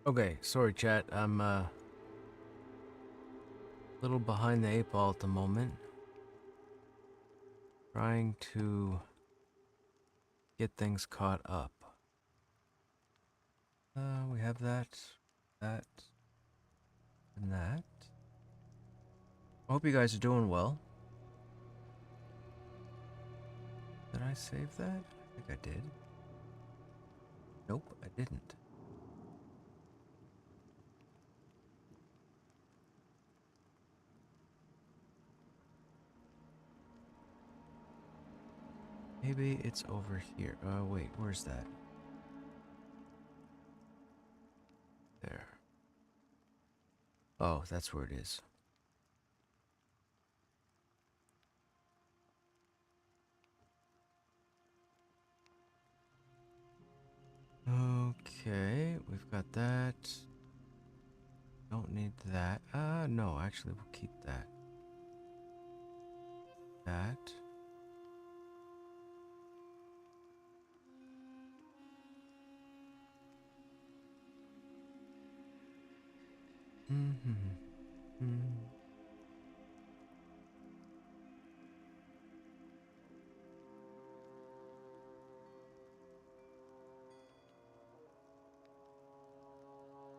Okay, sorry chat. I'm a little behind the eight ball at the moment. Trying to get things caught up. We have that, that, and that. I hope you guys are doing well. Did I save that? I think I did. Nope, I didn't. Maybe it's over here. Wait, where's that? There. Oh, that's where it is. Okay, we've got that. Don't need that. No, actually, we'll keep that. That.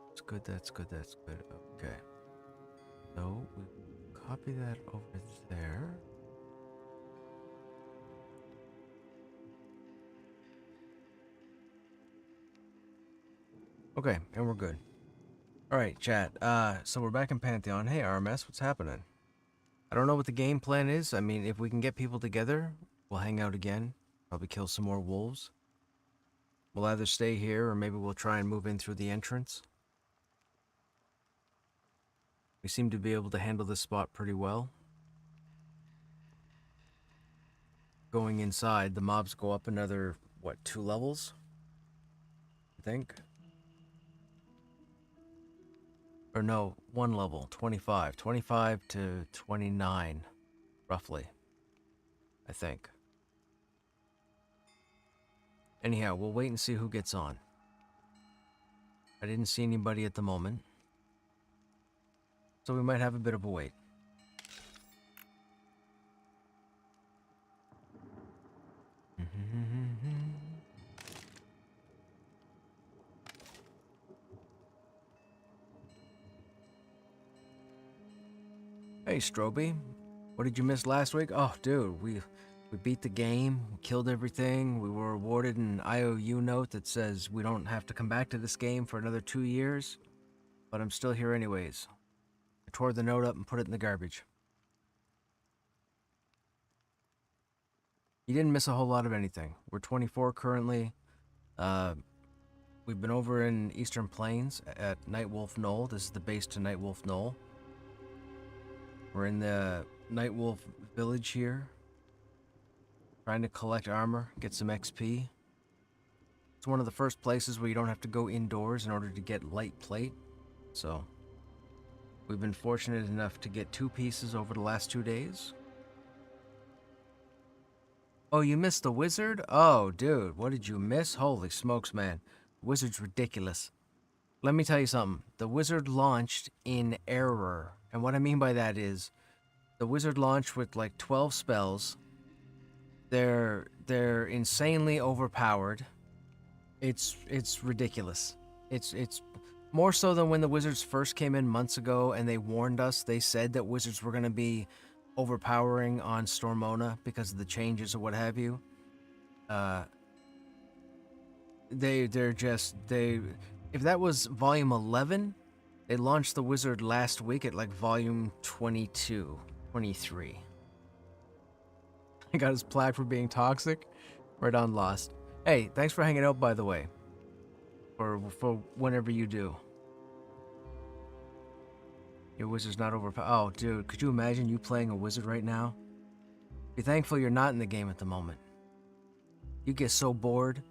That's good, that's good, that's good. Okay. So we copy that over there. Okay, and we're good. Alright, chat. So we're back in Pantheon. Hey, RMS, what's happening? I don't know what the game plan is. I mean, if we can get people together, we'll hang out again. Probably kill some more wolves. We'll either stay here or maybe we'll try and move in through the entrance. We seem to be able to handle this spot pretty well. Going inside, the mobs go up another, what, 2 levels? I think. Or no, 1 level, 25. 25 to 29, roughly. I think. Anyhow, we'll wait and see who gets on. I didn't see anybody at the moment. So we might have a bit of a wait. Hey, Stroby. What did you miss last week? Oh, dude, we beat the game, killed everything. We were awarded an IOU note that says we don't have to come back to this game for another 2 years. But I'm still here anyways. I tore the note up and put it in the garbage. You didn't miss a whole lot of anything. We're 24 currently. We've been over in Eastern Plains at Nightwolf Knoll. This is the base to Nightwolf Knoll. We're in the Nightwolf village here. Trying to collect armor, get some XP. It's one of the first places where you don't have to go indoors in order to get light plate. So, we've been fortunate enough to get 2 pieces over the last 2 days. Oh, you missed the wizard? Oh, dude, what did you miss? Holy smokes, man. The wizard's ridiculous. Let me tell you something. The wizard launched in error. And what I mean by that is, the wizard launched with like 12 spells. They're insanely overpowered. It's ridiculous. It's more so than when the wizards first came in months ago and they warned us. They said that wizards were going to be overpowering on Stormona because of the changes or what have you. They're just if that was volume 11, they launched the wizard last week at like volume 22, 23. I got his plaque for being toxic. Right on, Lost. Hey, thanks for hanging out, by the way. For whenever you do. Your wizard's not overpowered. Oh, dude, could you imagine you playing a wizard right now? Be thankful you're not in the game at the moment. You get so bored.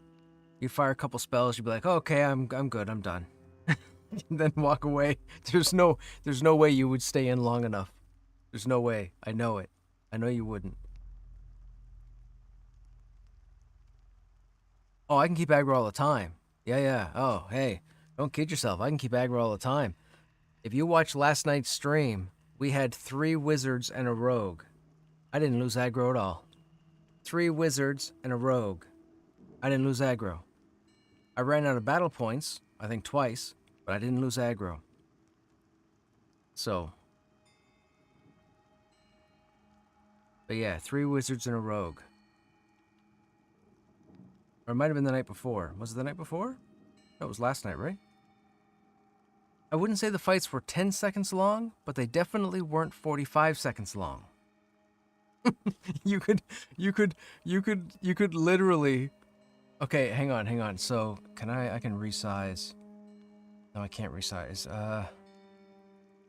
You fire a couple spells, you'd be like, oh, okay, I'm good, I'm done. And then walk away. There's no way you would stay in long enough. There's no way. I know it. I know you wouldn't. Oh, I can keep aggro all the time. Yeah. Oh, hey. Don't kid yourself. I can keep aggro all the time. If you watch last night's stream, we had 3 wizards and a rogue. I didn't lose aggro at all. 3 wizards and a rogue. I didn't lose aggro. I ran out of battle points, I think twice, but I didn't lose aggro. So. But yeah, 3 wizards and a rogue. Or it might have been the night before. Was it the night before? No, it was last night, right? I wouldn't say the fights were 10 seconds long, but they definitely weren't 45 seconds long. you could literally. Okay, hang on. So I can resize. No, I can't resize.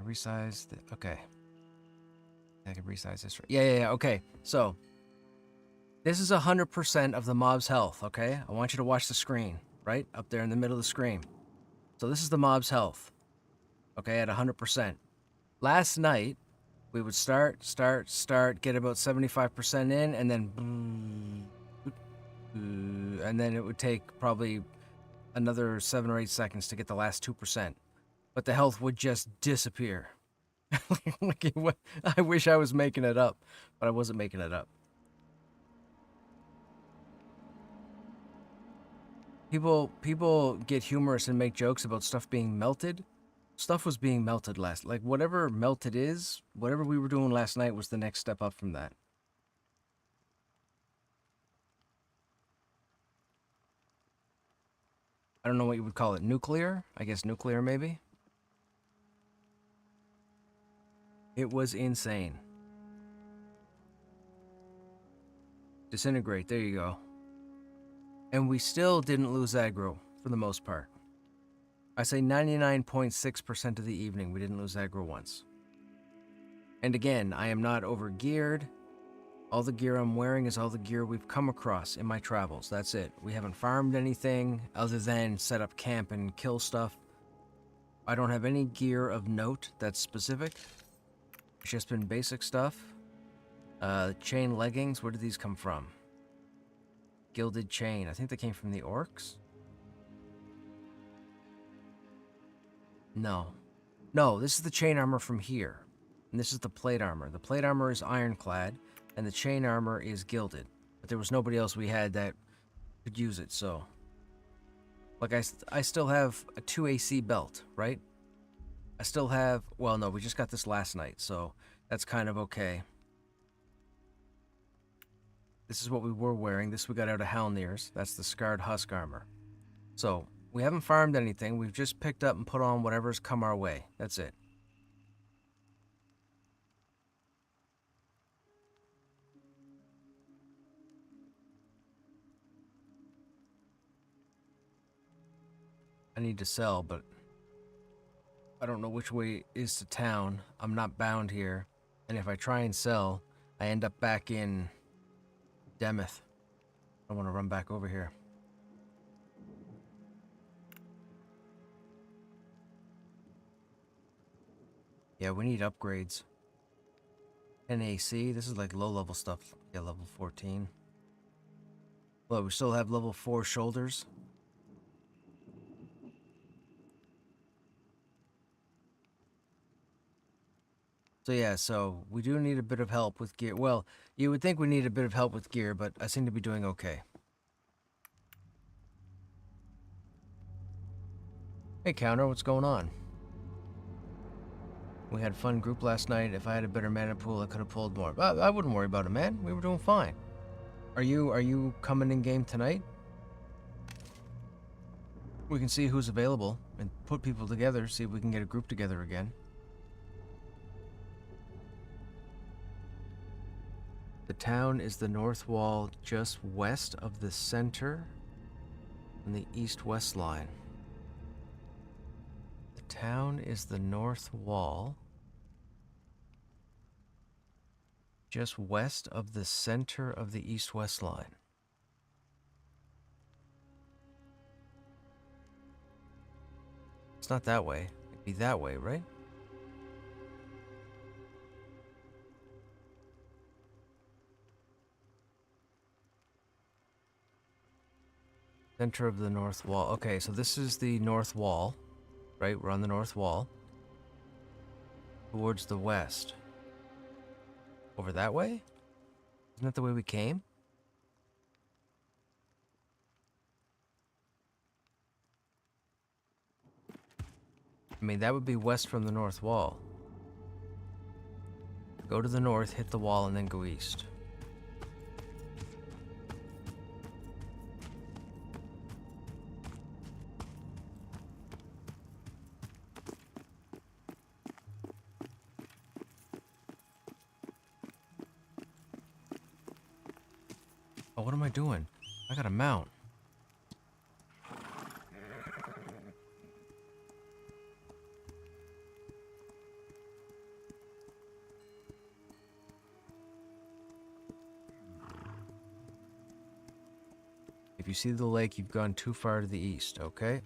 Resize. Okay. I can resize this. Yeah. Okay. So this is 100% of the mob's health. Okay. I want you to watch the screen right up there in the middle of the screen. So this is the mob's health. Okay, at 100%. Last night, we would start, get about 75% in, and then it would take probably another 7 or 8 seconds to get the last 2%. But the health would just disappear. I wish I was making it up, but I wasn't making it up. People get humorous and make jokes about stuff being melted. Stuff was being melted like whatever melted is, whatever we were doing last night was the next step up from that. I don't know what you would call it. Nuclear? I guess nuclear maybe? It was insane. Disintegrate, there you go. And we still didn't lose aggro, for the most part. I say 99.6% of the evening we didn't lose aggro once. And again, I am not over-geared. All the gear I'm wearing is all the gear we've come across in my travels. That's it. We haven't farmed anything other than set up camp and kill stuff. I don't have any gear of note that's specific. It's just been basic stuff. Chain leggings, where did these come from? Gilded chain. I think they came from the orcs. No, this is the chain armor from here. And this is the plate armor. The plate armor is ironclad, and the chain armor is gilded. But there was nobody else we had that could use it, so. Like, I still have a 2 AC belt, right? I still have, well, no, we just got this last night, so that's kind of okay. This is what we were wearing. This we got out of Halnir's. That's the scarred husk armor. So, we haven't farmed anything. We've just picked up and put on whatever's come our way. That's it. I need to sell, but I don't know which way is to town. I'm not bound here. And if I try and sell, I end up back in Demeth. I want to run back over here. Yeah, we need upgrades. 10 AC, this is like low-level stuff. Yeah, level 14. Well, we still have level 4 shoulders. So yeah, so we do need a bit of help with gear. Well, you would think we need a bit of help with gear, but I seem to be doing okay. Hey, Counter, what's going on? We had a fun group last night. If I had a better mana pool, I could have pulled more. But I wouldn't worry about it, man. We were doing fine. Are you coming in game tonight? We can see who's available and put people together, see if we can get a group together again. The town is the north wall just west of the center on the east-west line. The town is the north wall just west of the center of the east-west line. It's not that way. It'd be that way, right? Center of the north wall. Okay, so this is the north wall. right? We're on the north wall. Towards the west. Over that way? Isn't that the way we came? I mean, that would be west from the north wall. Go to the north, hit the wall, and then go east. Oh, what am I doing? I gotta mount. If you see the lake, you've gone too far to the east, okay?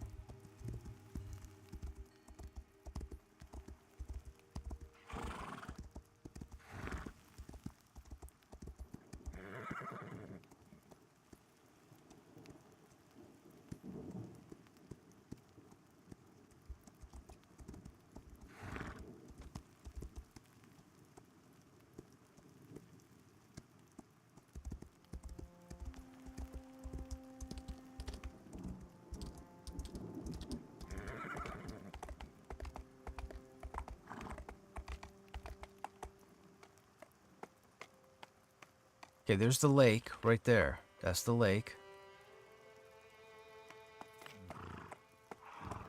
Okay, there's the lake right there. That's the lake.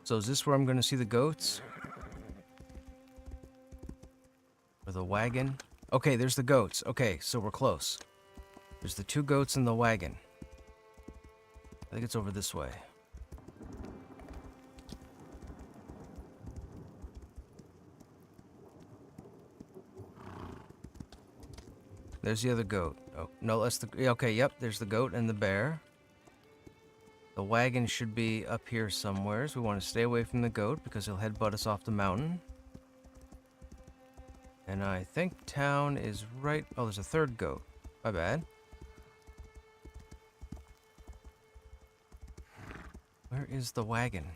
So is this where I'm going to see the goats? Or the wagon? Okay, there's the goats. Okay, so we're close. There's the 2 goats in the wagon. I think it's over this way. There's the other goat. Oh, no, that's the... Okay, yep, there's the goat and the bear. The wagon should be up here somewhere, so we want to stay away from the goat because he'll headbutt us off the mountain. And I think town is right... Oh, there's a 3rd goat. My bad. Where is the wagon?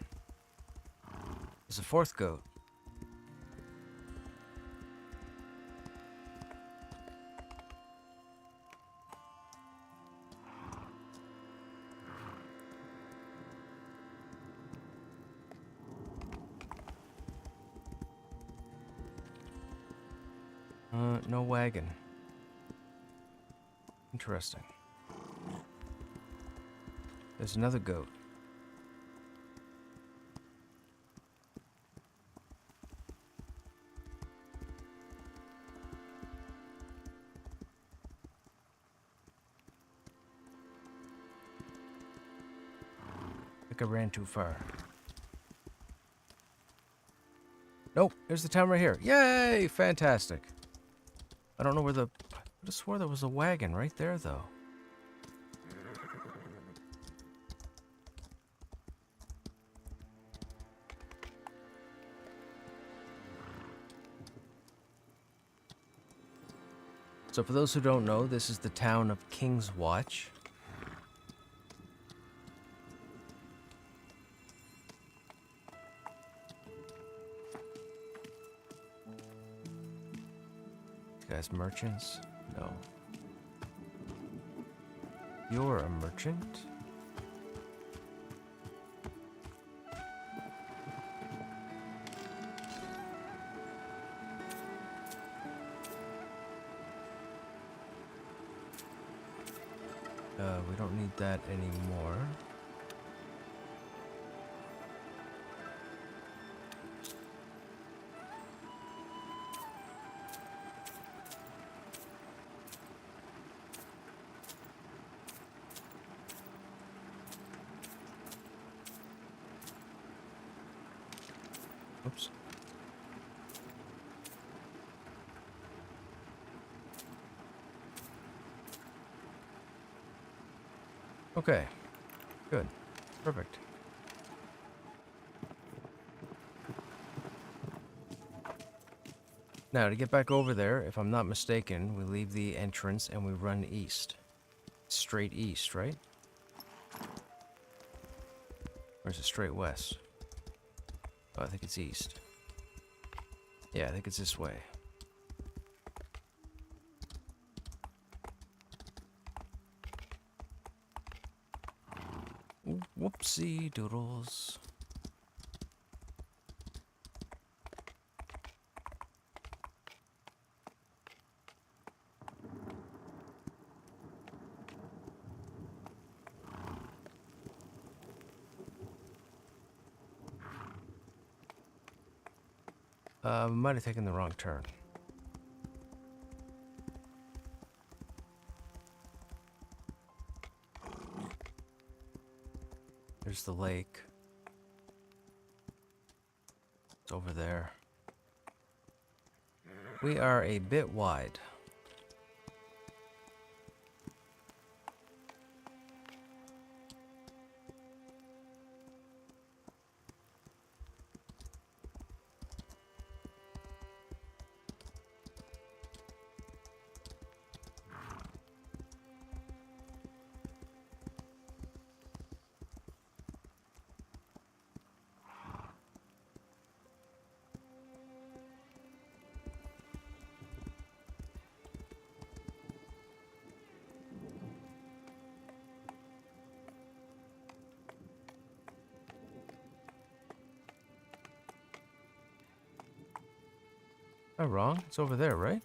There's a 4th goat. No wagon. Interesting. There's another goat. I think I ran too far. Nope, there's the town right here. Yay! Fantastic. I don't know where the... I just swore there was a wagon right there, though. So for those who don't know, this is the town of King's Watch. Guys, merchants? No. You're a merchant? We don't need that anymore. Oops. Okay. Good. Perfect. Now, to get back over there, if I'm not mistaken, we leave the entrance and we run east. Straight east, right? Or is it straight west? Oh, I think it's east. Yeah, I think it's this way. Whoopsie doodles. Might have taken the wrong turn. There's the lake. It's over there. We are a bit wide. Am I wrong? It's over there, right?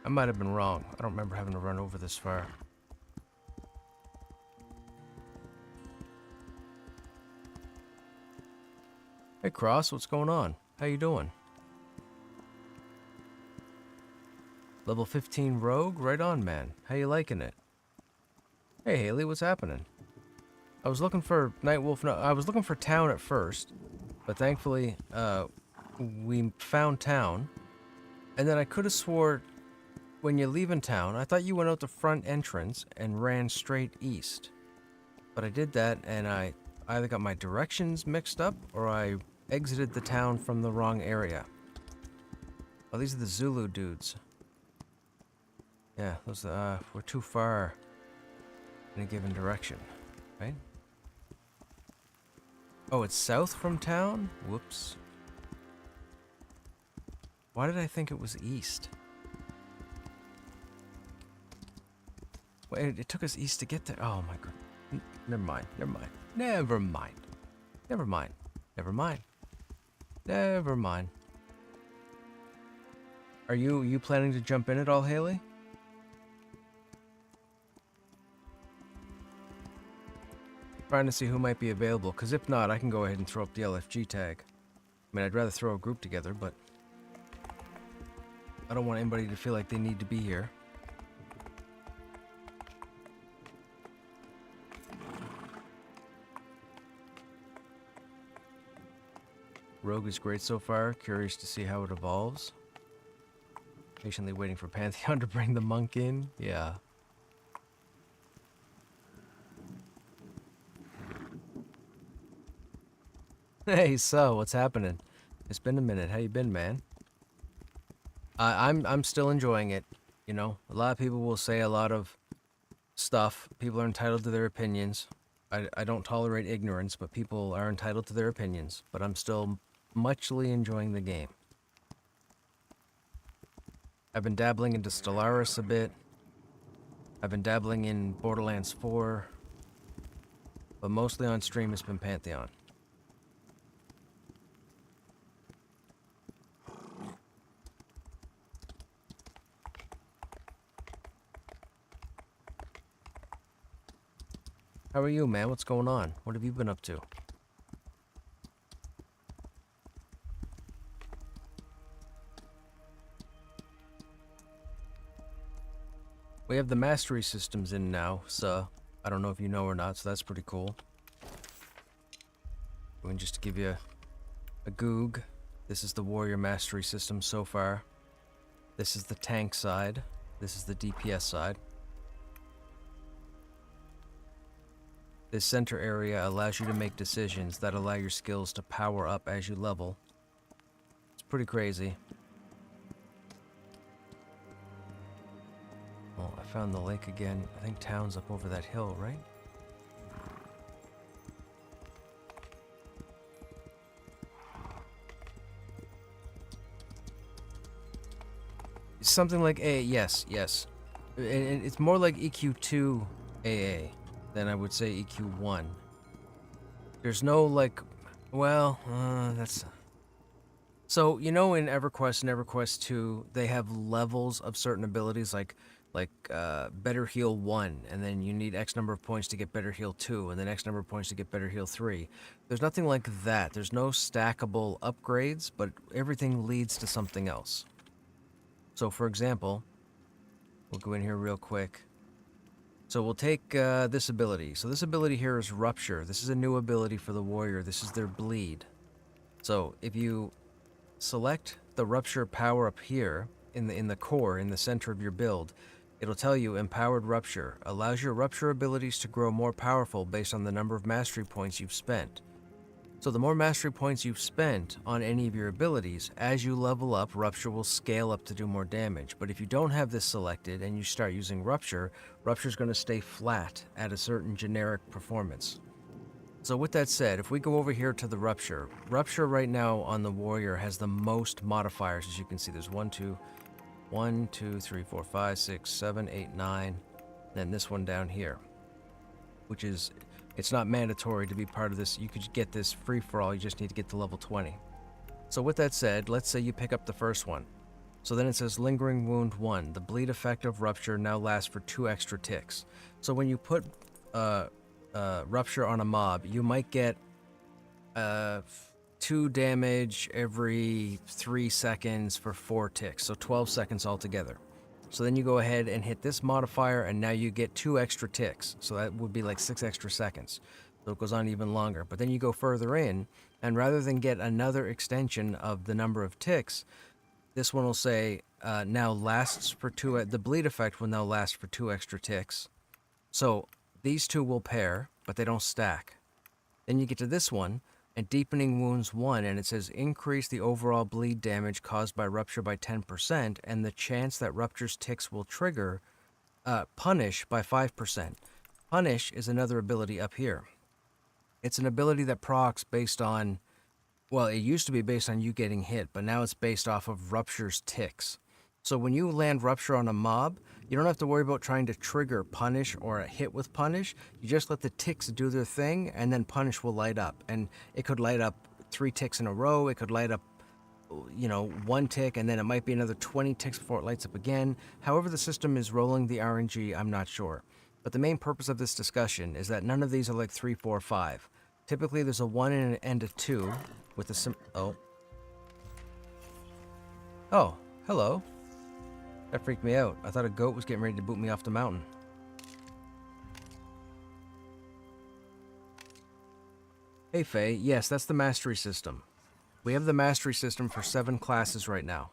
I might have been wrong. I don't remember having to run over this far. Hey Cross, what's going on? How you doing? Level 15 rogue? Right on, man. How you liking it? Hey Haley, what's happening? I was looking for Nightwolf. No, I was looking for town at first, but thankfully, we found town. And then I could have swore when you're leaving town, I thought you went out the front entrance and ran straight east. But I did that, and I either got my directions mixed up, or I exited the town from the wrong area. Oh, these are the Zulu dudes. Yeah, those we're too far in a given direction, right? Oh, it's south from town? Whoops. Why did I think it was east? Wait, it took us east to get there. Oh my god. Never mind. Never mind. Never mind. Never mind. Never mind. Never mind. Are you planning to jump in at all, Haley? Trying to see who might be available, because if not, I can go ahead and throw up the LFG tag. I mean, I'd rather throw a group together, but I don't want anybody to feel like they need to be here. Rogue is great so far. Curious to see how it evolves. Patiently waiting for Pantheon to bring the monk in. Yeah. Hey, so what's happening? It's been a minute. How you been, man? I'm still enjoying it. You know, a lot of people will say a lot of stuff. People are entitled to their opinions. I don't tolerate ignorance, but people are entitled to their opinions. But I'm still muchly enjoying the game. I've been dabbling into Stellaris a bit. I've been dabbling in Borderlands 4. But mostly on stream it's been Pantheon. How are you, man? What's going on? What have you been up to? We have the mastery systems in now, so I don't know if you know or not, so that's pretty cool. And just to give you a goog, this is the warrior mastery system so far. This is the tank side. This is the DPS side. This center area allows you to make decisions that allow your skills to power up as you level. It's pretty crazy. Oh, I found the lake again. I think town's up over that hill, right? Something like A, yes. And it's more like EQ2 AA than I would say EQ1. There's no like, well, that's... So, you know, in EverQuest and EverQuest 2, they have levels of certain abilities like Better Heal 1, and then you need X number of points to get Better Heal 2, and then X number of points to get Better Heal 3. There's nothing like that. There's no stackable upgrades, but everything leads to something else. So, for example, we'll go in here real quick. So we'll take this ability. So this ability here is Rupture. This is a new ability for the warrior. This is their bleed. So if you select the Rupture power up here in the core, in the center of your build, it'll tell you Empowered Rupture allows your Rupture abilities to grow more powerful based on the number of mastery points you've spent. So the more mastery points you've spent on any of your abilities, as you level up, Rupture will scale up to do more damage. But if you don't have this selected and you start using Rupture, Rupture's going to stay flat at a certain generic performance. So with that said, if we go over here to the Rupture right now on the Warrior has the most modifiers, as you can see. There's 1, 2, 3, 4, 5, 6, 7, 8, 9, then this one down here, which is... It's not mandatory to be part of this. You could get this free for all. You just need to get to level 20. So with that said, let's say you pick up the first one. So then it says Lingering Wound 1. The bleed effect of Rupture now lasts for 2 extra ticks. So when you put Rupture on a mob, you might get 2 damage every 3 seconds for 4 ticks. So 12 seconds altogether. So then you go ahead and hit this modifier, and now you get 2 extra ticks. So that would be like 6 extra seconds. So it goes on even longer. But then you go further in, and rather than get another extension of the number of ticks, this one will say now lasts for 2. The bleed effect will now last for 2 extra ticks. So these two will pair, but they don't stack. Then you get to this one, and Deepening Wounds 1, and it says increase the overall bleed damage caused by Rupture by 10%, and the chance that Rupture's ticks will trigger Punish by 5%. Punish is another ability up here. It's an ability that procs based on, well, it used to be based on you getting hit, but now it's based off of Rupture's ticks. So when you land Rupture on a mob, you don't have to worry about trying to trigger Punish or a hit with Punish. You just let the ticks do their thing, and then Punish will light up. And it could light up 3 ticks in a row. It could light up, 1 tick, and then it might be another 20 ticks before it lights up again. However the system is rolling the RNG, I'm not sure. But the main purpose of this discussion is that none of these are like 3, 4, 5. Typically, there's a 1 and a 2 with a Oh, hello. That freaked me out. I thought a goat was getting ready to boot me off the mountain. Hey, Faye. Yes, that's the mastery system. We have the mastery system for 7 classes right now.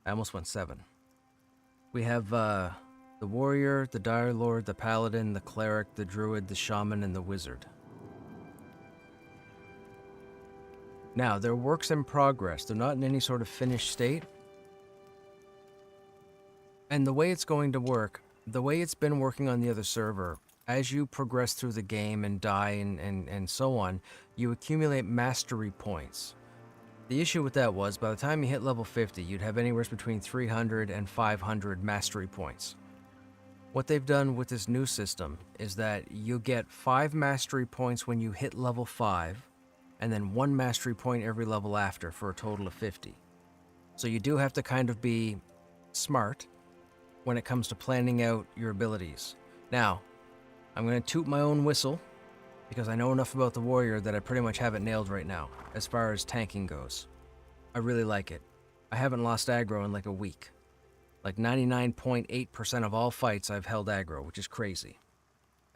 I almost went 7. We have the warrior, the dire lord, the paladin, the cleric, the druid, the shaman, and the wizard. Now, they're works in progress. They're not in any sort of finished state. And the way it's going to work, the way it's been working on the other server, as you progress through the game and die and so on, you accumulate mastery points. The issue with that was, by the time you hit level 50, you'd have anywhere between 300 and 500 mastery points. What they've done with this new system is that you get 5 mastery points when you hit level 5, and then 1 mastery point every level after, for a total of 50. So you do have to kind of be smart when it comes to planning out your abilities. Now, I'm going to toot my own whistle, because I know enough about the warrior that I pretty much have it nailed right now, as far as tanking goes. I really like it. I haven't lost aggro in like a week. Like 99.8% of all fights I've held aggro, which is crazy.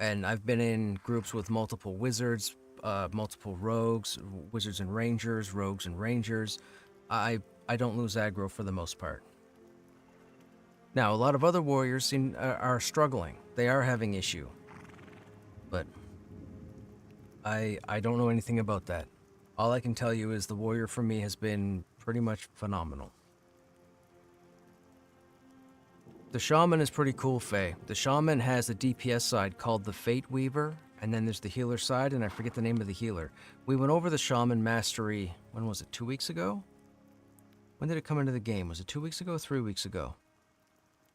And I've been in groups with multiple wizards, multiple rogues, wizards and rangers, rogues and rangers. I don't lose aggro for the most part. Now, a lot of other warriors are struggling. They are having issue. But I don't know anything about that. All I can tell you is the warrior for me has been pretty much phenomenal. The shaman is pretty cool, Faye. The shaman has a DPS side called the Fate Weaver, and then there's the healer side, and I forget the name of the healer. We went over the shaman mastery, when was it, 2 weeks ago? When did it come into the game? Was it 2 weeks ago, 3 weeks ago?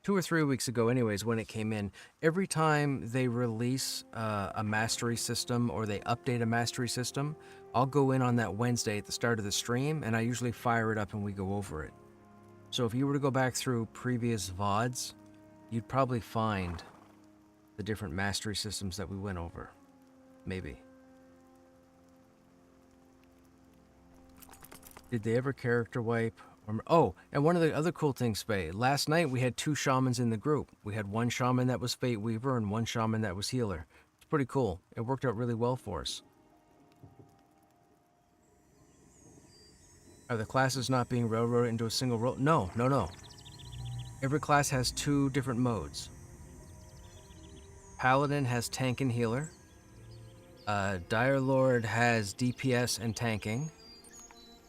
2 or 3 weeks ago, anyways, when it came in. Every time they release a mastery system or they update a mastery system, I'll go in on that Wednesday at the start of the stream, and I usually fire it up and we go over it. So if you were to go back through previous VODs, you'd probably find the different mastery systems that we went over. Maybe. Did they ever character wipe? Oh, and one of the other cool things, Faye, last night we had 2 shamans in the group. We had one shaman that was Fate Weaver and one shaman that was healer. It's pretty cool. It worked out really well for us. Are the classes not being railroaded into a single role? No. Every class has 2 different modes. Paladin has tank and healer. Dire Lord has DPS and tanking.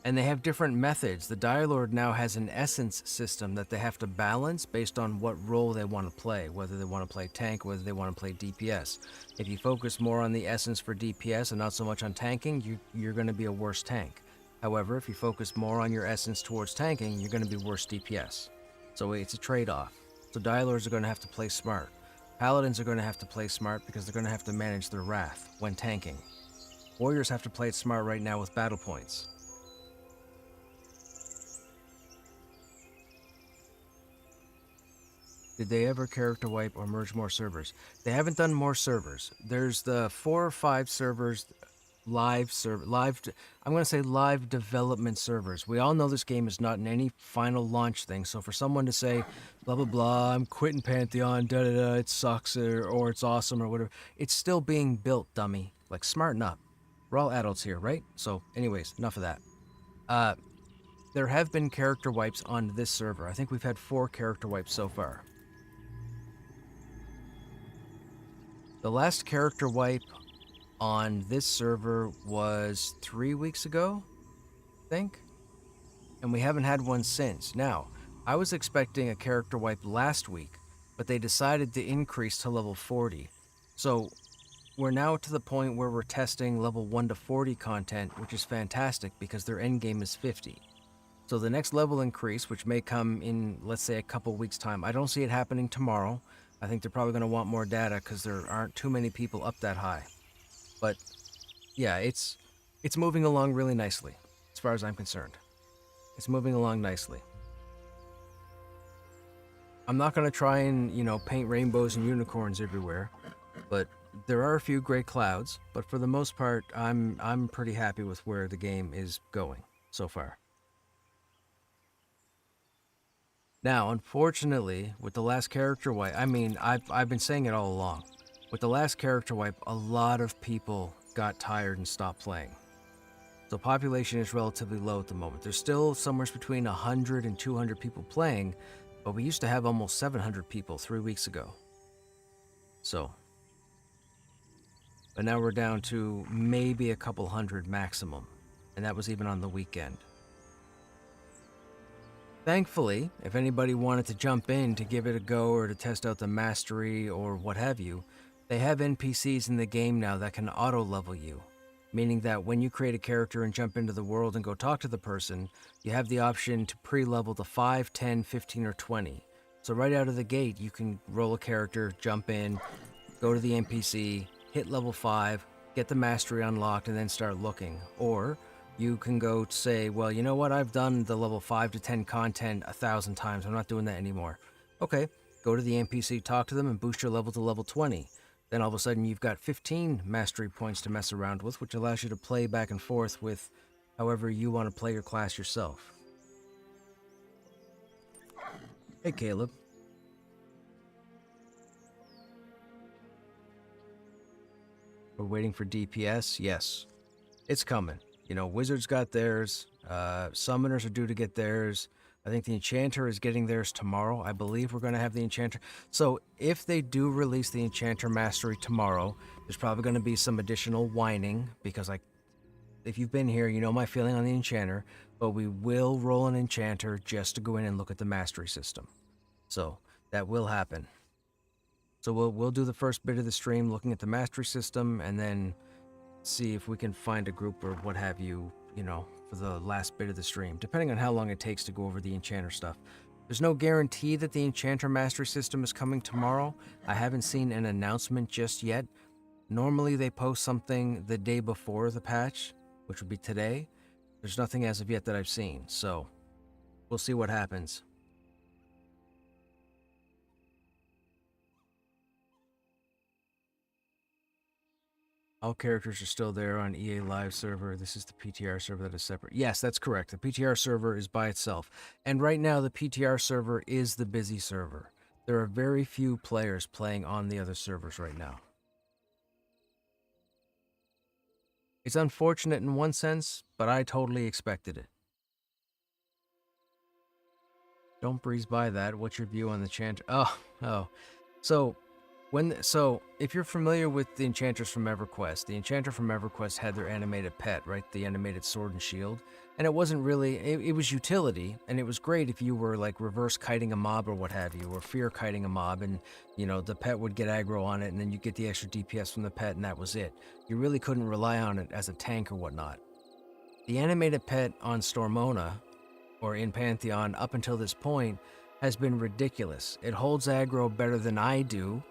And they have different methods. The Dire Lord now has an essence system that they have to balance based on what role they want to play, whether they want to play tank, whether they want to play DPS. If you focus more on the essence for DPS and not so much on tanking, you're going to be a worse tank. However, if you focus more on your essence towards tanking, you're going to be worse DPS. So it's a trade-off. So Dire Lords are going to have to play smart. Paladins are going to have to play smart because they're going to have to manage their wrath when tanking. Warriors have to play it smart right now with battle points. Did they ever character wipe or merge more servers? They haven't done more servers. There's the 4 or 5 servers, live development servers. We all know this game is not in any final launch thing, so for someone to say, blah, blah, blah, I'm quitting Pantheon, da-da-da, it sucks, or it's awesome, or whatever, it's still being built, dummy. Like, smarten up. We're all adults here, right? So, anyways, enough of that. There have been character wipes on this server. I think we've had 4 character wipes so far. The last character wipe on this server was 3 weeks ago, I think, and we haven't had one since. Now, I was expecting a character wipe last week, but they decided to increase to level 40. So we're now to the point where we're testing level 1 to 40 content, which is fantastic because their end game is 50. So the next level increase, which may come in, let's say, a couple weeks' time, I don't see it happening tomorrow. I think they're probably going to want more data because there aren't too many people up that high. But yeah, it's moving along really nicely, as far as I'm concerned. It's moving along nicely. I'm not going to try and, paint rainbows and unicorns everywhere, but there are a few gray clouds. But for the most part, I'm pretty happy with where the game is going so far. Now, unfortunately, with the last character wipe, I've been saying it all along. With the last character wipe, a lot of people got tired and stopped playing. So population is relatively low at the moment. There's still somewhere between 100 and 200 people playing, but we used to have almost 700 people 3 weeks ago. So, but now we're down to maybe a couple hundred maximum, and that was even on the weekend. Thankfully, if anybody wanted to jump in to give it a go or to test out the mastery or what have you, they have NPCs in the game now that can auto-level you, meaning that when you create a character and jump into the world and go talk to the person, you have the option to pre-level to 5, 10, 15, or 20. So right out of the gate, you can roll a character, jump in, go to the NPC, hit level 5, get the mastery unlocked, and then start looking. Or you can go say, well, you know what, I've done the level 5 to 10 content 1,000 times, I'm not doing that anymore. Okay, go to the NPC, talk to them, and boost your level to level 20. Then all of a sudden you've got 15 mastery points to mess around with, which allows you to play back and forth with however you want to play your class yourself. Hey, Caleb. We're waiting for DPS? Yes. It's coming. Wizards got theirs. Summoners are due to get theirs. I think the Enchanter is getting theirs tomorrow. I believe we're going to have the Enchanter. So if they do release the Enchanter Mastery tomorrow, there's probably going to be some additional whining because if you've been here, you know my feeling on the Enchanter, but we will roll an Enchanter just to go in and look at the Mastery system. So that will happen. So we'll do the first bit of the stream looking at the Mastery system and then see if we can find a group or what have you, you know, for the last bit of the stream, depending on how long it takes to go over the Enchanter stuff. There's no guarantee that the Enchanter Mastery system is coming tomorrow. I haven't seen an announcement just yet. Normally they post something the day before the patch, which would be today. There's nothing as of yet that I've seen, so we'll see what happens. All characters are still there on EA Live server. This is the PTR server that is separate. Yes, that's correct. The PTR server is by itself. And right now, the PTR server is the busy server. There are very few players playing on the other servers right now. It's unfortunate in one sense, but I totally expected it. Don't breeze by that. What's your view on the Enchanter? Oh. So if you're familiar with the Enchanters from EverQuest, the Enchanter from EverQuest had their animated pet, right? The animated sword and shield. And it wasn't really, it was utility, and it was great if you were like reverse kiting a mob or what have you, or fear kiting a mob, and you know, the pet would get aggro on it, and then you get the extra DPS from the pet, and that was it. You really couldn't rely on it as a tank or whatnot. The animated pet on Stormona, or in Pantheon, up until this point, has been ridiculous. It holds aggro better than I do,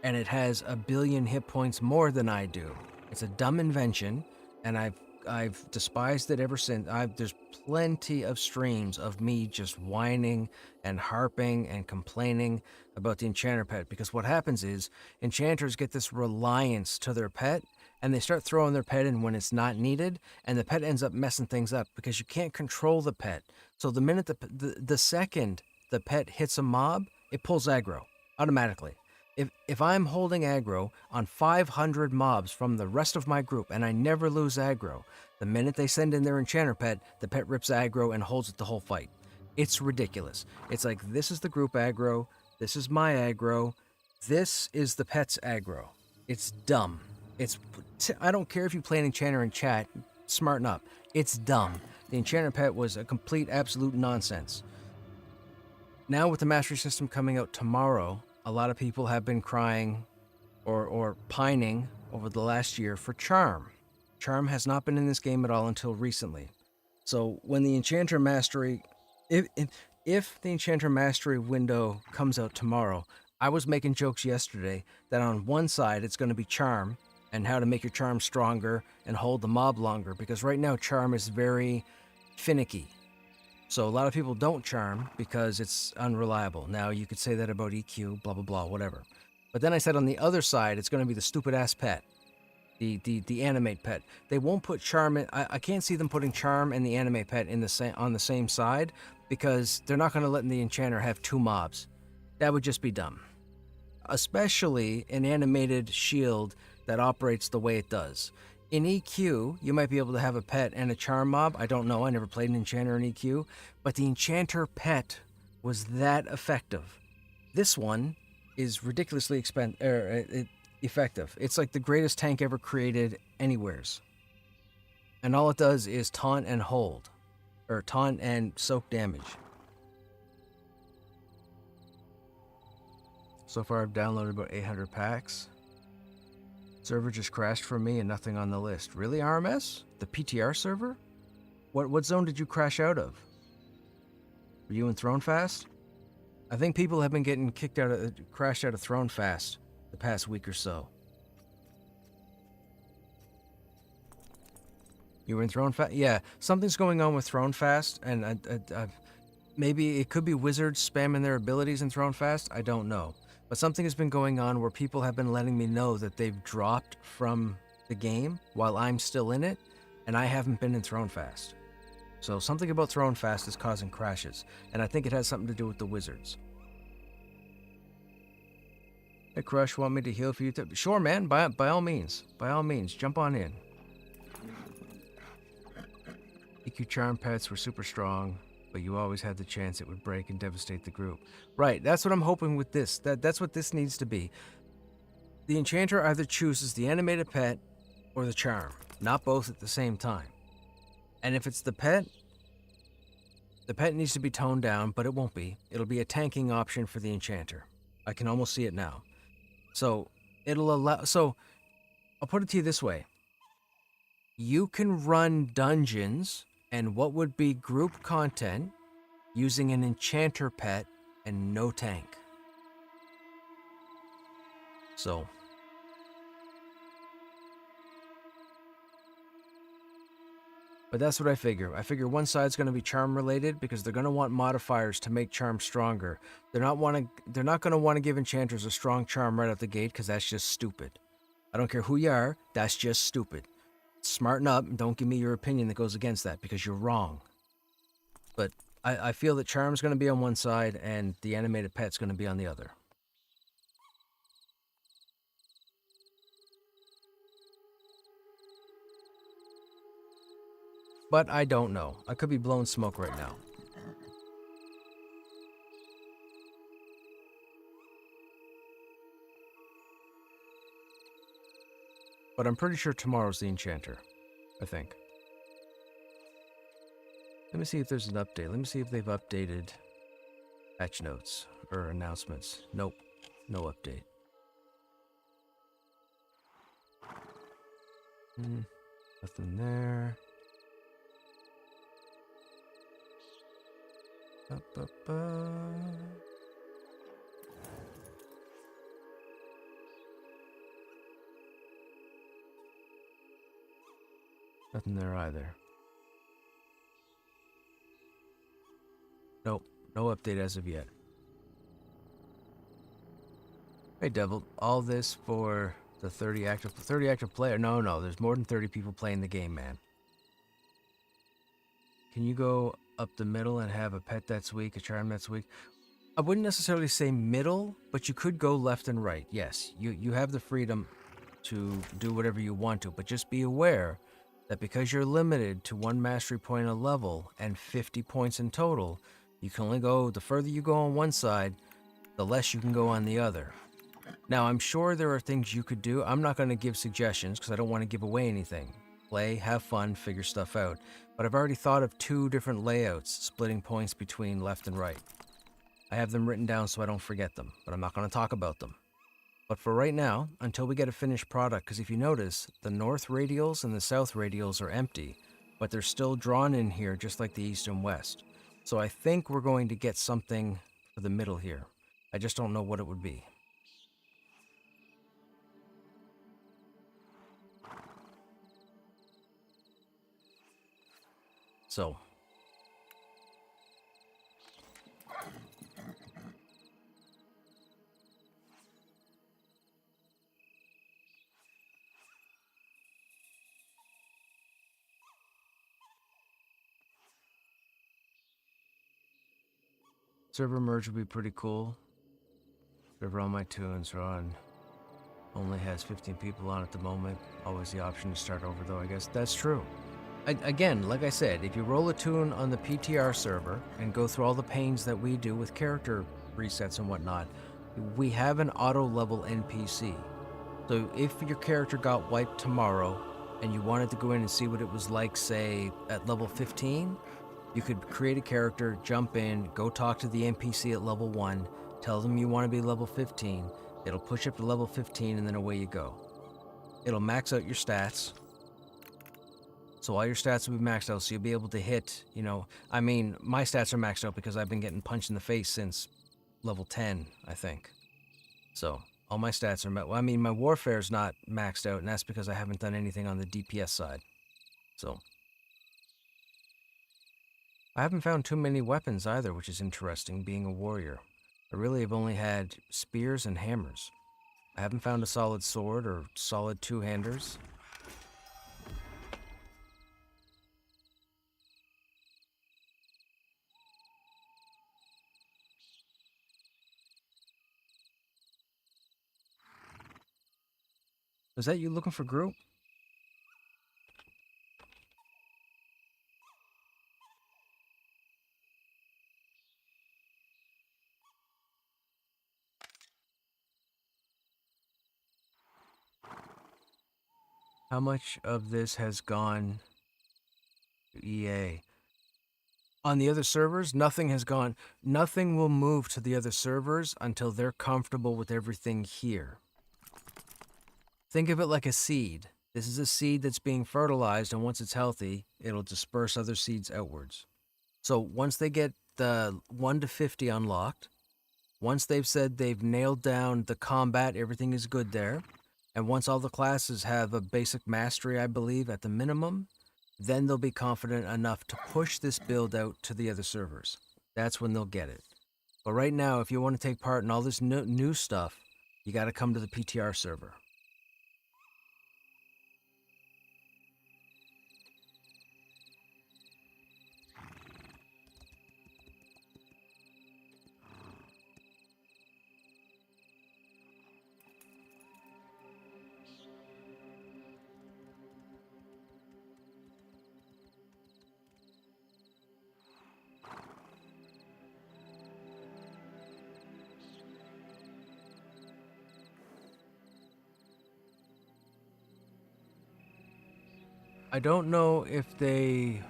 and it has 1 billion hit points more than I do. It's a dumb invention, and I've despised it ever since. There's plenty of streams of me just whining and harping and complaining about the Enchanter pet, because what happens is Enchanters get this reliance to their pet, and they start throwing their pet in when it's not needed, and the pet ends up messing things up because you can't control the pet. So the minute the second the pet hits a mob, it pulls aggro automatically. If I'm holding aggro on 500 mobs from the rest of my group and I never lose aggro, the minute they send in their Enchanter pet, the pet rips aggro and holds it the whole fight. It's ridiculous. It's like, this is the group aggro, this is my aggro, this is the pet's aggro. It's dumb. I don't care if you play an Enchanter in chat, smarten up. It's dumb. The Enchanter pet was a complete, absolute nonsense. Now with the Mastery System coming out tomorrow, a lot of people have been crying or pining over the last year for Charm. Charm has not been in this game at all until recently. So when the Enchanter Mastery, if the Enchanter Mastery window comes out tomorrow, I was making jokes yesterday that on one side it's going to be Charm and how to make your Charm stronger and hold the mob longer, because right now Charm is very finicky. So a lot of people don't Charm because it's unreliable. Now, you could say that about EQ, blah, blah, blah, whatever. But then I said on the other side, it's going to be the stupid-ass pet, the animate pet. They won't put Charm in. I can't see them putting Charm and the animate pet on the same side, because they're not going to let the Enchanter have 2 mobs. That would just be dumb. Especially an animated shield that operates the way it does. In EQ, you might be able to have a pet and a Charm mob. I don't know. I never played an Enchanter in EQ. But the Enchanter pet was that effective. This one is ridiculously effective. It's like the greatest tank ever created anywheres. And all it does is taunt and hold. Or taunt and soak damage. So far I've downloaded about 800 packs. Server just crashed for me and nothing on the list. Really, RMS? The PTR server? What zone did you crash out of? Were you in Thronefast? I think people have been getting crashed out of Thronefast the past week or so. You were in Thronefast? Yeah, something's going on with Thronefast, and maybe it could be wizards spamming their abilities in Thronefast. I don't know. But something has been going on where people have been letting me know that they've dropped from the game while I'm still in it, and I haven't been in Thronefast. So something about Thronefast is causing crashes, and I think it has something to do with the wizards. Hey Crush, want me to heal for you? Sure, man, by all means. By all means, jump on in. EQ Charm pets were super strong, but but you always had the chance it would break and devastate the group. Right, that's what I'm hoping with this. That's what this needs to be. The enchanter either chooses the animated pet or the charm, not both at the same time. And if it's the pet needs to be toned down, but it won't be. It'll be a tanking option for the enchanter. I can almost see it now. So it'll allow. So I'll put it to you this way: you can run dungeons and what would be group content using an enchanter pet and no tank. So. But that's what I figure. I figure one side's going to be charm related because they're going to want modifiers to make charm stronger. They're not going to want to give enchanters a strong charm right out the gate because that's just stupid. I don't care who you are, that's just stupid. Smarten up and don't give me your opinion that goes against that because you're wrong. But I feel that charm's going to be on one side and the animated pet's going to be on the other. But I don't know. I could be blowing smoke right now. But I'm pretty sure tomorrow's the enchanter. I think. Let me see if there's an update. Let me see if they've updated patch notes or announcements. Nope. No update. Nothing there. Nothing there either. Nope, no update as of yet. Hey Devil, all this for the 30 active player? No, there's more than 30 people playing the game, man. Can you go up the middle and have a pet that's weak, a charm that's weak? I wouldn't necessarily say middle, but you could go left and right. Yes, you have the freedom to do whatever you want to, but just be aware that because you're limited to 1 mastery point a level and 50 points in total, you can only go, the further you go on one side, the less you can go on the other. Now, I'm sure there are things you could do. I'm not going to give suggestions because I don't want to give away anything. Play, have fun, figure stuff out. But I've already thought of 2 different layouts, splitting points between left and right. I have them written down so I don't forget them, but I'm not going to talk about them. But for right now, until we get a finished product, because if you notice, the north radials and the south radials are empty, but they're still drawn in here just like the east and west. So I think we're going to get something for the middle here. I just don't know what it would be. So. Server merge would be pretty cool. Server all my tunes are on. Only has 15 people on at the moment. Always the option to start over though, I guess. That's true. Again, like I said, if you roll a tune on the PTR server and go through all the pains that we do with character resets and whatnot, we have an auto level NPC. So if your character got wiped tomorrow and you wanted to go in and see what it was like, say, at level 15, you could create a character, jump in, go talk to the NPC at level 1, tell them you want to be level 15, it'll push up to level 15 and then away you go. It'll max out your stats. So all your stats will be maxed out, so you'll be able to hit, I mean, my stats are maxed out because I've been getting punched in the face since level 10, I think. So all my stats are well, I mean, my warfare's not maxed out, and that's because I haven't done anything on the DPS side. So I haven't found too many weapons either, which is interesting, being a warrior. I really have only had spears and hammers. I haven't found a solid sword or solid two-handers. Is that you looking for group? How much of this has gone to EA? On the other servers, nothing has gone. Nothing will move to the other servers until they're comfortable with everything here. Think of it like a seed. This is a seed that's being fertilized, and once it's healthy, it'll disperse other seeds outwards. So once they get the 1 to 50 unlocked, once they've said they've nailed down the combat, everything is good there, and once all the classes have a basic mastery, I believe, at the minimum, then they'll be confident enough to push this build out to the other servers. That's when they'll get it. But right now, if you want to take part in all this new stuff, you got to come to the PTR server. I don't know if they...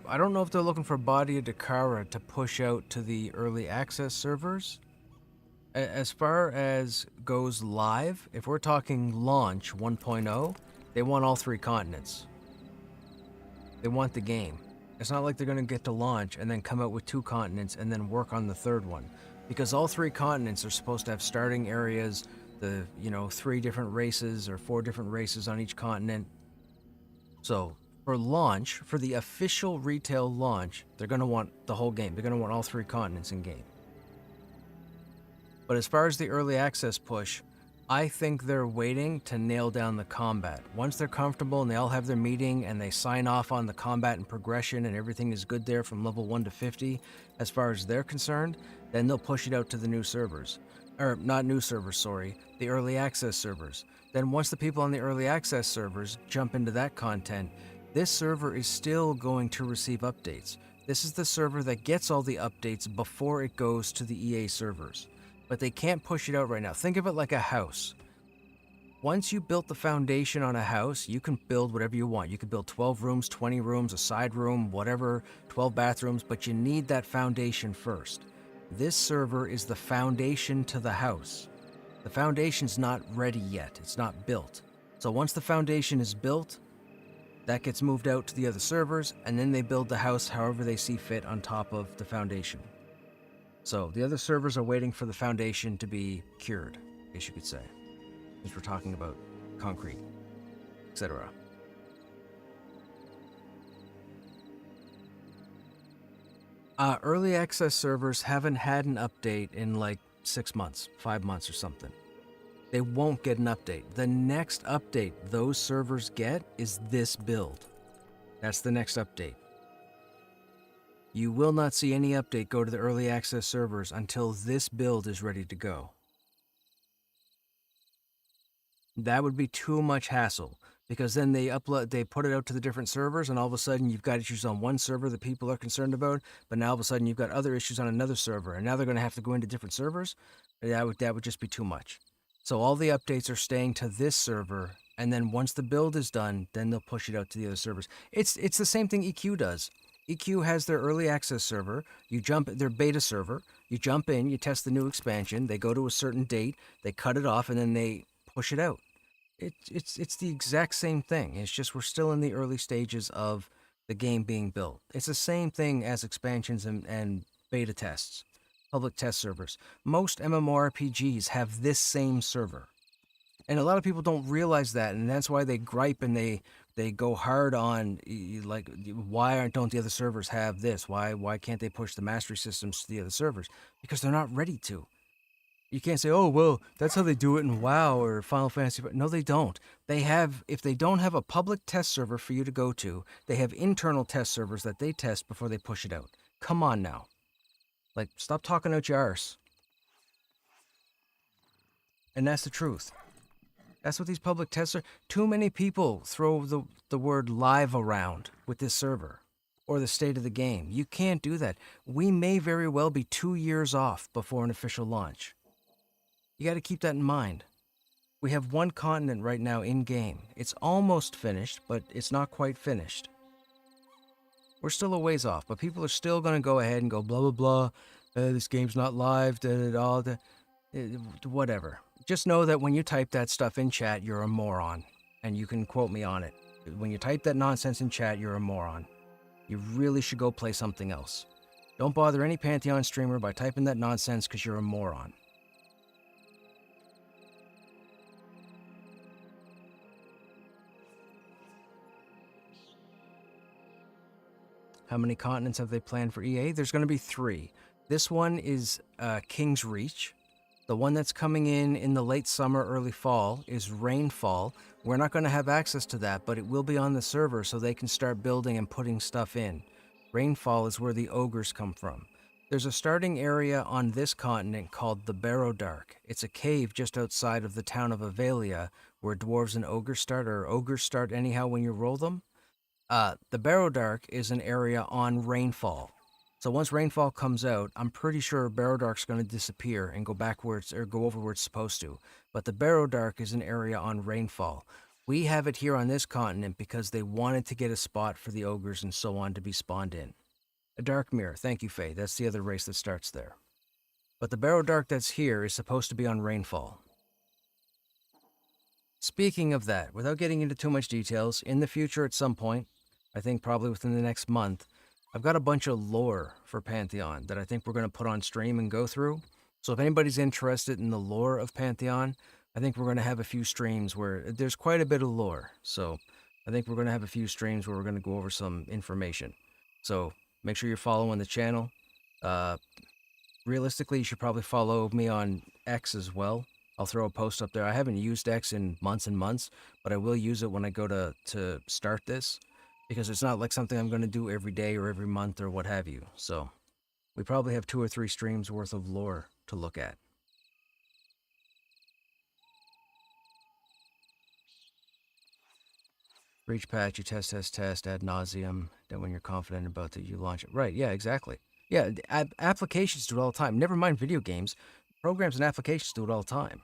I don't know if they're looking for Body of Dakara to push out to the early access servers. As far as goes live, if we're talking launch 1.0, they want all 3 continents. They want the game. It's not like they're going to get to launch and then come out with 2 continents and then work on the 3rd one. Because all 3 continents are supposed to have starting areas, 3 different races or 4 different races on each continent. So, for launch, for the official retail launch, they're going to want the whole game. They're going to want all 3 continents in game. But as far as the early access push, I think they're waiting to nail down the combat. Once they're comfortable and they all have their meeting and they sign off on the combat and progression and everything is good there from level 1 to 50, as far as they're concerned, then they'll push it out to the new servers. Or, not new servers, sorry, the early access servers. Then once the people on the early access servers jump into that content, this server is still going to receive updates. This is the server that gets all the updates before it goes to the EA servers. But they can't push it out right now. Think of it like a house. Once you built the foundation on a house, you can build whatever you want. You can build 12 rooms, 20 rooms, a side room, whatever, 12 bathrooms, but you need that foundation first. This server is the foundation to the house. The foundation's not ready yet. It's not built. So once the foundation is built, that gets moved out to the other servers, and then they build the house however they see fit on top of the foundation. So the other servers are waiting for the foundation to be cured, I guess you could say, since we're talking about concrete, etc. Early access servers haven't had an update in like 6 months, 5 months or something. They won't get an update. The next update those servers get is this build. That's the next update. You will not see any update go to the early access servers until this build is ready to go. That would be too much hassle, because then they put it out to the different servers, and all of a sudden you've got issues on one server that people are concerned about, but now all of a sudden you've got other issues on another server, and now they're going to have to go into different servers. That would just be too much. So all the updates are staying to this server, and then once the build is done, then they'll push it out to the other servers. It's the same thing EQ does. EQ has their early access server, their beta server, you jump in, you test the new expansion, they go to a certain date, they cut it off, and then they push it out. It's the exact same thing. It's just we're still in the early stages of the game being built. It's the same thing as expansions and beta tests, public test servers. Most MMORPGs have this same server. And a lot of people don't realize that, and that's why they gripe and they go hard on, like, why don't the other servers have this? Why can't they push the mastery systems to the other servers? Because they're not ready to. You can't say, oh, well, that's how they do it in WoW or Final Fantasy. No, they don't. If they don't have a public test server for you to go to, they have internal test servers that they test before they push it out. Come on now. Like, stop talking out your arse. And that's the truth. That's what these public tests are. Too many people throw the word live around with this server or the state of the game. You can't do that. We may very well be 2 years off before an official launch. You got to keep that in mind. We have one continent right now in game. It's almost finished, but it's not quite finished. We're still a ways off, but people are still going to go ahead and go blah blah blah. This game's not live. Whatever. Just know that when you type that stuff in chat, you're a moron, and you can quote me on it. When you type that nonsense in chat, you're a moron. You really should go play something else. Don't bother any Pantheon streamer by typing that nonsense because you're a moron. How many continents have they planned for EA? There's going to be 3. This one is King's Reach. The one that's coming in the late summer, early fall is Rainfall. We're not going to have access to that, but it will be on the server so they can start building and putting stuff in. Rainfall is where the ogres come from. There's a starting area on this continent called the Barrow Dark. It's a cave just outside of the town of Avelia where dwarves and ogres start, or ogres start anyhow when you roll them. The Barrow Dark is an area on Rainfall. So once Rainfall comes out, I'm pretty sure Barrow Dark's going to disappear and go backwards or go over where it's supposed to. But the Barrow Dark is an area on Rainfall. We have it here on this continent because they wanted to get a spot for the ogres and so on to be spawned in. A Dark Mirror, thank you, Faye. That's the other race that starts there. But the Barrow Dark that's here is supposed to be on Rainfall. Speaking of that, without getting into too much details, in the future at some point, I think probably within the next month, I've got a bunch of lore for Pantheon that I think we're going to put on stream and go through. So if anybody's interested in the lore of Pantheon, I think we're going to have a few streams where there's quite a bit of lore. So I think we're going to have a few streams where we're going to go over some information. So make sure you're following the channel. Realistically, you should probably follow me on X as well. I'll throw a post up there. I haven't used X in months and months, but I will use it when I go to start this. Because it's not like something I'm going to do every day or every month or what have you. So we probably have 2 or 3 streams worth of lore to look at. For each patch, you test ad nauseum. Then when you're confident about it, you launch it. Right, yeah, exactly. Yeah, applications do it all the time. Never mind video games. Programs and applications do it all the time.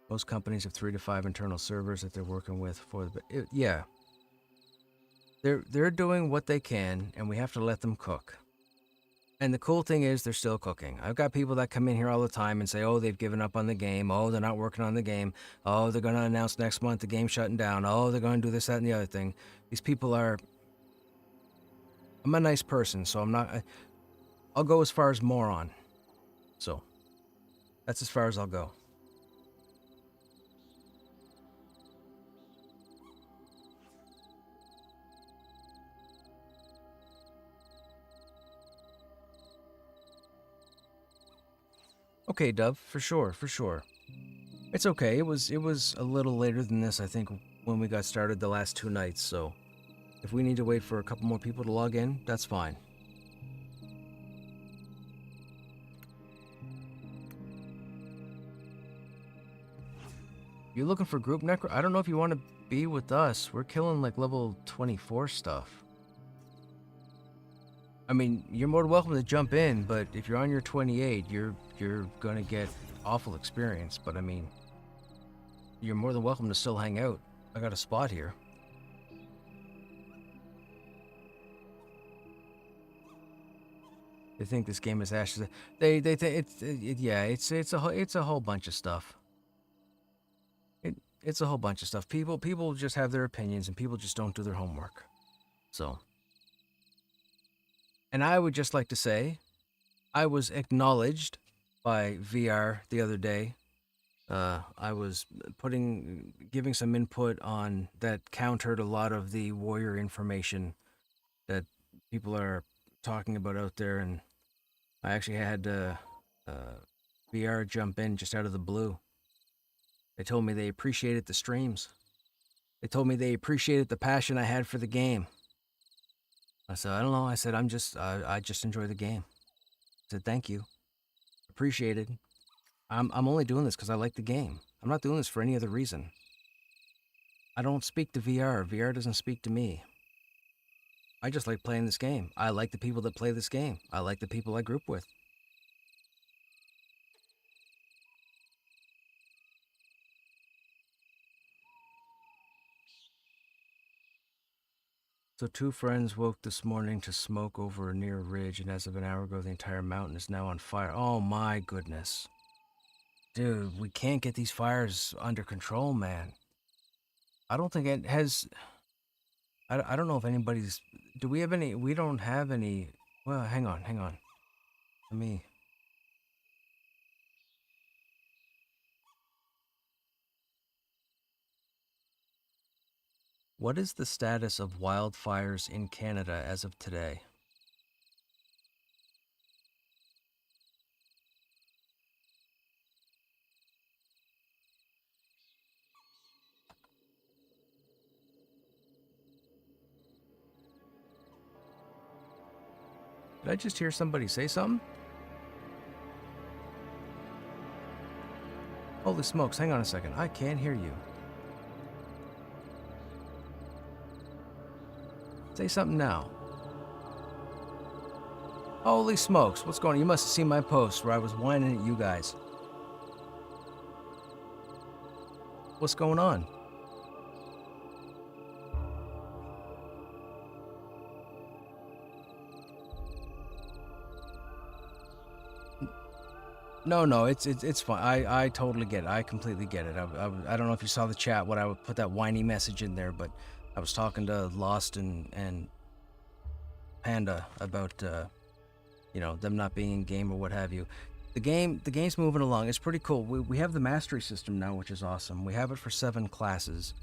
Most companies have 3 to 5 internal servers that they're working with for the... yeah. They're doing what they can, and we have to let them cook. And the cool thing is they're still cooking. I've got people that come in here all the time and say, oh, they've given up on the game. Oh, they're not working on the game. Oh, they're going to announce next month the game's shutting down. Oh, they're going to do this, that, and the other thing. These people are... I'm a nice person, so I'm not... I'll go as far as moron. So, that's as far as I'll go. Okay, Dove, for sure. It's okay. It was a little later than this, I think, when we got started the last 2 nights, so if we need to wait for a couple more people to log in, that's fine. You looking for group necro? I don't know if you want to be with us. We're killing like level 24 stuff. I mean, you're more than welcome to jump in, but if you're on your 28, you're gonna get awful experience. But I mean, you're more than welcome to still hang out. I got a spot here. They think this game is Ashes. They think it's a whole bunch of stuff. It's a whole bunch of stuff. People just have their opinions, and people just don't do their homework. So. And I would just like to say, I was acknowledged by VR the other day. I was giving some input on that countered a lot of the warrior information that people are talking about out there, and I actually had VR jump in just out of the blue. They told me they appreciated the streams. They told me they appreciated the passion I had for the game. I said, I don't know. I said, I just enjoy the game. I said, thank you. Appreciated. I'm only doing this because I like the game. I'm not doing this for any other reason. I don't speak to VR. VR doesn't speak to me. I just like playing this game. I like the people that play this game. I like the people I group with. So two friends woke this morning to smoke over a near ridge, and as of an hour ago, the entire mountain is now on fire. Oh my goodness. Dude, we can't get these fires under control, man. I don't think it has... I don't know if anybody's... Do we have any... We don't have any... Well, hang on, hang on. Let me... What is the status of wildfires in Canada as of today? Did I just hear somebody say something? Holy smokes, hang on a second. I can't hear you. Say something now. Holy smokes, what's going on? You must have seen my post where I was whining at you guys. What's going on? No, it's fine. I totally get it. I completely get it. I don't know if you saw the chat when I would put that whiny message in there, but I was talking to Lost and Panda about them not being in game or what have you. The game's moving along. It's pretty cool. We have the mastery system now, which is awesome. We have it for 7 classes.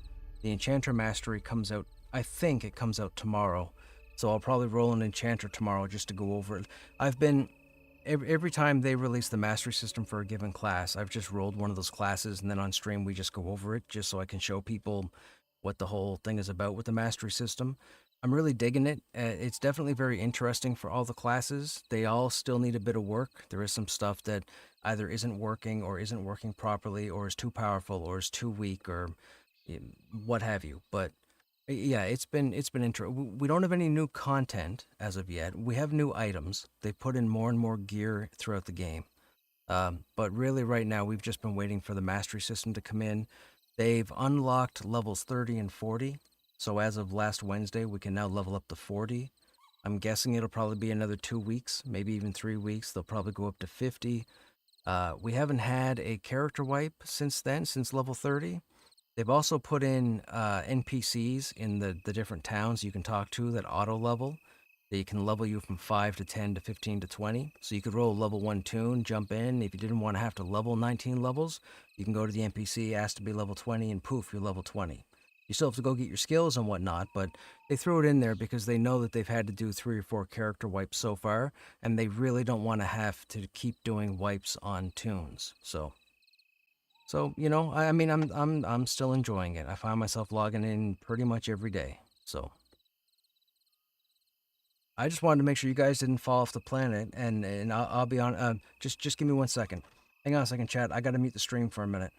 The Enchanter Mastery comes out. I think it comes out tomorrow, so I'll probably roll an Enchanter tomorrow just to go over it. I've been every time they release the mastery system for a given class, I've just rolled one of those classes, and then on stream we just go over it just so I can show people what the whole thing is about with the mastery system. I'm really digging it. It's definitely very interesting for all the classes. They all still need a bit of work. There is some stuff that either isn't working or isn't working properly or is too powerful or is too weak or what have you. But yeah, it's been interesting. We don't have any new content as of yet. We have new items. They've put in more and more gear throughout the game. But really, right now, we've just been waiting for the mastery system to come in. They've unlocked levels 30 and 40. So as of last Wednesday, we can now level up to 40. I'm guessing it'll probably be another 2 weeks, maybe even 3 weeks. They'll probably go up to 50. We haven't had a character wipe since then, since level 30. They've also put in NPCs in the different towns you can talk to that auto level. They can level you from 5 to 10 to 15 to 20. So you could roll a level 1 tune, jump in. If you didn't want to have to level 19 levels, you can go to the NPC, ask to be level 20, and poof, you're level 20. You still have to go get your skills and whatnot, but they threw it in there because they know that they've had to do 3 or 4 character wipes so far, and they really don't want to have to keep doing wipes on tunes. So I mean, I'm still enjoying it. I find myself logging in pretty much every day. So I just wanted to make sure you guys didn't fall off the planet, and I'll be on. Just give me 1 second. Hang on a second, chat. I got to mute the stream for a minute.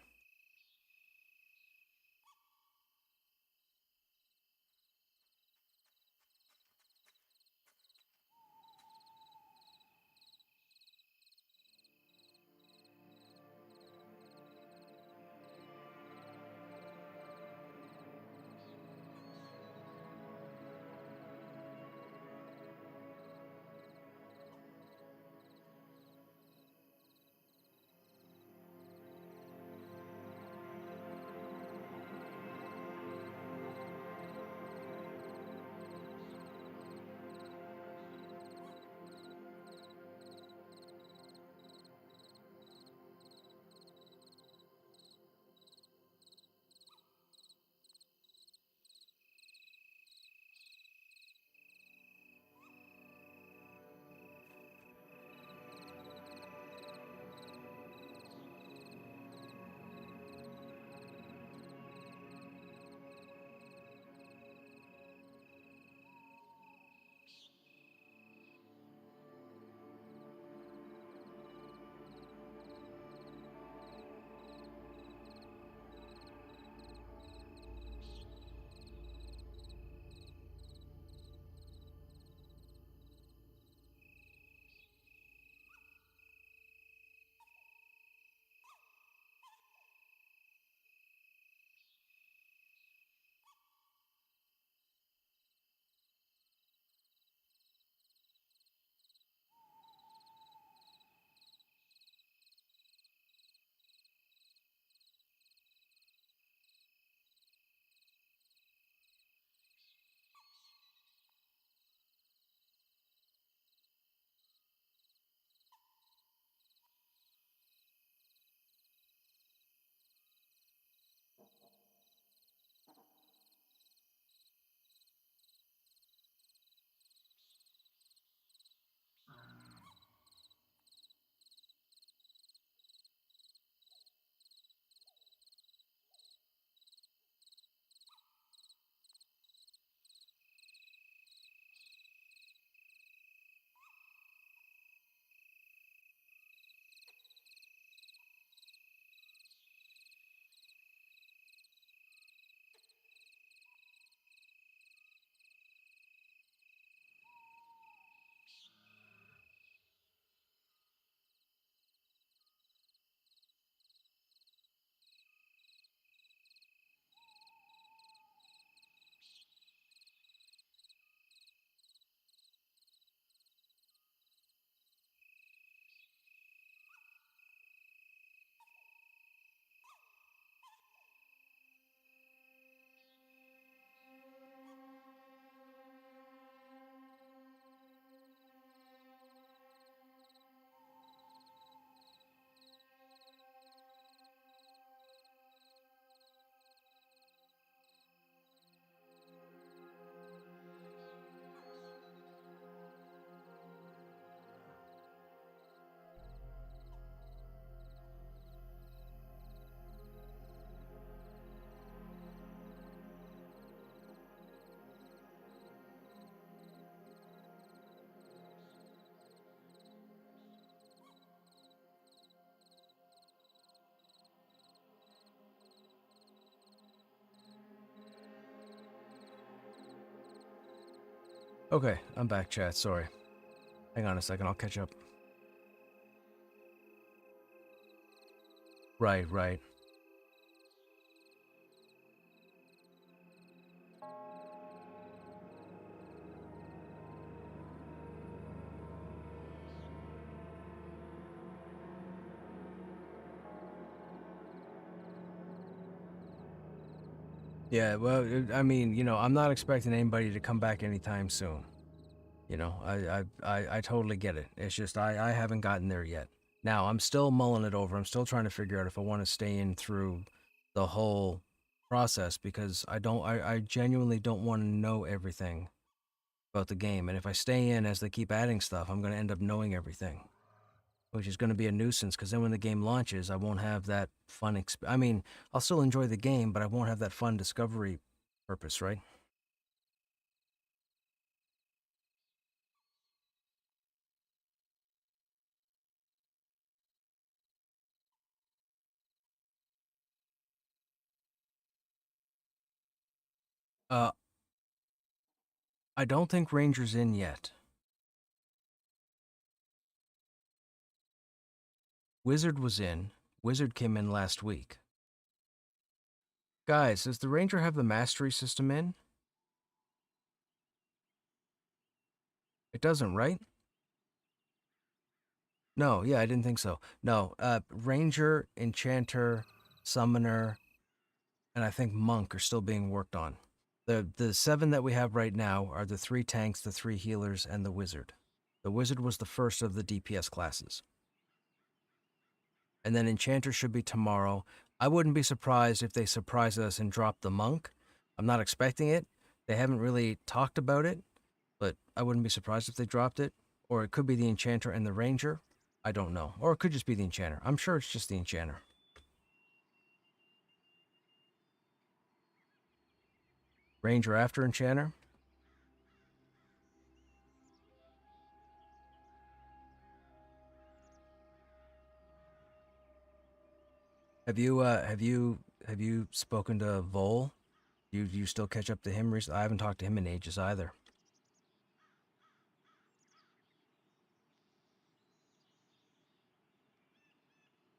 Okay, I'm back, chat. Sorry. Hang on a second, I'll catch up. Right, right. Yeah, well, I mean, you know, I'm not expecting anybody to come back anytime soon. You know, I totally get it. It's just I haven't gotten there yet. Now, I'm still mulling it over. I'm still trying to figure out if I want to stay in through the whole process because I genuinely don't want to know everything about the game. And if I stay in as they keep adding stuff, I'm going to end up knowing everything, which is going to be a nuisance because then when the game launches, I won't have that fun. I mean, I'll still enjoy the game, but I won't have that fun discovery purpose, right? Uh, I don't think Ranger's in yet. Wizard was in. Wizard came in last week. Guys, does the Ranger have the mastery system in? It doesn't, right? No, yeah, I didn't think so. No, Ranger, Enchanter, Summoner, and I think Monk are still being worked on. The 7 that we have right now are the 3 tanks, the 3 healers, and the Wizard. The Wizard was the first of the DPS classes. And then Enchanter should be tomorrow. I wouldn't be surprised if they surprise us and drop the Monk. I'm not expecting it. They haven't really talked about it, but I wouldn't be surprised if they dropped it. Or it could be the Enchanter and the Ranger. I don't know. Or it could just be the Enchanter. I'm sure it's just the Enchanter. Ranger after Enchanter? Have you spoken to Vol? You still catch up to him recently? I haven't talked to him in ages either.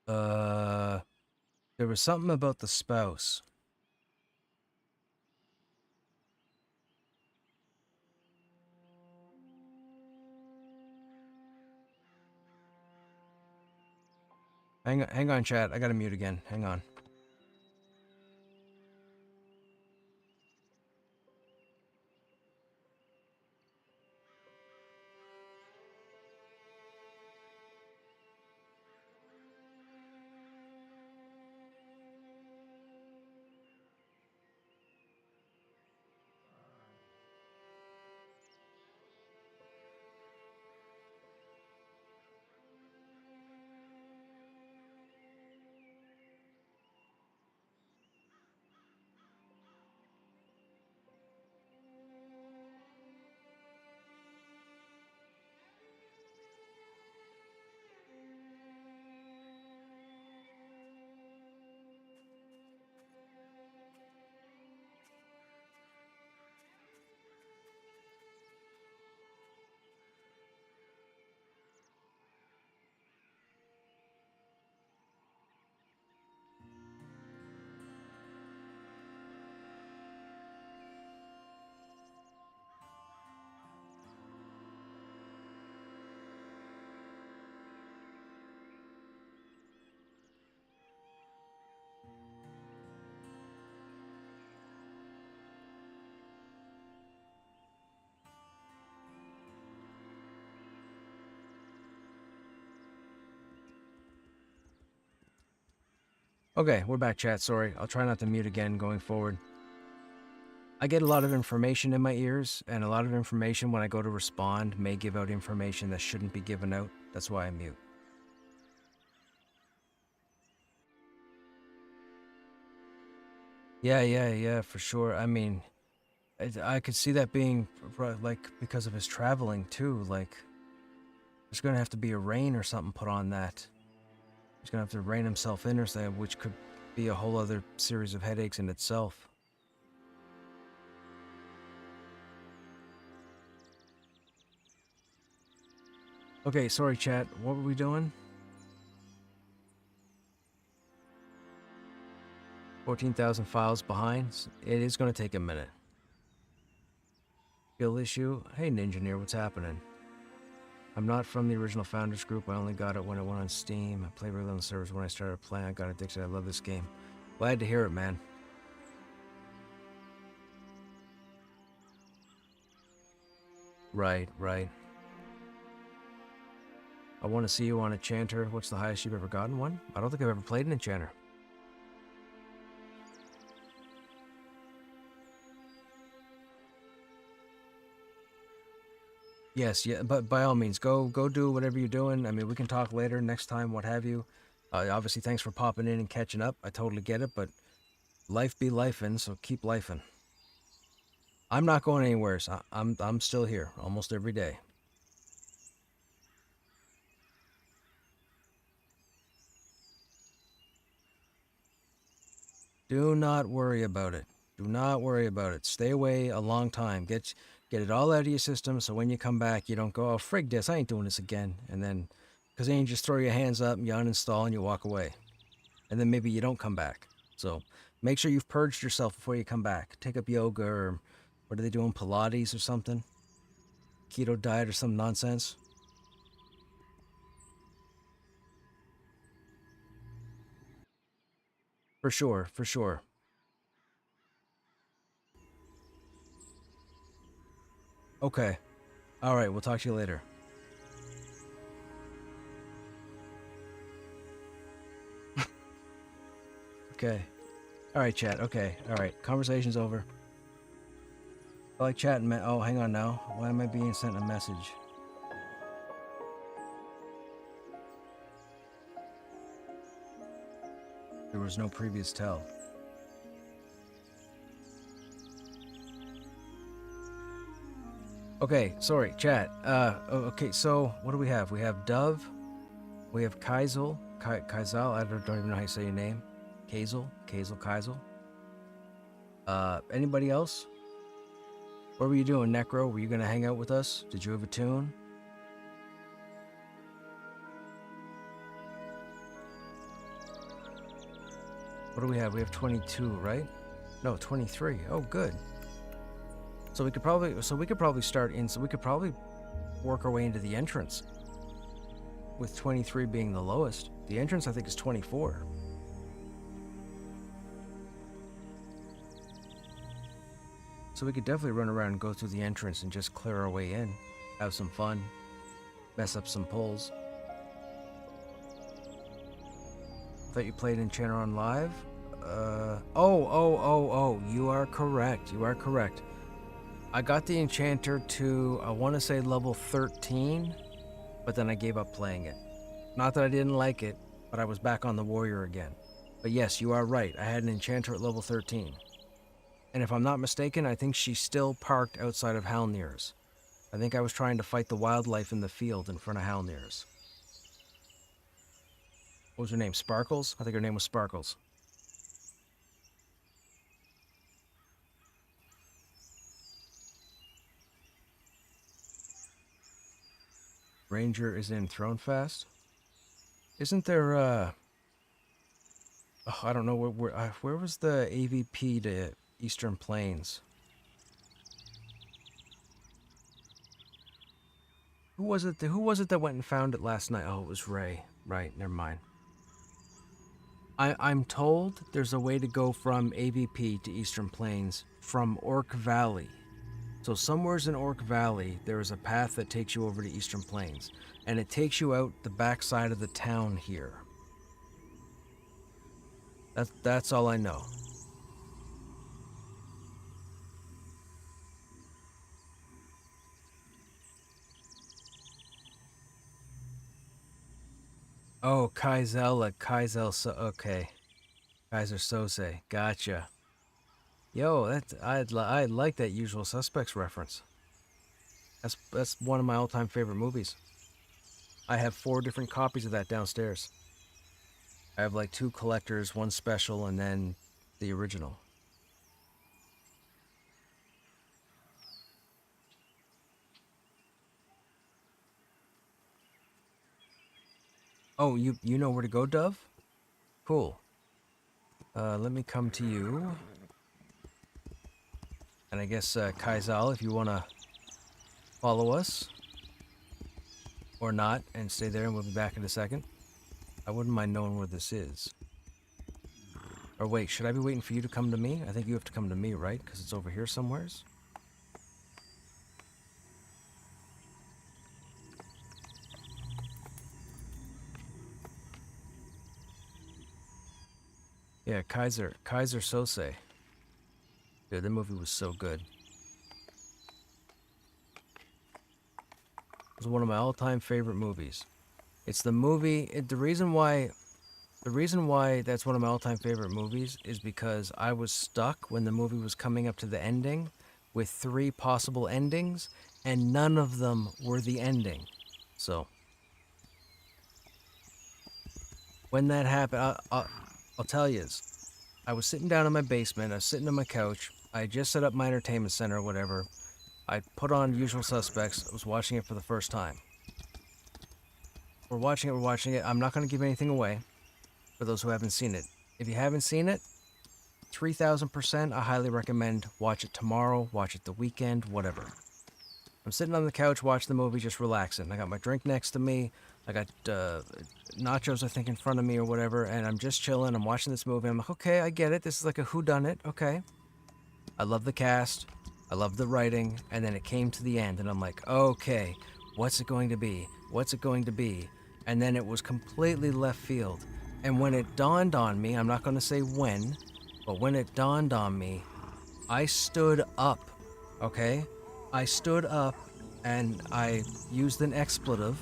Uh, there was something about the spouse. Hang on, chat. I gotta mute again. Hang on. Okay, we're back, chat. Sorry. I'll try not to mute again going forward. I get a lot of information in my ears, and a lot of information when I go to respond may give out information that shouldn't be given out. That's why I mute. Yeah, for sure. I mean, I could see that being like because of his traveling too. Like, there's gonna have to be a rein or something put on that. He's gonna have to rein himself in or something, which could be a whole other series of headaches in itself. Okay, sorry, chat. What were we doing? 14,000 files behind. It is going to take a minute. Skill issue. Hey, Ninjaneer, what's happening? I'm not from the original Founders Group. I only got it when it went on Steam. I played regularly on the servers. When I started playing, I got addicted. I love this game. Glad to hear it, man. Right, right. I want to see you on Enchanter. What's the highest you've ever gotten one? I don't think I've ever played an Enchanter. Yes, yeah, but by all means, go do whatever you're doing. I mean, we can talk later, next time, what have you. Obviously, thanks for popping in and catching up. I totally get it, but life be lifing, so keep lifing. I'm not going anywhere. So I'm still here almost every day. Do not worry about it. Do not worry about it. Stay away a long time. Get it all out of your system so when you come back, you don't go, oh, frig this, I ain't doing this again. And then, because then you just throw your hands up and you uninstall and you walk away. And then maybe you don't come back. So make sure you've purged yourself before you come back. Take up yoga or what are they doing, Pilates or something? Keto diet or some nonsense. For sure, for sure. Okay. All right, we'll talk to you later. Okay. All right, chat. Okay. All right. Conversation's over. I like chatting, man. Oh, hang on now. Why am I being sent a message? There was no previous tell. Okay, sorry, chat. Okay, so what do we have? We have Dove. We have Kaisel. Kaisel, I don't even know how you say your name. Kaisel. Anybody else? What were you doing, Necro? Were you gonna hang out with us? Did you have a tune? What do we have? We have 22, right? No, 23. Oh, good. So we could probably start in. So we could probably work our way into the entrance. With 23 being the lowest, the entrance I think is 24. So we could definitely run around and go through the entrance and just clear our way in, have some fun, mess up some pulls. Thought you played Enchanter on live? Oh, you are correct. You are correct. I got the Enchanter to, I want to say level 13, but then I gave up playing it. Not that I didn't like it, but I was back on the Warrior again. But yes, you are right. I had an Enchanter at level 13. And if I'm not mistaken, I think she's still parked outside of Halnir's. I think I was trying to fight the wildlife in the field in front of Halnir's. What was her name? Sparkles? I think her name was Sparkles. Ranger is in Thronefast. Isn't there, oh, I don't know, where was the AVP to Eastern Plains? Who was it that went and found it last night? Oh, it was Ray. Right, never mind. I'm told there's a way to go from AVP to Eastern Plains from Orc Valley. So somewheres in Orc Valley, there is a path that takes you over to Eastern Plains. And it takes you out the backside of the town here. That's all I know. Oh, Kaizel, so okay. Kaiser Sose, gotcha. Yo, I like that Usual Suspects reference. That's one of my all-time favorite movies. I have 4 different copies of that downstairs. I have like 2 collectors, 1 special, and then the original. Oh, you know where to go, Dove? Cool. Let me come to you. And I guess, Kaizal, if you want to follow us. Or not, and stay there, and we'll be back in a second. I wouldn't mind knowing where this is. Or wait, should I be waiting for you to come to me? I think you have to come to me, right? Because it's over here somewheres. Yeah, Kaiser Sose. Dude, that movie was so good. It was one of my all-time favorite movies. It's the movie. The reason why that's one of my all-time favorite movies is because I was stuck when the movie was coming up to the ending, with 3 possible endings, and none of them were the ending. So when that happened, I'll tell you. I was sitting down in my basement. I was sitting on my couch. I had just set up my entertainment center or whatever. I put on Usual Suspects. I was watching it for the first time. We're watching it. I'm not going to give anything away for those who haven't seen it. If you haven't seen it, 3000%, I highly recommend watch it tomorrow, watch it the weekend, whatever. I'm sitting on the couch watching the movie, just relaxing. I got my drink next to me. I got nachos, I think, in front of me or whatever, and I'm just chilling. I'm watching this movie. I'm like, okay, I get it. This is like a whodunit. Okay. I love the cast. I love the writing. And then it came to the end, and I'm like, okay, what's it going to be? What's it going to be? And then it was completely left field. And when it dawned on me, I'm not going to say when, but when it dawned on me, I stood up, okay? I stood up and I used an expletive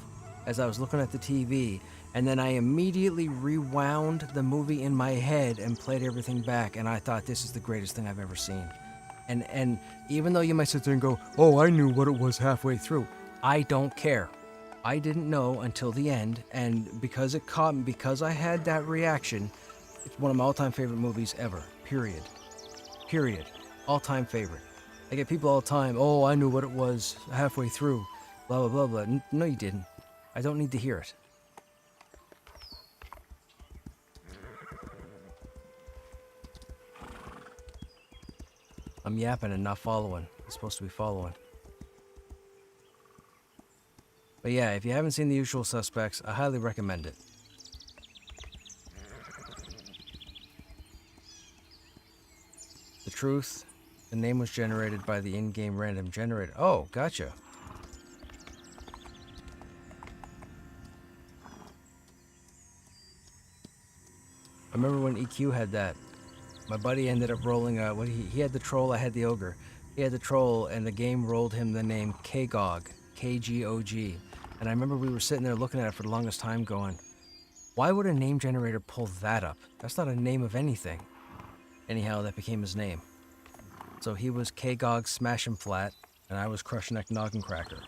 as I was looking at the TV, and then I immediately rewound the movie in my head and played everything back, and I thought, this is the greatest thing I've ever seen. And even though you might sit there and go, oh, I knew what it was halfway through, I don't care. I didn't know until the end, and because it caught me, because I had that reaction, it's one of my all-time favorite movies ever. Period. Period. All-time favorite. I get people all the time, oh, I knew what it was halfway through. Blah, blah, blah, blah. No, you didn't. I don't need to hear it. I'm yapping and not following. I'm supposed to be following. But yeah, if you haven't seen The Usual Suspects, I highly recommend it. The truth, the name was generated by the in-game random generator. Oh, gotcha. I remember when EQ had that. My buddy ended up rolling he had the troll, I had the ogre. He had the troll, and the game rolled him the name Kgog, K-G-O-G. And I remember we were sitting there looking at it for the longest time going, why would a name generator pull that up? That's not a name of anything. Anyhow, that became his name. So he was Kgog Smash 'em Flat, and I was Krushnek Noggin Cracker.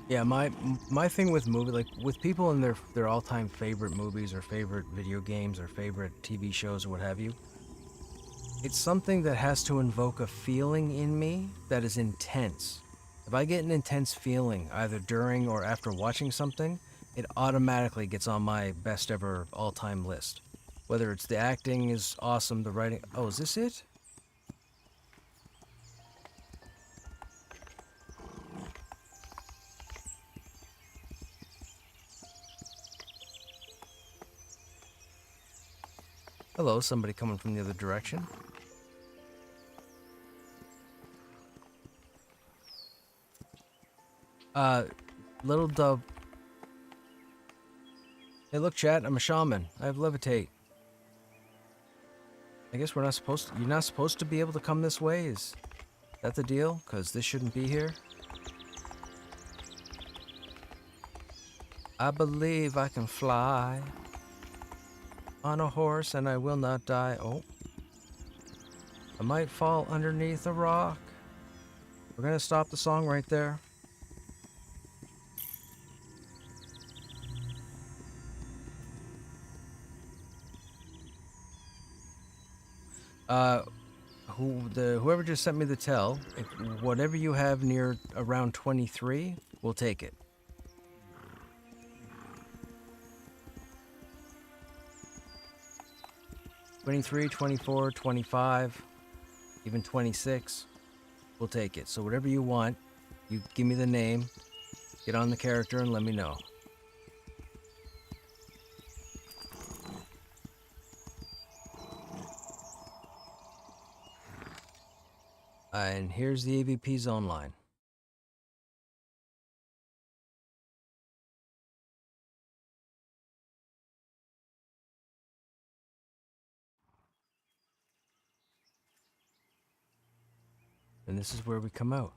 Yeah, my thing with movie, like with people in their all-time favorite movies or favorite video games or favorite TV shows or what have you, it's something that has to invoke a feeling in me that is intense. If I get an intense feeling either during or after watching something, it automatically gets on my best ever all-time list. Whether it's the acting is awesome, the writing. Oh, is this it? Hello, somebody coming from the other direction. Little dove. Hey, look, chat. I'm a shaman. I have levitate. I guess we're not supposed to. You're not supposed to be able to come this way. Is that the deal? Because this shouldn't be here. I believe I can fly on a horse and I will not die. Oh. I might fall underneath a rock. We're gonna stop the song right there. Whoever just sent me the tell, if whatever you have near around 23, we'll take it. $23, $24, $25, even $26, we'll take it. So whatever you want, you give me the name, get on the character, and let me know. And here's the AVP zone line. And this is where we come out.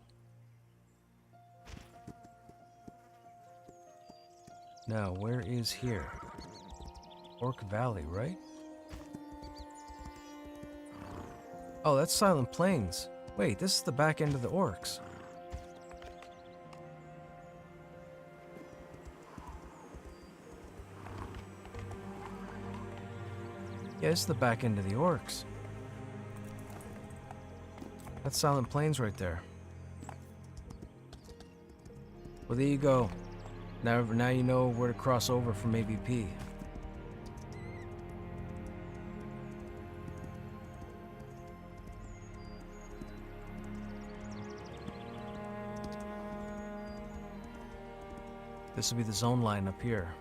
Now, where is here? Orc Valley, right? Oh, that's Silent Plains. Wait, this is the back end of the orcs. Yeah, this is the back end of the orcs. That's Silent Plains right there. Well, there you go. Now you know where to cross over from AVP. This will be the zone line up here.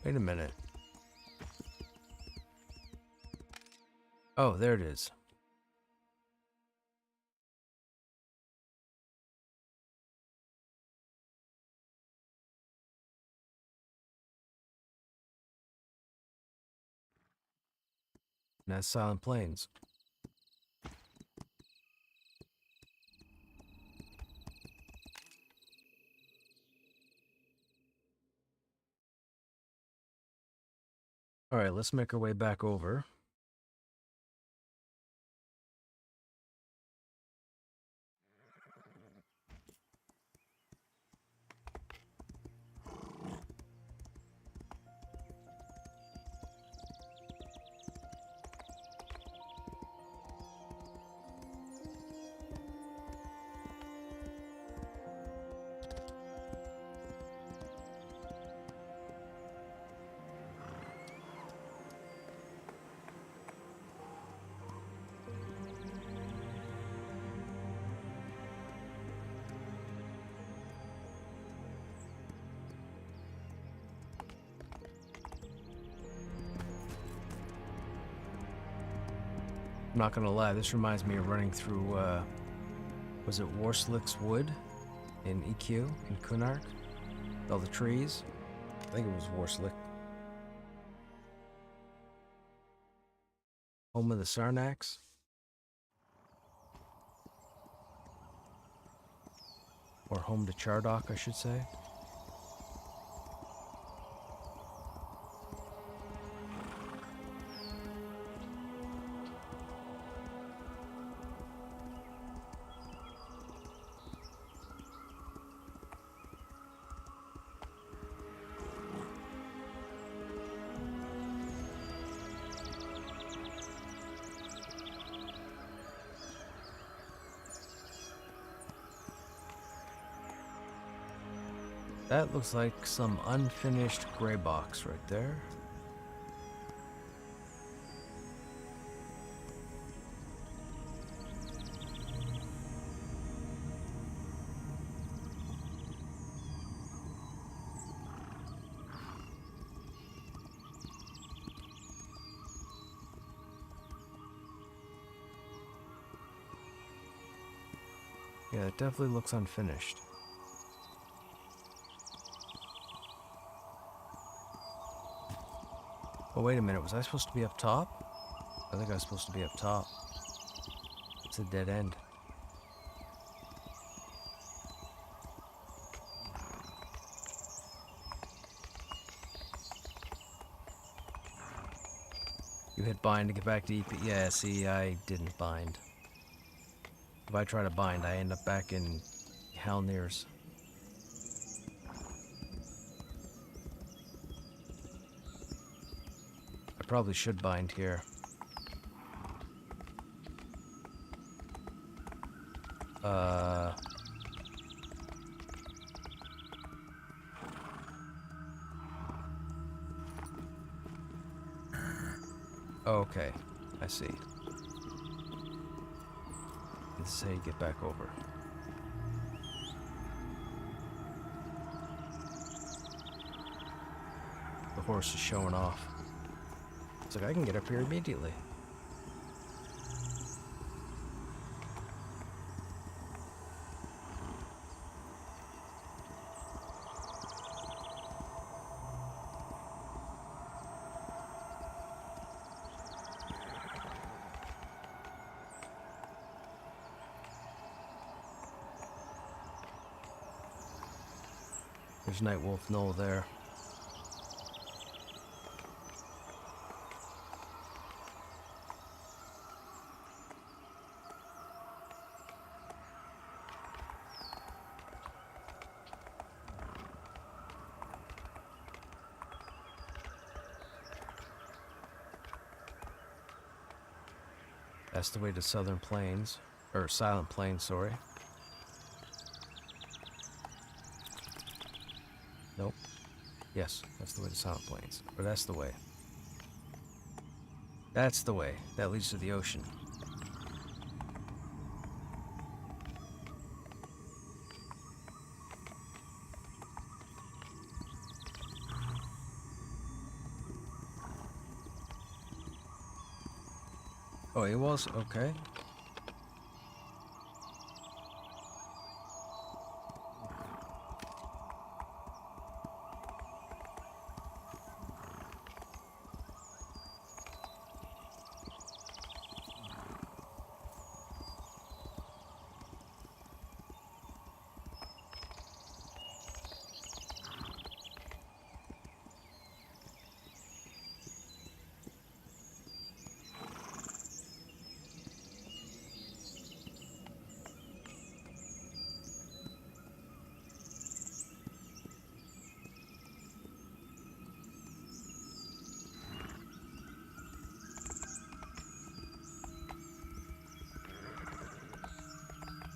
Wait a minute. Oh, there it is. And that's Silent Plains. Alright, let's make our way back over. I'm not gonna lie, this reminds me of running through, was it Warslick's Wood in EQ, in Kunark? All the trees? I think it was Warslick. Home of the Sarnax. Or home to Chardok, I should say. That looks like some unfinished gray box right there. Yeah, it definitely looks unfinished. Oh, wait a minute. Was I supposed to be up top? I think I was supposed to be up top. It's a dead end. You hit bind to get back to EP. Yeah, see, I didn't bind. If I try to bind, I end up back in Halnir's. I probably should bind here. Okay, I see. This is how you get back over. The horse is showing off. It's like, I can get up here immediately. There's Nightwolf Knoll there. That's the way to Southern Plains. Or Silent Plains, sorry. Nope. Yes, that's the way to Silent Plains. Or that's the way. That's the way. That leads to the ocean. Oh, it was? Okay.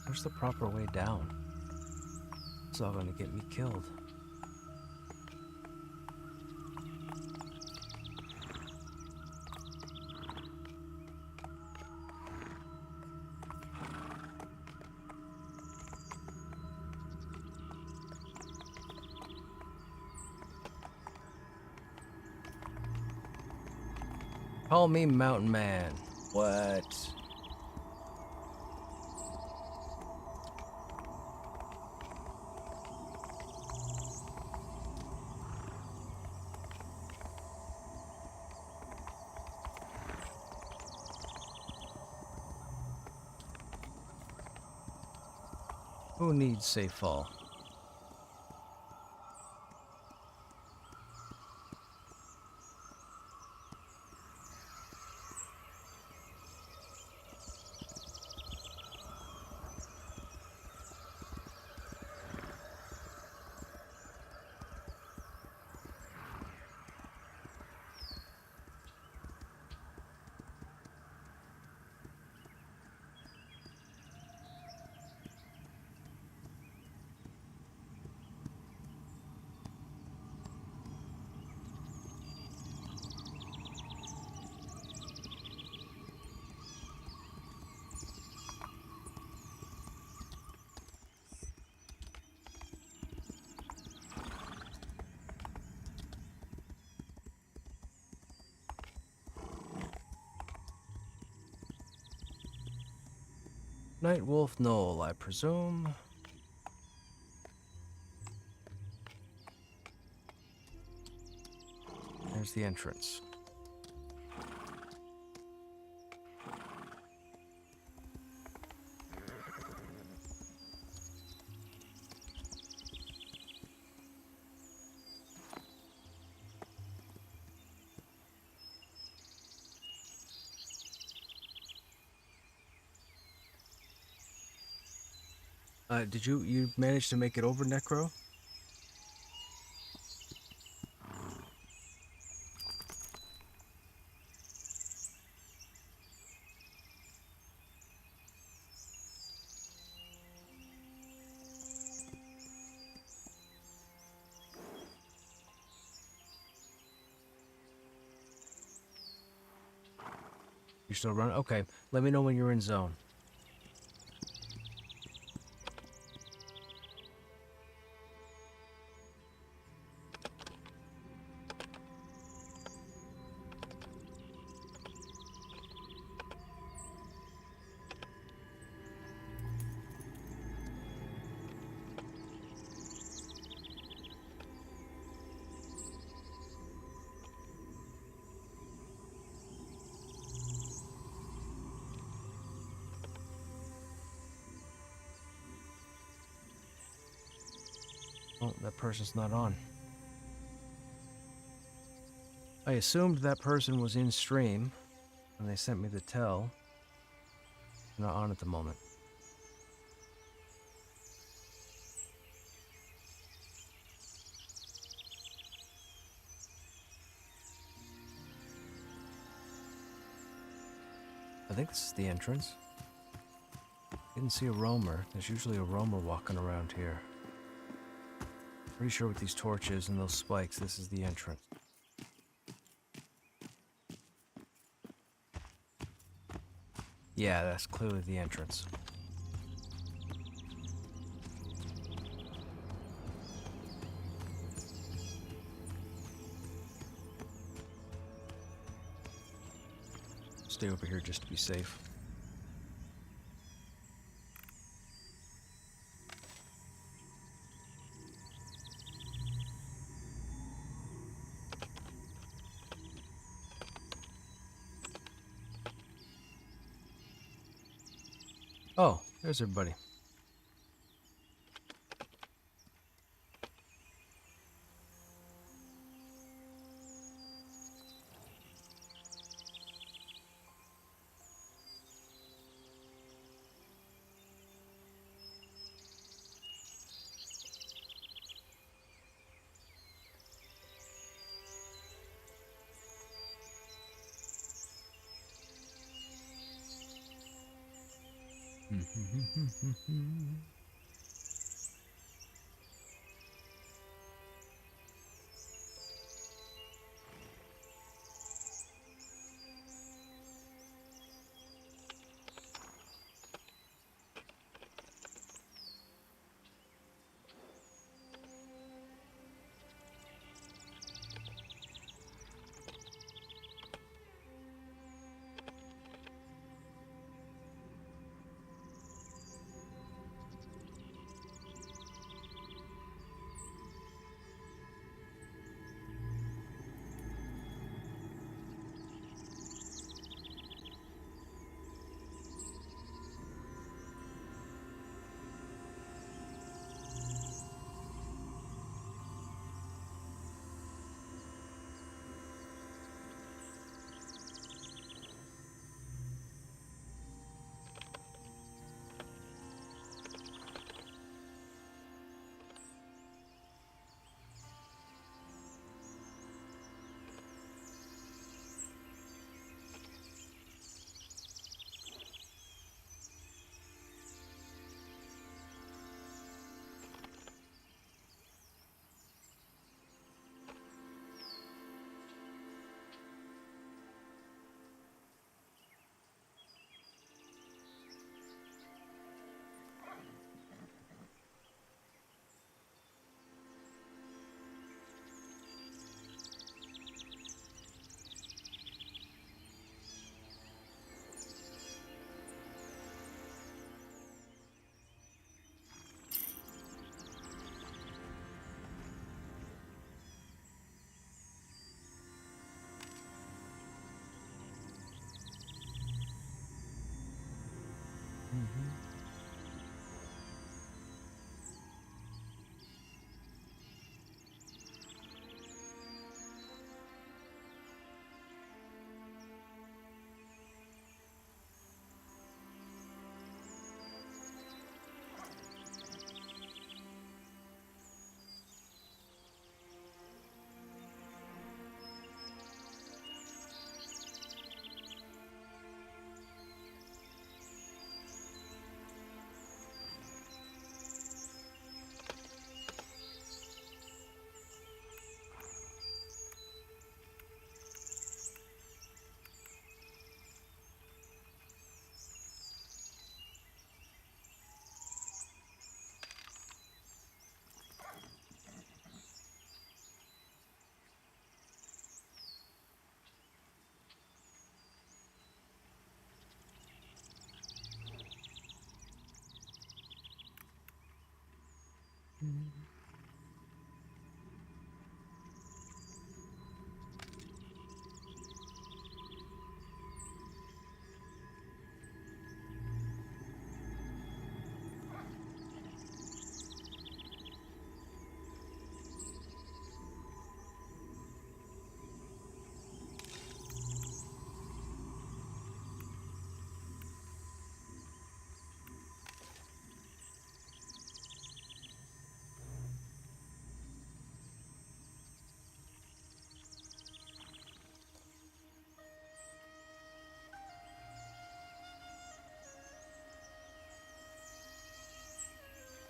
Where's the proper way down? It's all gonna get me killed. Call me Mountain Man. What? Who needs safe fall? Night Wolf Knoll, I presume. There's the entrance. Did you manage to make it over, Necro? You still running? Okay, let me know when you're in zone. Oh, that person's not on. I assumed that person was in stream when they sent me the tell. They're not on at the moment. I think this is the entrance. Didn't see a roamer. There's usually a roamer walking around here. Pretty sure with these torches and those spikes, this is the entrance. Yeah, that's clearly the entrance. Stay over here just to be safe. Oh, there's everybody.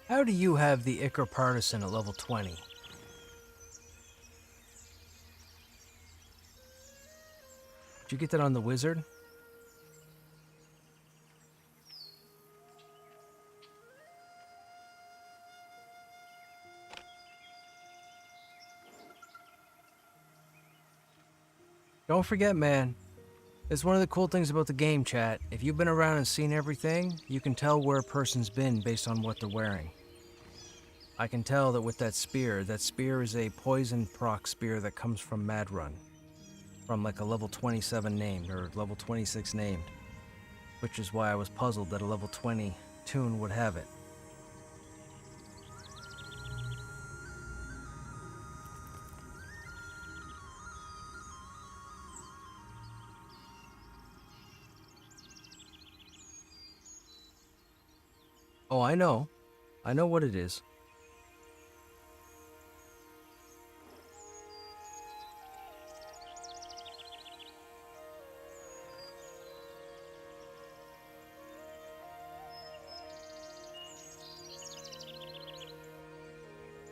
How do you have the Ichor Partisan at level 20? Did you get that on the wizard? Don't forget, man. It's one of the cool things about the game, chat. If you've been around and seen everything, you can tell where a person's been based on what they're wearing. I can tell that with that spear is a poison proc spear that comes from Madrun. From like a level 27 named, or level 26 named. Which is why I was puzzled that a level 20 tune would have it. Oh, I know. I know what it is.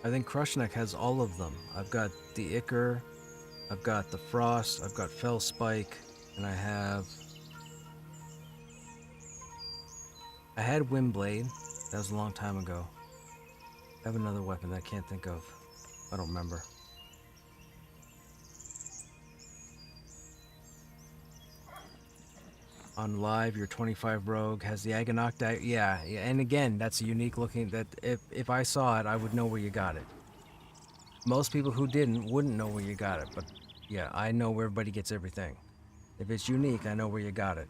I think Krushnek has all of them. I've got the Ichor, I've got the Frost, I've got Fell Spike, and I had Windblade. That was a long time ago. I have another weapon that I can't think of. I don't remember. On live, your 25 rogue has the Agonocti. Yeah, and again, that's a unique looking. That if I saw it, I would know where you got it. Most people who didn't wouldn't know where you got it, but yeah, I know where everybody gets everything. If it's unique, I know where you got it.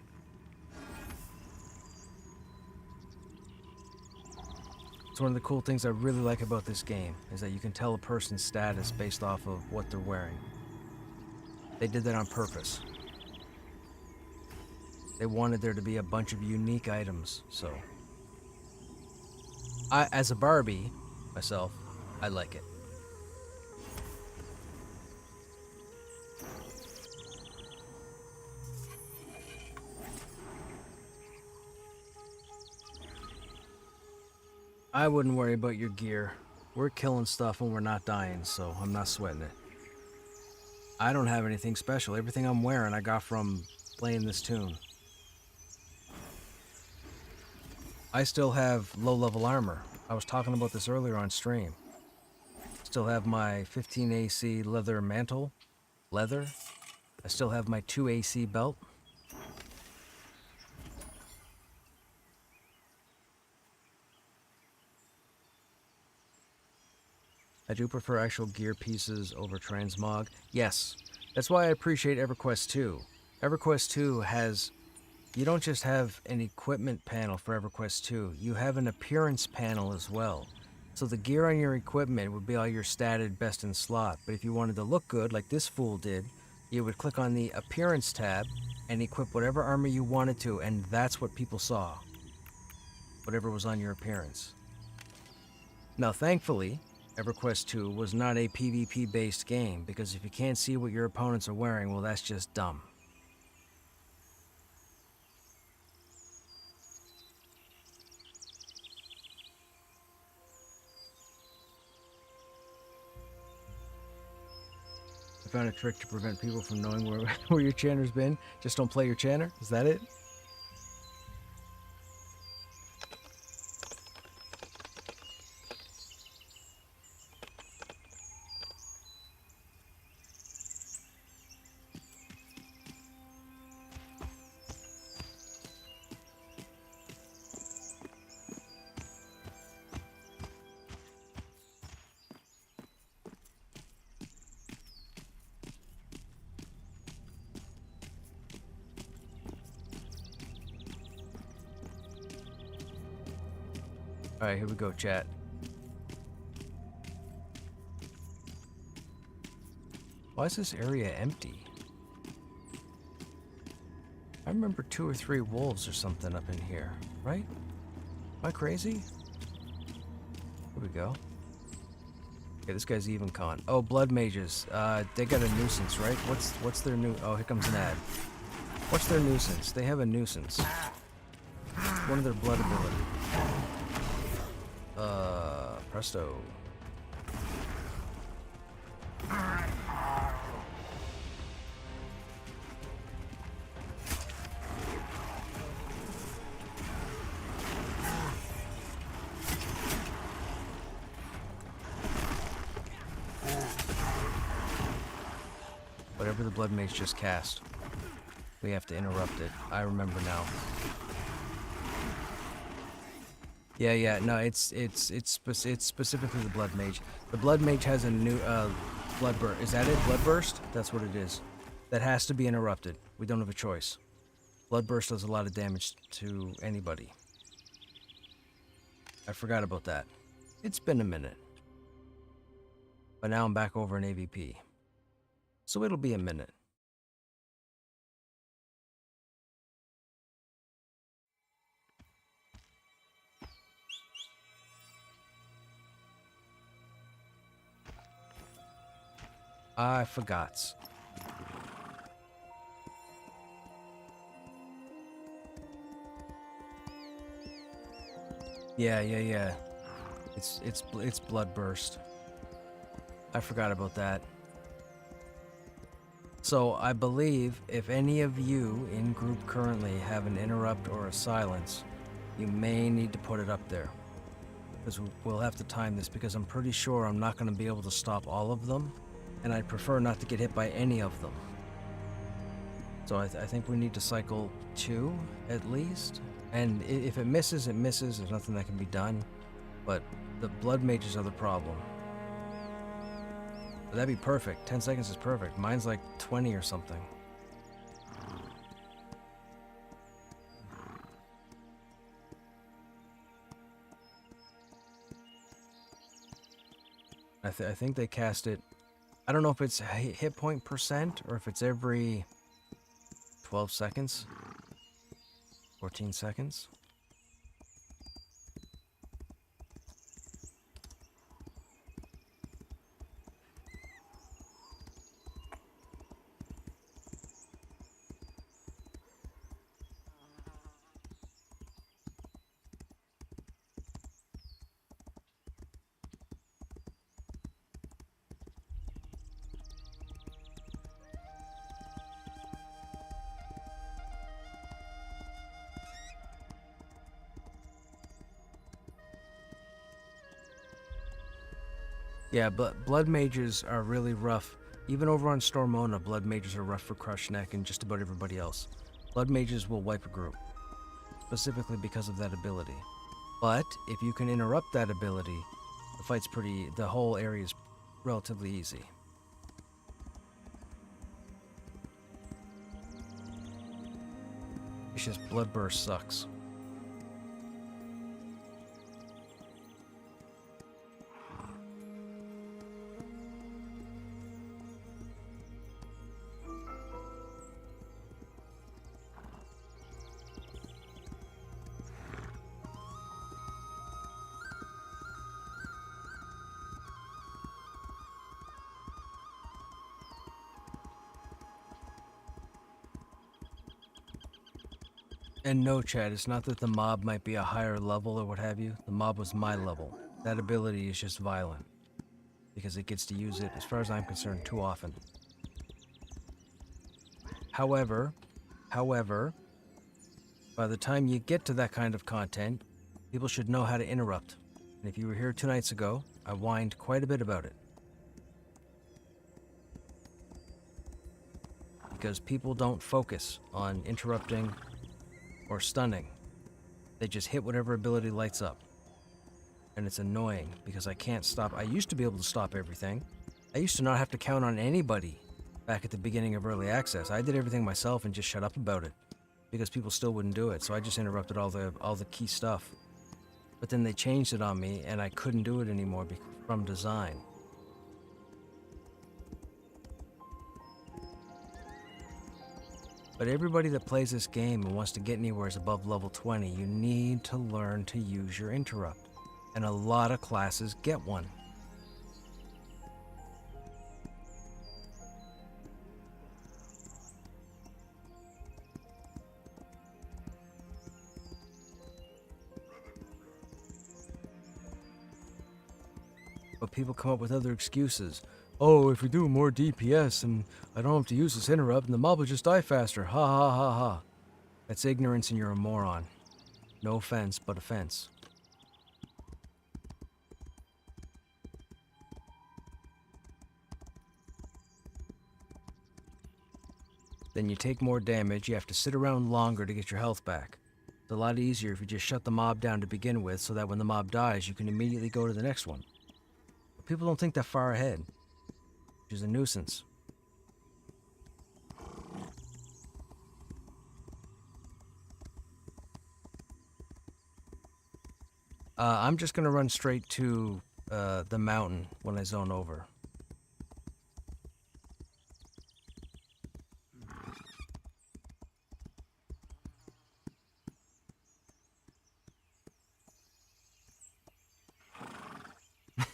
It's one of the cool things I really like about this game, is that you can tell a person's status based off of what they're wearing. They did that on purpose. They wanted there to be a bunch of unique items, so... as a Barbie, myself, I like it. I wouldn't worry about your gear. We're killing stuff when we're not dying, so I'm not sweating it. I don't have anything special. Everything I'm wearing I got from playing this tune. I still have low-level armor. I was talking about this earlier on stream. Still have my 15 AC leather mantle. Leather. I still have my 2 AC belt. I do prefer actual gear pieces over transmog. Yes, that's why I appreciate EverQuest 2. EverQuest 2 has you don't just have an equipment panel for EverQuest 2, you have an appearance panel as well. So the gear on your equipment would be all your statted best in slot, but if you wanted to look good, like this fool did, you would click on the appearance tab and equip whatever armor you wanted to, and that's what people saw. Whatever was on your appearance. Now thankfully, EverQuest 2 was not a PvP based game, because if you can't see what your opponents are wearing, well, that's just dumb. I found a trick to prevent people from knowing where your channer's been. Just don't play your channer? Is that it? Alright, here we go, chat. Why is this area empty? I remember 2 or 3 wolves or something up in here, right? Am I crazy? Here we go. Okay, this guy's even con. Oh, blood mages. They got a nuisance, right? What's their new? Oh, here comes an ad. What's their nuisance? They have a nuisance. It's one of their blood ability. Presto. Whatever the blood mage just cast, we have to interrupt it. I remember now. Yeah, no, it's specifically the blood mage. The blood mage has a new blood burst. Is that it? Blood burst? That's what it is. That has to be interrupted. We don't have a choice. Blood burst does a lot of damage to anybody. I forgot about that. It's been a minute. But now I'm back over in AVP. So it'll be a minute. I forgot. Yeah. It's blood burst. I forgot about that. So I believe if any of you in group currently have an interrupt or a silence, you may need to put it up there. Because we'll have to time this, because I'm pretty sure I'm not going to be able to stop all of them, and I'd prefer not to get hit by any of them. So I think we need to cycle 2 at least, and if it misses, it misses. There's nothing that can be done, but the blood mages are the problem. But that'd be perfect. 10 seconds is perfect. Mine's like 20 or something. I think they cast it. I don't know if it's hit point percent or if it's every 12 seconds, 14 seconds. Yeah, but blood mages are really rough. Even over on Stormona, blood mages are rough for Krushnek and just about everybody else. Blood mages will wipe a group, specifically because of that ability. But if you can interrupt that ability, the whole area is relatively easy. It's just Bloodburst sucks. And no, Chad, it's not that the mob might be a higher level or what have you. The mob was my level. That ability is just violent. Because it gets to use it, as far as I'm concerned, too often. However, by the time you get to that kind of content, people should know how to interrupt. And if you were here 2 nights ago, I whined quite a bit about it. Because people don't focus on interrupting or stunning. They just hit whatever ability lights up. And it's annoying because I can't stop. I used to be able to stop everything. I used to not have to count on anybody back at the beginning of early access. I did everything myself and just shut up about it because people still wouldn't do it. So I just interrupted all the key stuff. But then they changed it on me and I couldn't do it anymore from design. But everybody that plays this game and wants to get anywhere is above level 20. You need to learn to use your interrupt. And a lot of classes get one. But people come up with other excuses. Oh, if we do more DPS and I don't have to use this interrupt and the mob will just die faster. Ha ha ha ha. That's ignorance and you're a moron. No offense, but offense. Then you take more damage, you have to sit around longer to get your health back. It's a lot easier if you just shut the mob down to begin with so that when the mob dies, you can immediately go to the next one. But people don't think that far ahead, which is a nuisance. I'm just going to run straight to the mountain when I zone over.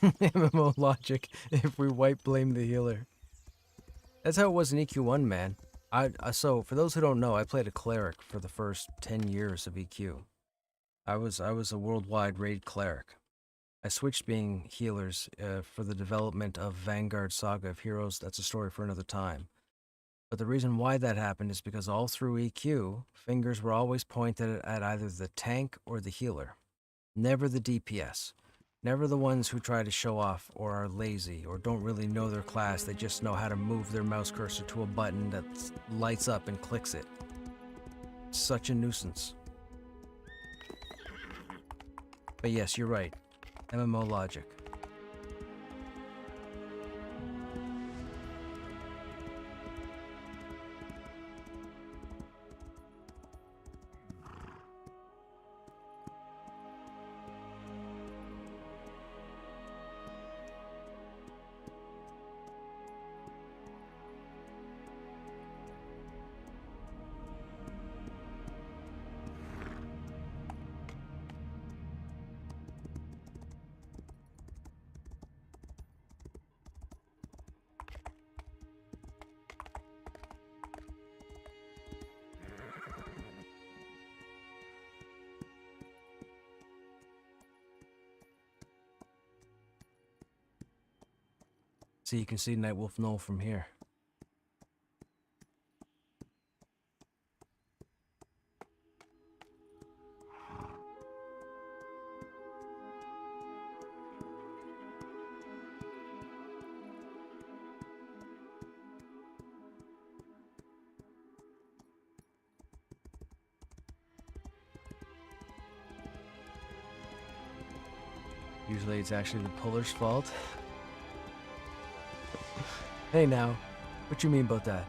MMO logic, if we wipe, blame the healer. That's how it was in EQ1, man. So, for those who don't know, I played a cleric for the first 10 years of EQ. I was a worldwide raid cleric. I switched being healers for the development of Vanguard Saga of Heroes. That's a story for another time. But the reason why that happened is because all through EQ, fingers were always pointed at either the tank or the healer. Never the DPS. Never the ones who try to show off or are lazy or don't really know their class. They just know how to move their mouse cursor to a button that lights up and clicks it. Such a nuisance. But yes, you're right. MMO logic. So you can see Nightwolf Knoll from here. Usually it's actually the puller's fault. Hey now, what you mean about that?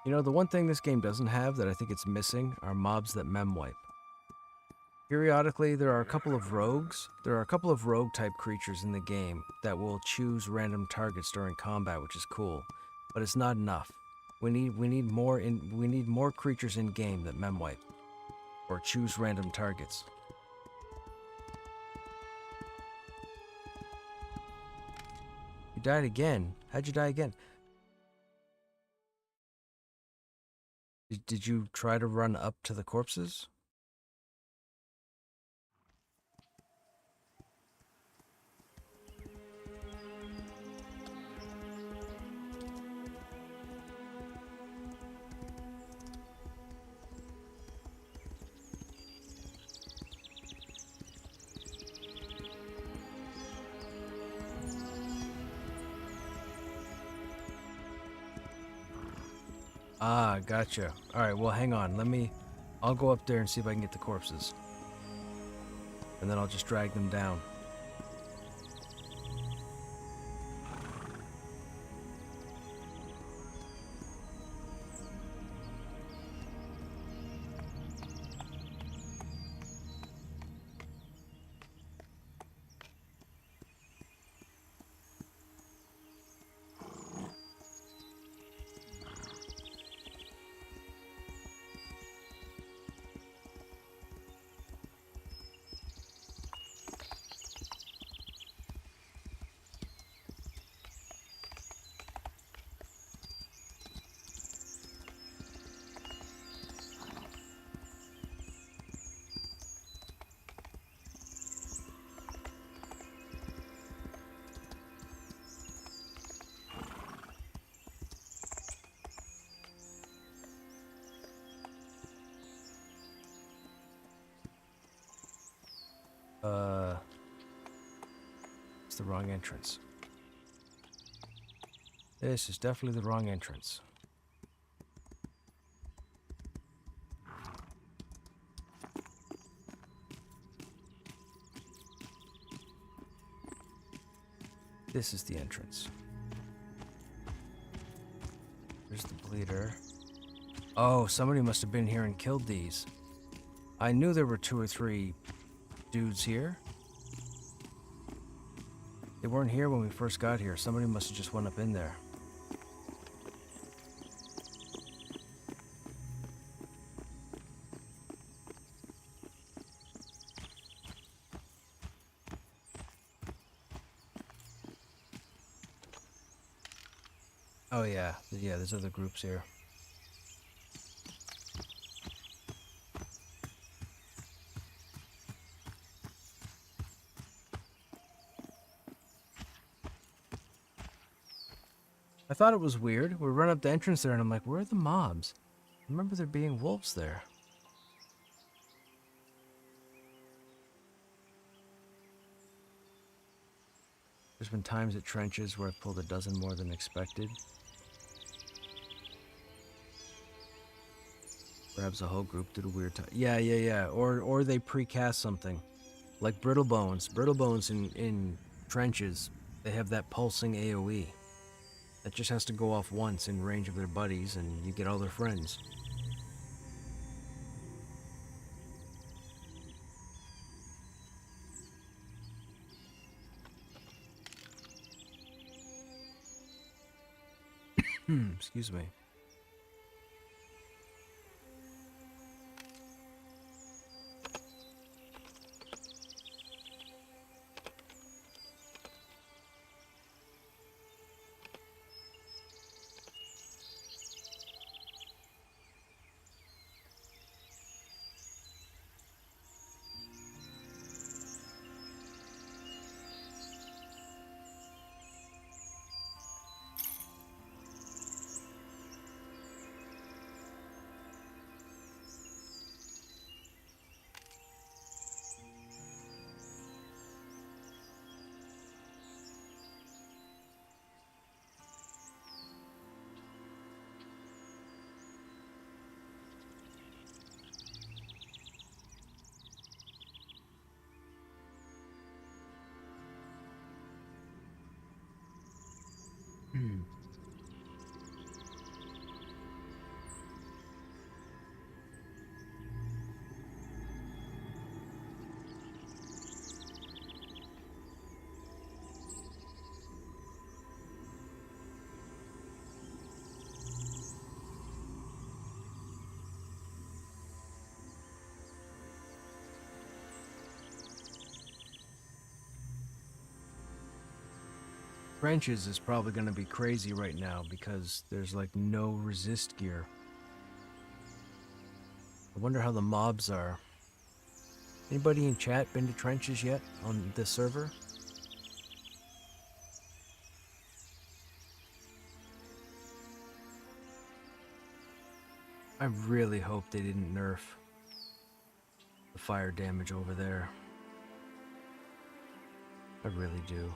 You know, the one thing this game doesn't have that I think it's missing are mobs that mem wipe. Periodically, there are a couple of rogues. There are a couple of rogue type creatures in the game that will choose random targets during combat, which is cool, but it's not enough. We need more creatures in game that mem wipe or choose random targets. You died again. How'd you die again? Did you try to run up to the corpses? Ah, gotcha. Alright, well, hang on. I'll go up there and see if I can get the corpses. And then I'll just drag them down. It's the wrong entrance. This is definitely the wrong entrance. This is the entrance. There's the bleeder. Oh, somebody must have been here and killed these. I knew there were 2 or 3 dudes here. They weren't here when we first got here. Somebody must have just went up in there. Oh yeah, there's other groups here. I thought it was weird. We run up the entrance there and I'm like, where are the mobs? I remember there being wolves there. There's been times at trenches where I've pulled a dozen more than expected. Perhaps a whole group did a weird time. Yeah. Or they precast something. Like brittle bones. Brittle bones in trenches, they have that pulsing AoE. That just has to go off once in range of their buddies and you get all their friends. Excuse me. Trenches is probably going to be crazy right now because there's like no resist gear. I wonder how the mobs are. Anybody in chat been to trenches yet on this server? I really hope they didn't nerf the fire damage over there. I really do.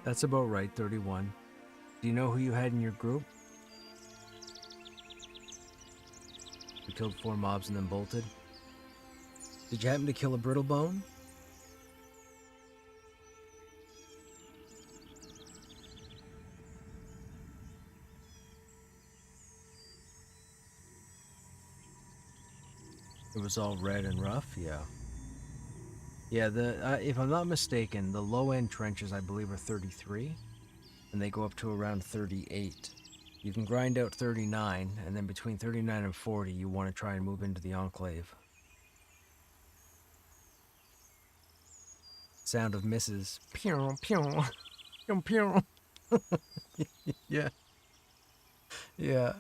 That's about right, 31. Do you know who you had in your group? We killed 4 mobs and then bolted. Did you happen to kill a brittle bone? It was all red and rough, yeah. Yeah, if I'm not mistaken, the low-end trenches, I believe, are 33, and they go up to around 38. You can grind out 39, and then between 39 and 40, you want to try and move into the Enclave. Sound of misses. Pew, pew, pew, pew. Yeah. Yeah.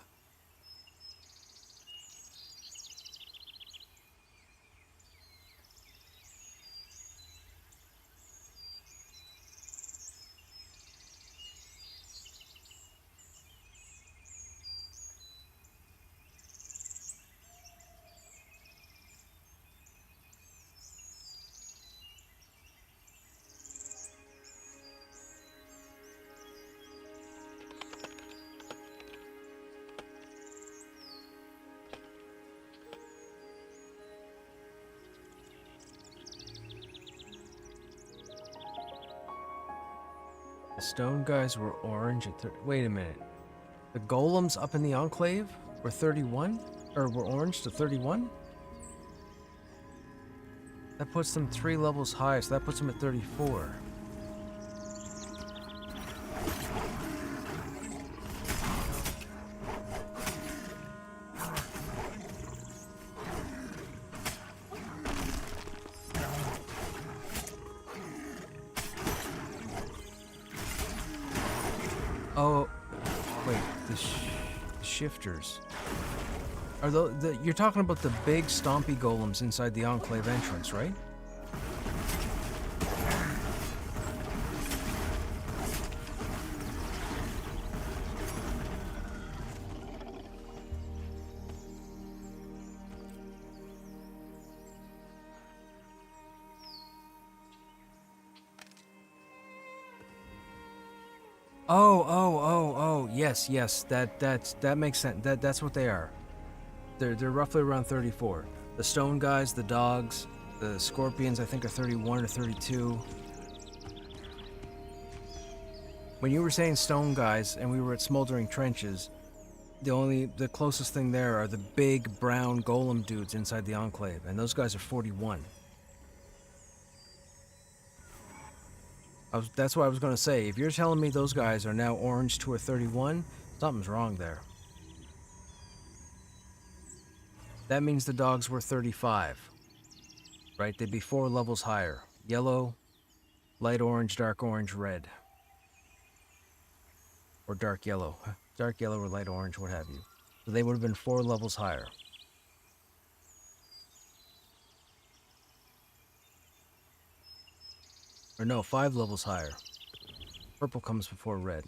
The stone guys were orange at wait a minute. The golems up in the Enclave were 31? Or were orange to 31? That puts them 3 levels high, so that puts them at 34. Oh, wait, the shifters. Are you're talking about the big stompy golems inside the Enclave entrance, right? Oh, yes, that makes sense. That's what they are. They're roughly around 34. The stone guys, the dogs, the scorpions, I think are 31 or 32. When you were saying stone guys and we were at smoldering trenches, the closest thing there are the big brown golem dudes inside the Enclave, and those guys are 41. That's what I was going to say. If you're telling me those guys are now orange to a 31, something's wrong there. That means the dogs were 35, right? They'd be 4 levels higher. Yellow, light orange, dark orange, red. Or dark yellow. Dark yellow or light orange, what have you. So they would have been 4 levels higher. Or no, 5 levels higher. Purple comes before red.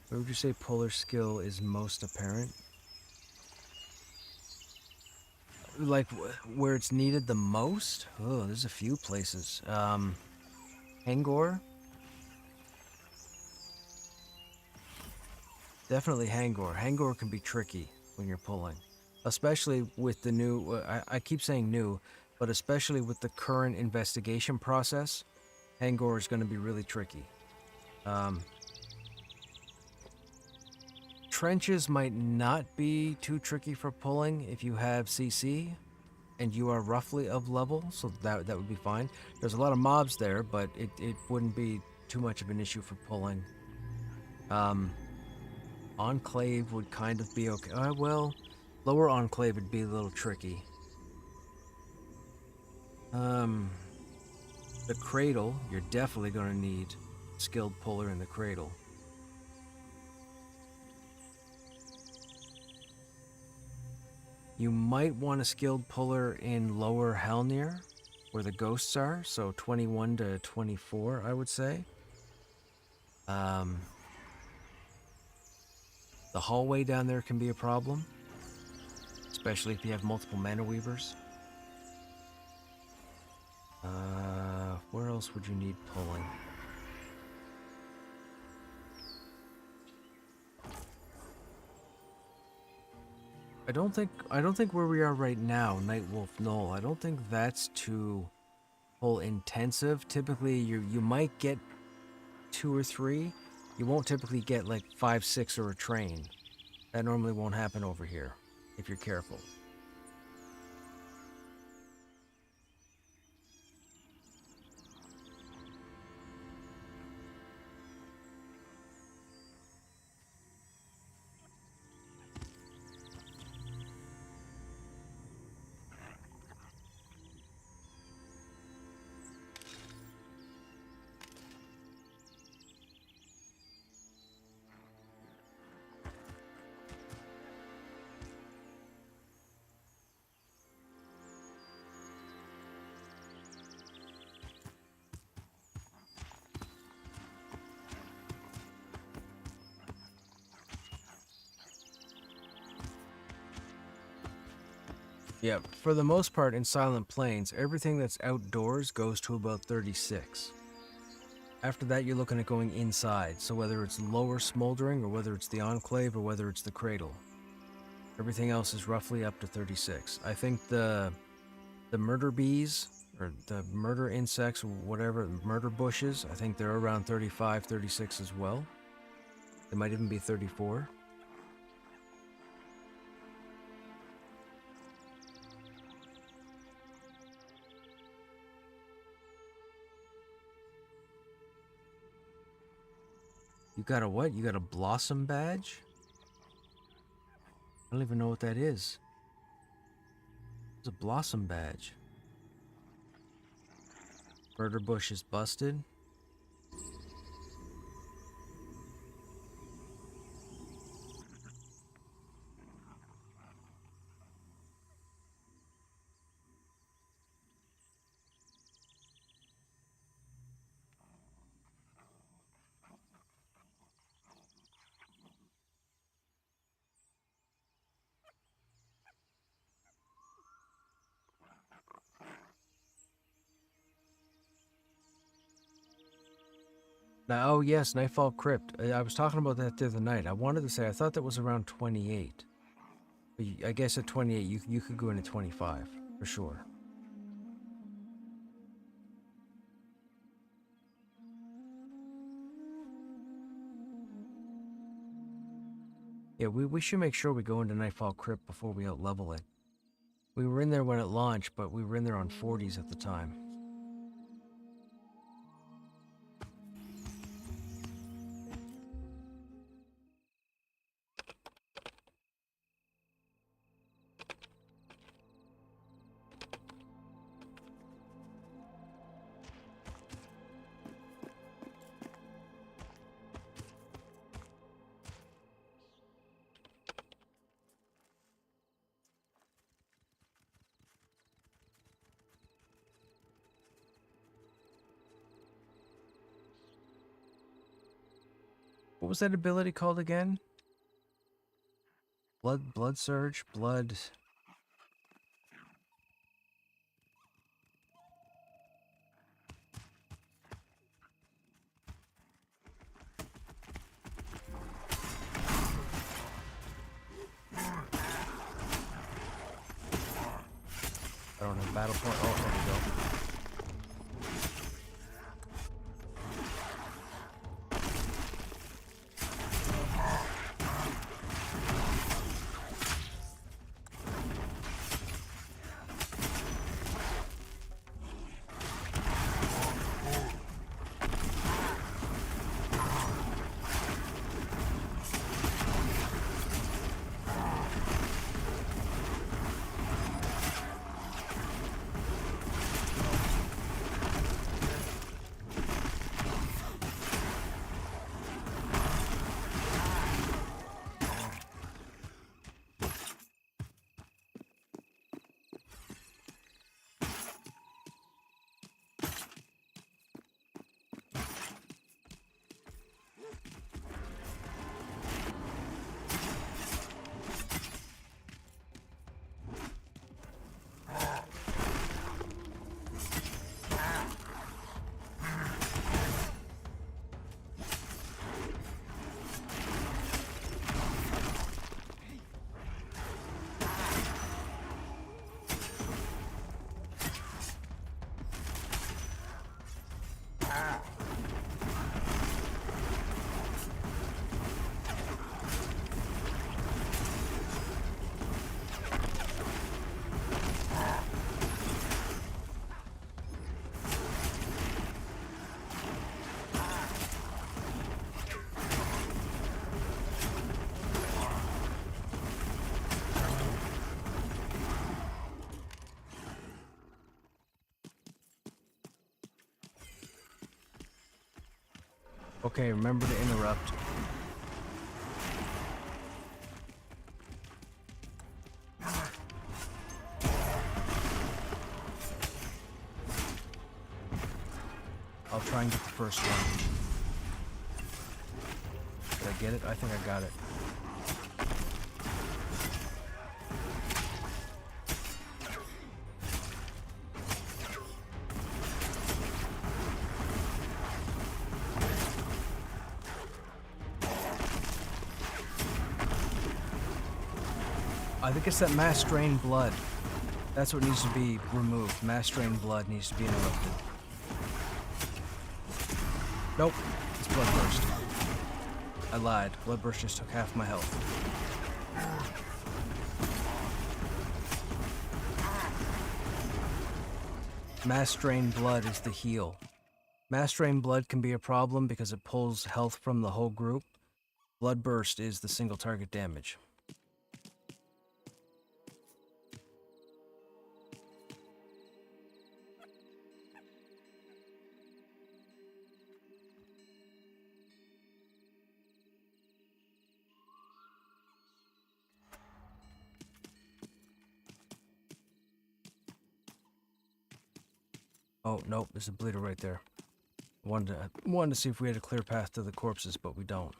Where would you say polar skill is most apparent? Like, where it's needed the most? Oh, there's a few places. Hangor? Definitely Hangor. Hangor can be tricky when you're pulling. Especially with the new, I keep saying new, but especially with the current investigation process, Hangor is going to be really tricky. Trenches might not be too tricky for pulling if you have CC and you are roughly of level, so that would be fine. There's a lot of mobs there, but it wouldn't be too much of an issue for pulling. Enclave would kind of be okay. Well, lower Enclave would be a little tricky. Um, the cradle, you're definitely going to need skilled puller in the cradle. You might want a skilled puller in lower Helnir, where the ghosts are, so 21 to 24, I would say. The hallway down there can be a problem, especially if you have multiple mana weavers. Where else would you need pulling? I don't think where we are right now, Nightwolf Knoll, I don't think that's too pull intensive. Typically you might get 2 or 3. You won't typically get like 5, 6 or a train. That normally won't happen over here if you're careful. Yeah, for the most part in Silent Plains, everything that's outdoors goes to about 36. After that, you're looking at going inside, so whether it's lower smoldering, or whether it's the Enclave, or whether it's the Cradle. Everything else is roughly up to 36. I think the murder bees, or the murder insects, or whatever, murder bushes, I think they're around 35, 36 as well. They might even be 34. You got a what? You got a blossom badge? I don't even know what that is. It's a blossom badge. Murder bush is busted. Now, oh yes, Nightfall Crypt. I was talking about that the other night. I wanted to say I thought that was around 28. But I guess at 28 you could go into 25 for sure. Yeah, we should make sure we go into Nightfall Crypt before we out-level it. We were in there when it launched, but we were in there on 40s at the time. What was that ability called again? Blood surge? Blood... I don't have battle point. Oh, there we go. Okay, remember to interrupt. I'll try and get the first one. Did I get it? I think I got it. I think it's that mass drained blood. That's what needs to be removed. Mass drained blood needs to be interrupted. Nope, it's bloodburst. I lied. Bloodburst just took half my health. Mass drained blood is the heal. Mass drained blood can be a problem because it pulls health from the whole group. Bloodburst is the single target damage. Oh, nope, there's a bleeder right there. Wanted to see if we had a clear path to the corpses, but we don't.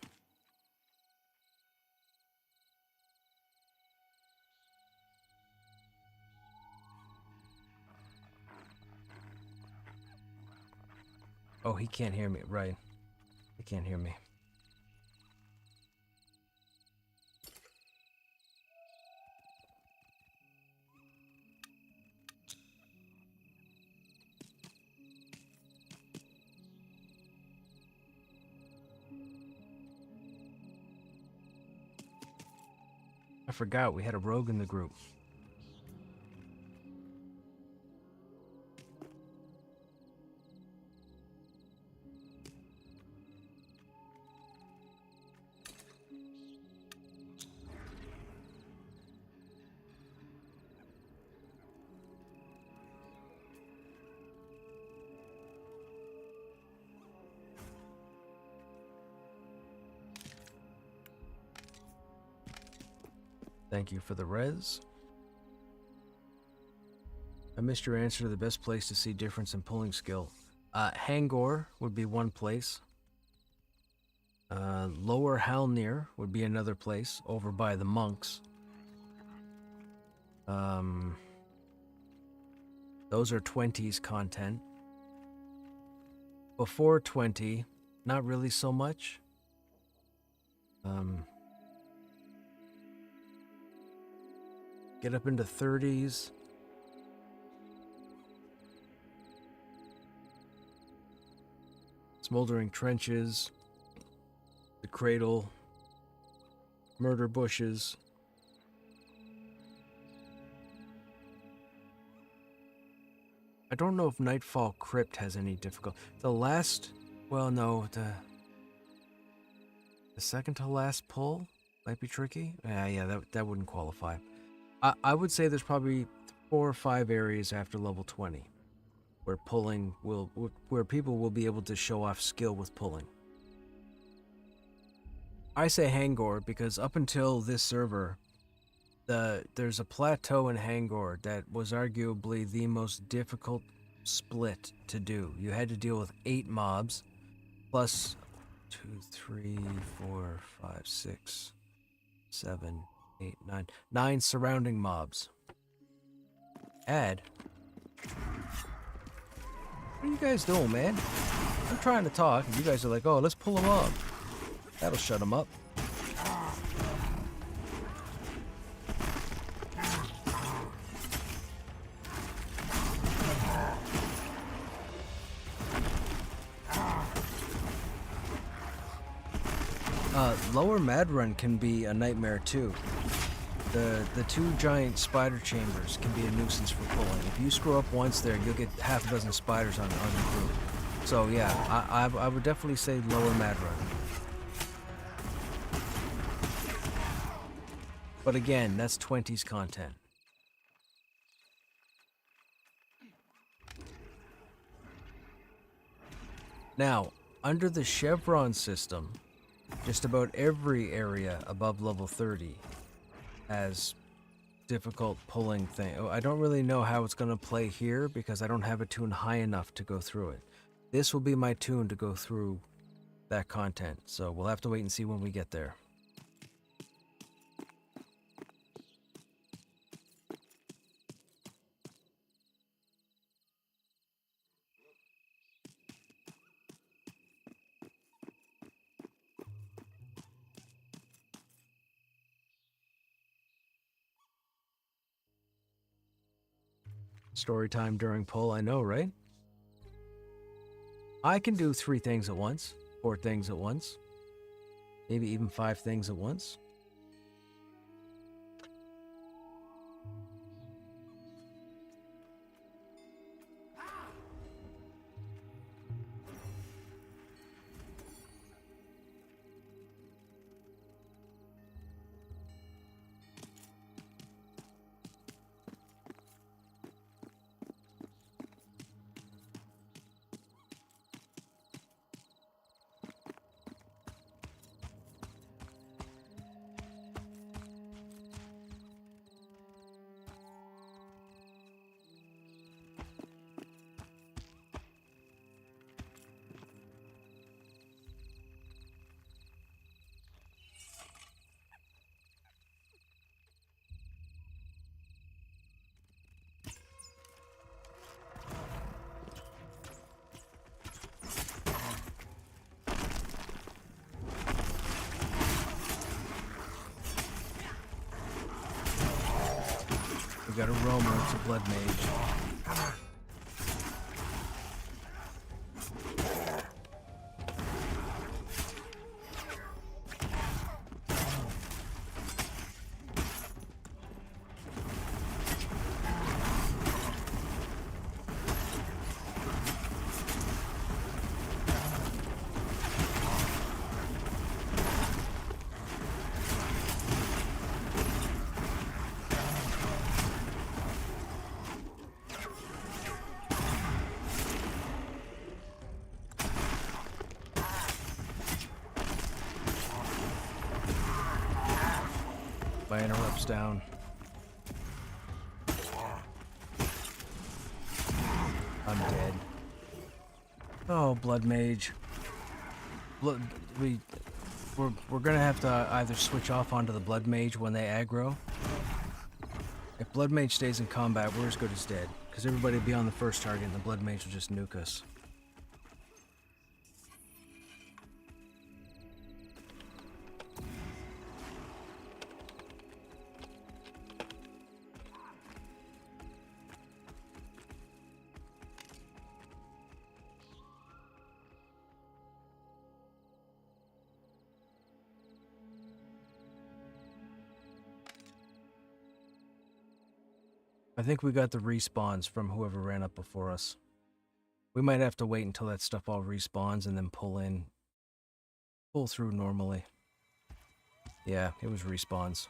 Oh, he can't hear me, right. He can't hear me. I forgot we had a rogue in the group. Thank you for the res. I missed your answer to the best place to see difference in pulling skill. Hangor would be one place. Lower Halnir would be another place, over by the monks. Those are 20s content. Before 20, not really so much. Get up into 30s. Smoldering trenches. The cradle. Murder bushes. I don't know if Nightfall Crypt has any difficulty. The last, well, no, the second to last pull might be tricky. Yeah, that wouldn't qualify. I would say there's probably 4 or 5 areas after level 20 where pulling where people will be able to show off skill with pulling. I say Hangor because up until this server, there's a plateau in Hangor that was arguably the most difficult split to do. You had to deal with 8 mobs plus 2, 3, 4, 5, 6, 7, 8, 9. 9 surrounding mobs. What are you guys doing, man? I'm trying to talk, and you guys are like, oh, let's pull them up. That'll shut them up. Lower Madrun can be a nightmare too. The 2 giant spider chambers can be a nuisance for pulling. If you screw up once there, you'll get half a dozen spiders on your group. So yeah, I would definitely say lower Madrun. But again, that's 20s content. Now, under the chevron system, just about every area above level 30 has difficult pulling thing. Oh, I don't really know how it's going to play here because I don't have a tune high enough to go through it. This will be my tune to go through that content, so we'll have to wait and see when we get there. Story time during pull, I know, right? I can do 3 things at once, 4 things at once, maybe even 5 things at once. We got a Roamer, it's a Blood Mage. My interrupt's down. I'm dead. Oh, Blood Mage. We're gonna have to either switch off onto the Blood Mage when they aggro. If Blood Mage stays in combat, we're as good as dead. Because everybody will be on the first target and the Blood Mage will just nuke us. I think we got the respawns from whoever ran up before us. We might have to wait until that stuff all respawns and then pull through normally. Yeah, it was respawns.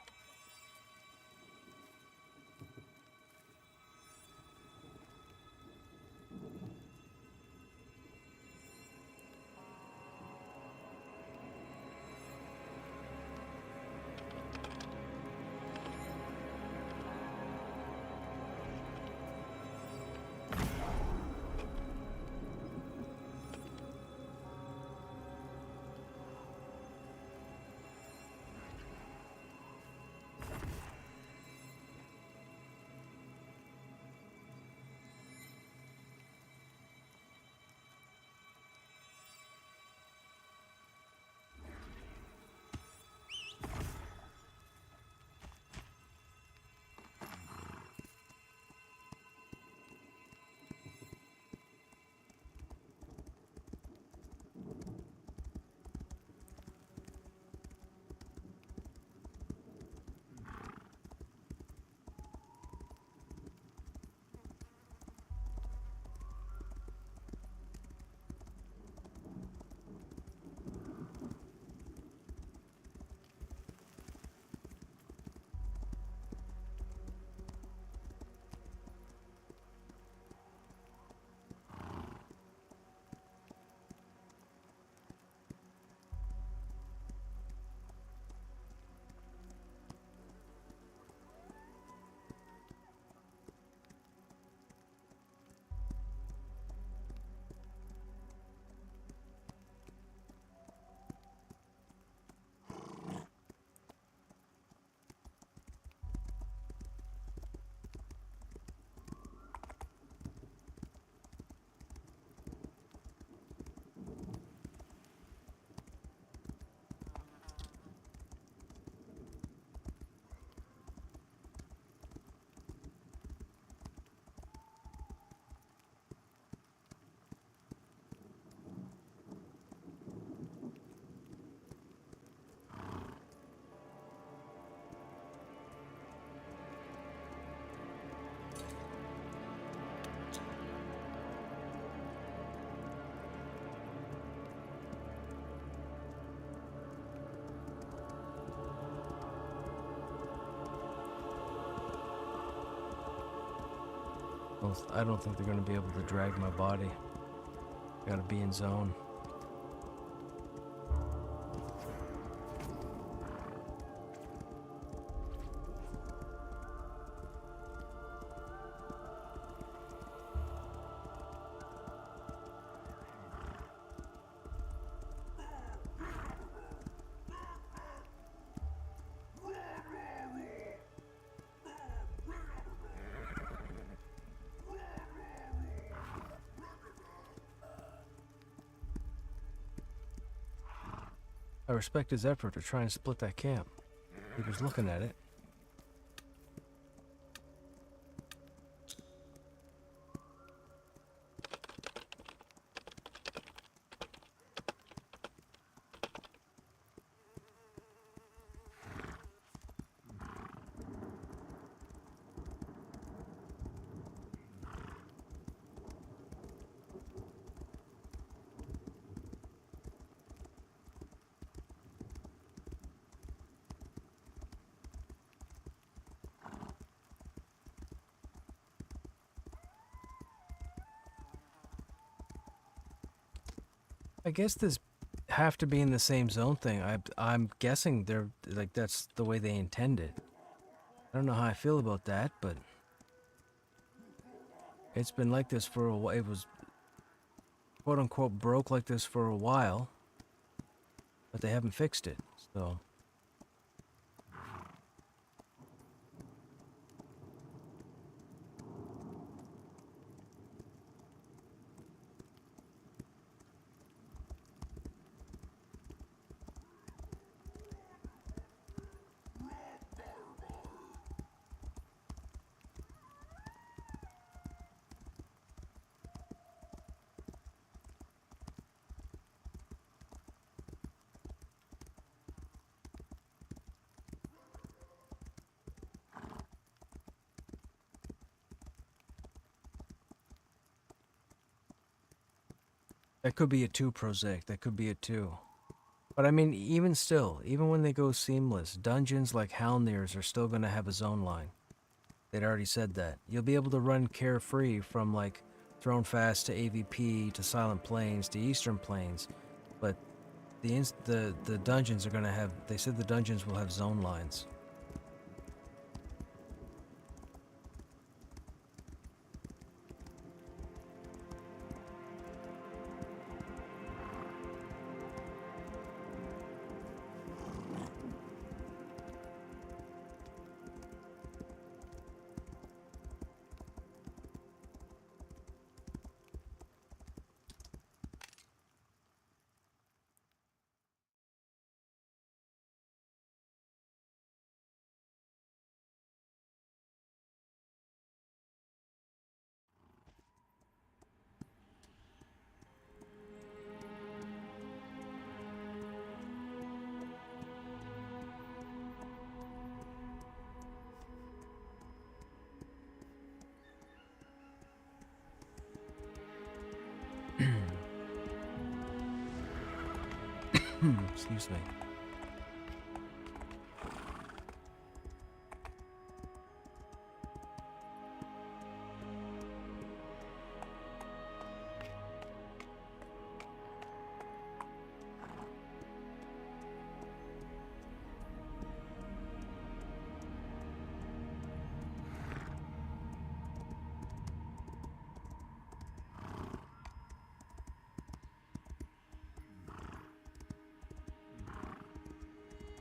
Well, I don't think they're gonna be able to drag my body. Gotta be in zone. I respect his effort to try and split that camp. He was looking at it. I guess this have to be in the same zone thing. I'm guessing they're like that's the way they intend it. I don't know how I feel about that, but it's been like this for a while. It was quote unquote broke like this for a while, but they haven't fixed it. So that could be a 2 Prozac. That could be a 2. But I mean, even still, even when they go seamless, dungeons like Halnir's are still going to have a zone line. They'd already said that. You'll be able to run carefree from like Thrown Fast to AVP to Silent Plains to Eastern Plains, but the dungeons are going to have. They said the dungeons will have zone lines. Excuse me.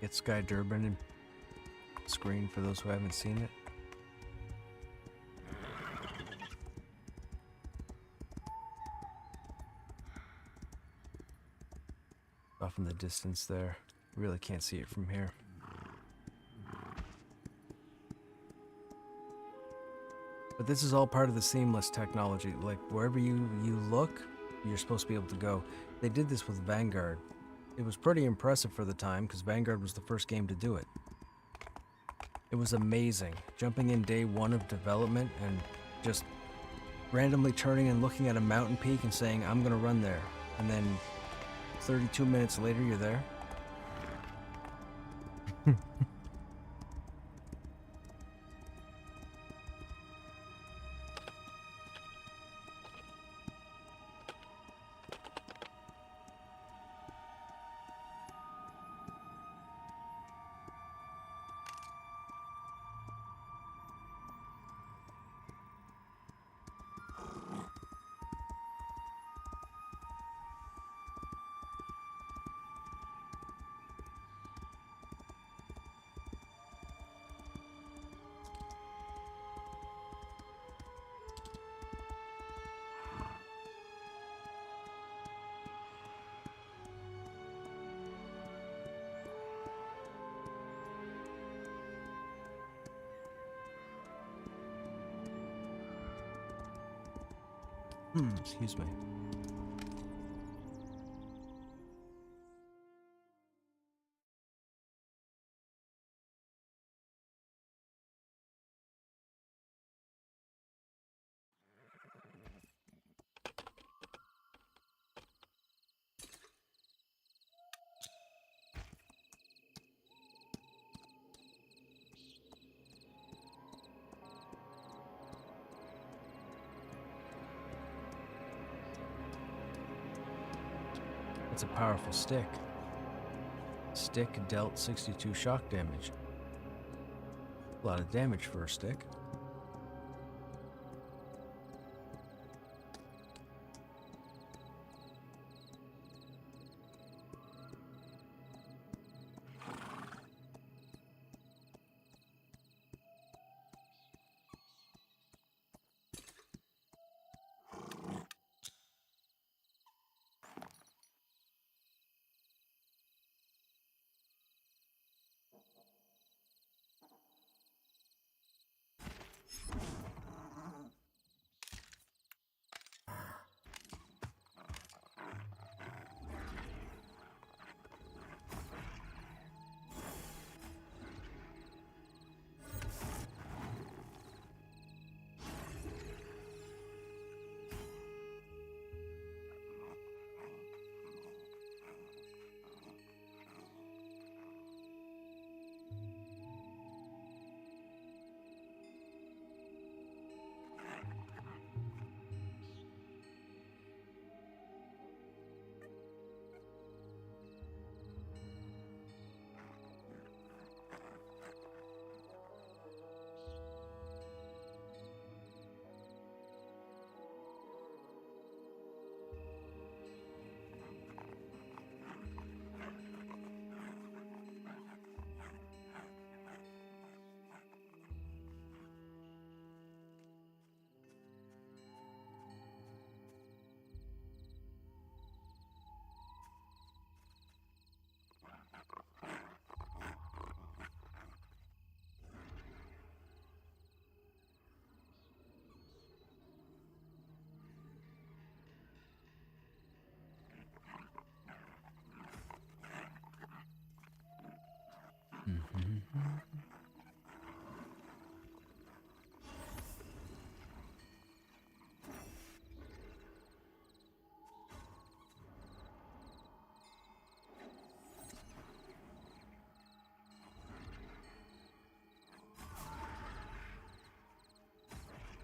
Get Sky Durban and screen for those who haven't seen it. Off in the distance there. Really can't see it from here. But this is all part of the seamless technology. Like wherever you look, you're supposed to be able to go. They did this with Vanguard. It was pretty impressive for the time because Vanguard was the first game to do it. It was amazing. Jumping in day 1 of development and just randomly turning and looking at a mountain peak and saying, I'm gonna run there. And then 32 minutes later, you're there. Excuse me. It's a powerful stick. Stick dealt 62 shock damage. A lot of damage for a stick.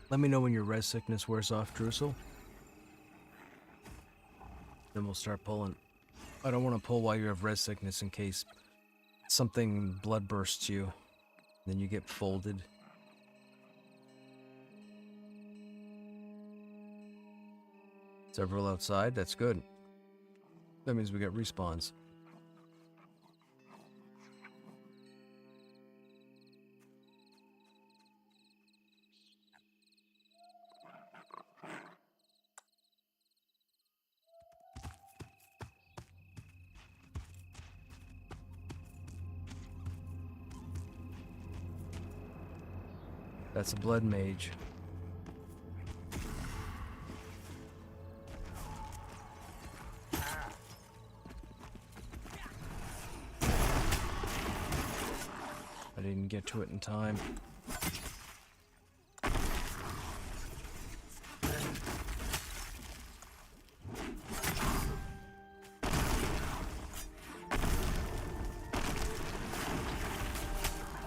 Let me know when your res sickness wears off, Drusel. Then we'll start pulling. I don't want to pull while you have res sickness in case something blood bursts you. Then you get folded. Several outside, that's good. That means we get respawns. That's a blood mage. I didn't get to it in time.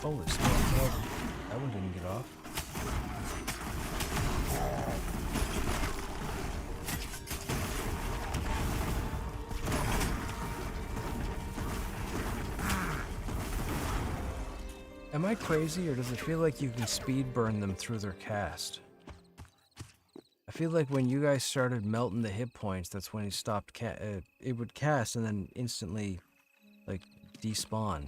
Holy smokes, that one didn't get off. Am I crazy, or does it feel like you can speed burn them through their cast? I feel like when you guys started melting the hit points, that's when he stopped. It would cast and then instantly, like, despawn.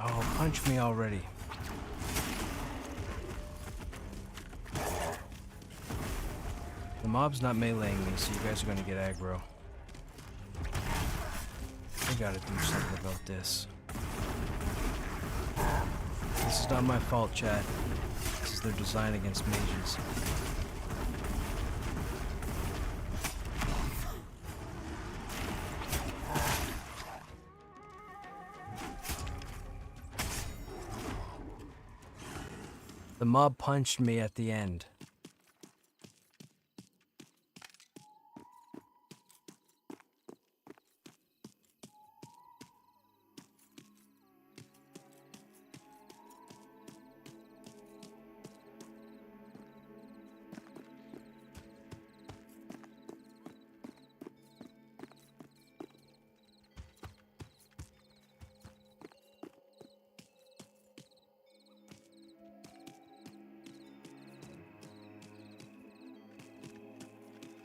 Oh, punch me already. mob's not meleeing me, so you guys are gonna get aggro. I gotta do something about this. This is not my fault, chat. This is their design against mages. The mob punched me at the end.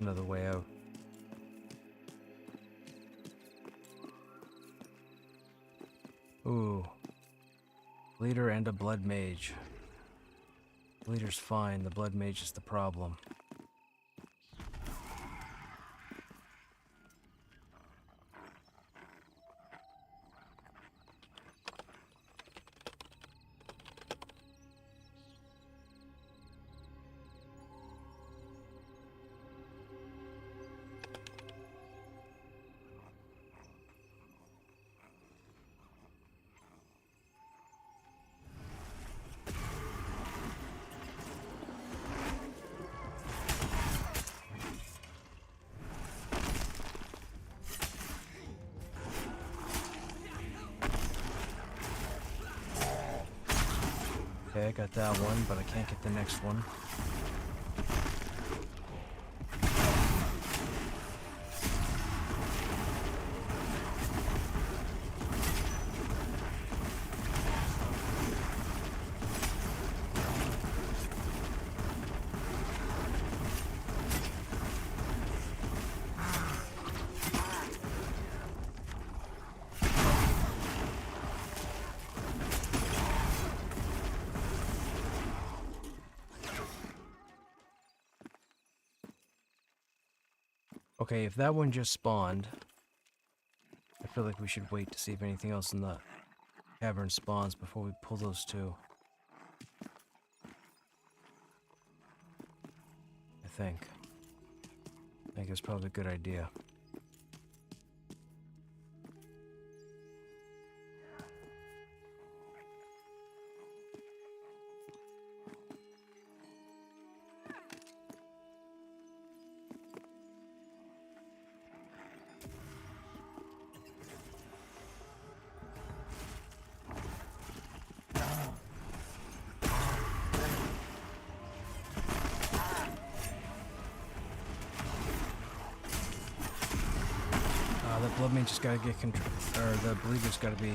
Another way out. Ooh. Leader and a blood mage. Leader's fine, the blood mage is the problem. Okay, I got that one, but I can't get the next one. Okay, if that one just spawned, I feel like we should wait to see if anything else in the cavern spawns before we pull those two. I think it's probably a good idea. The blood mage just gotta get control, or the believer's gotta be.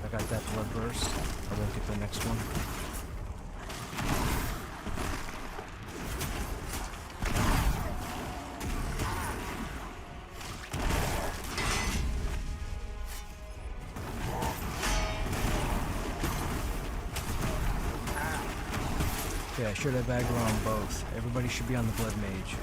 I got that blood burst. I won't get the next one. Yeah, I should have aggro on both. Everybody should be on the blood mage.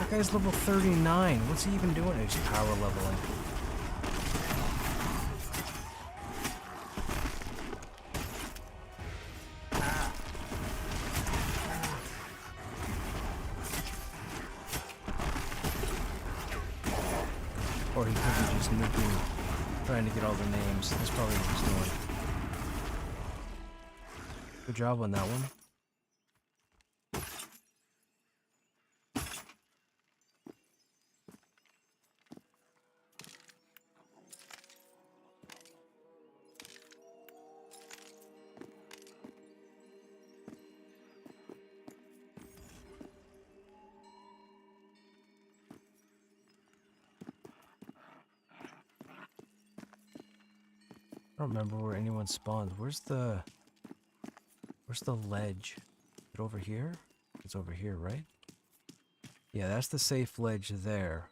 That guy's level 39. What's he even doing? He's power leveling. Or he could be just nuking, trying to get all the names. That's probably what he's doing. Good job on that one. don't remember where anyone spawned. Where's the ledge? Is it over here? It's over here, right? Yeah, that's the safe ledge there.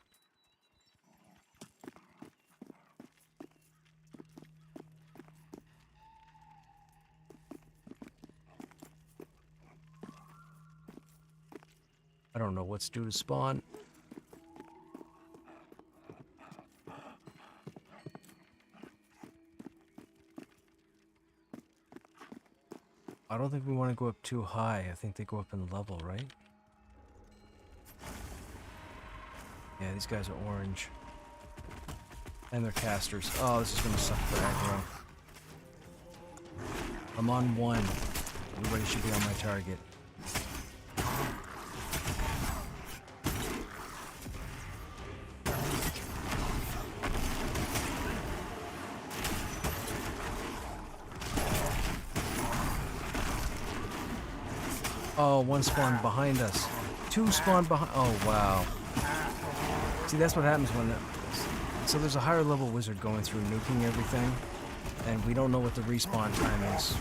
I don't know what's due to spawn. I don't think we want to go up too high. I think they go up in level, right? Yeah, these guys are orange. And they're casters. Oh, this is going to suck for aggro. I'm on 1. Everybody should be on my target. Oh, 1 spawned behind us. 2 spawned behind. Oh, wow. See, that's what happens when... So there's a higher level wizard going through nuking everything, and we don't know what the respawn time is.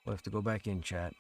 We'll have to go back in, chat.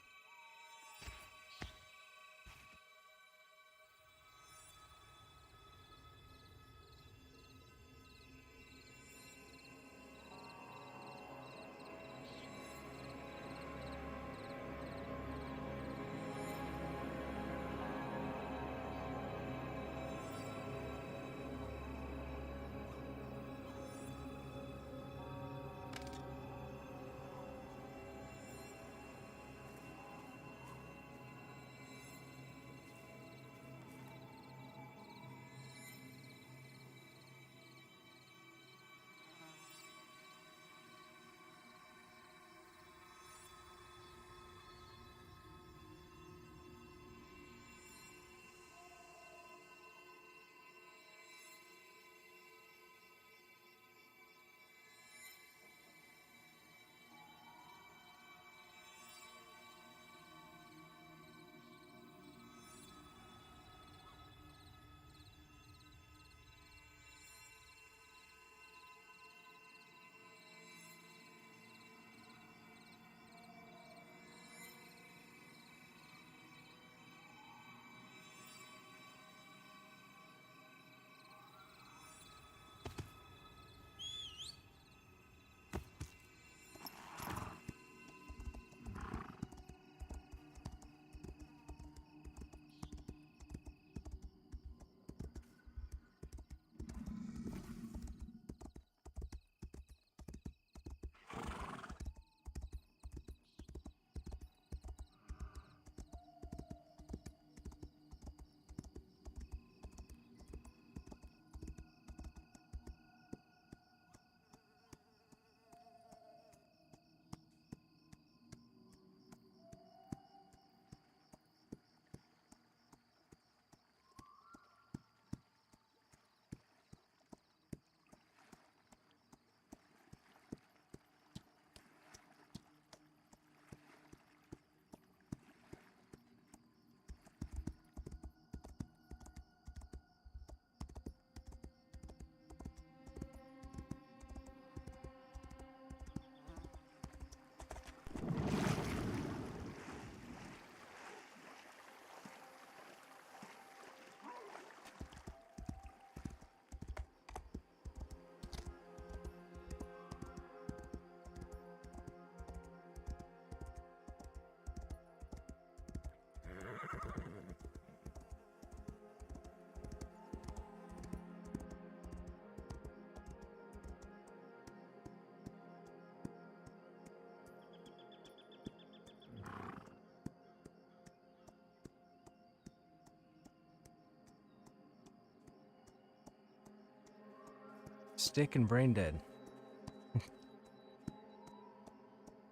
Stick and brain dead.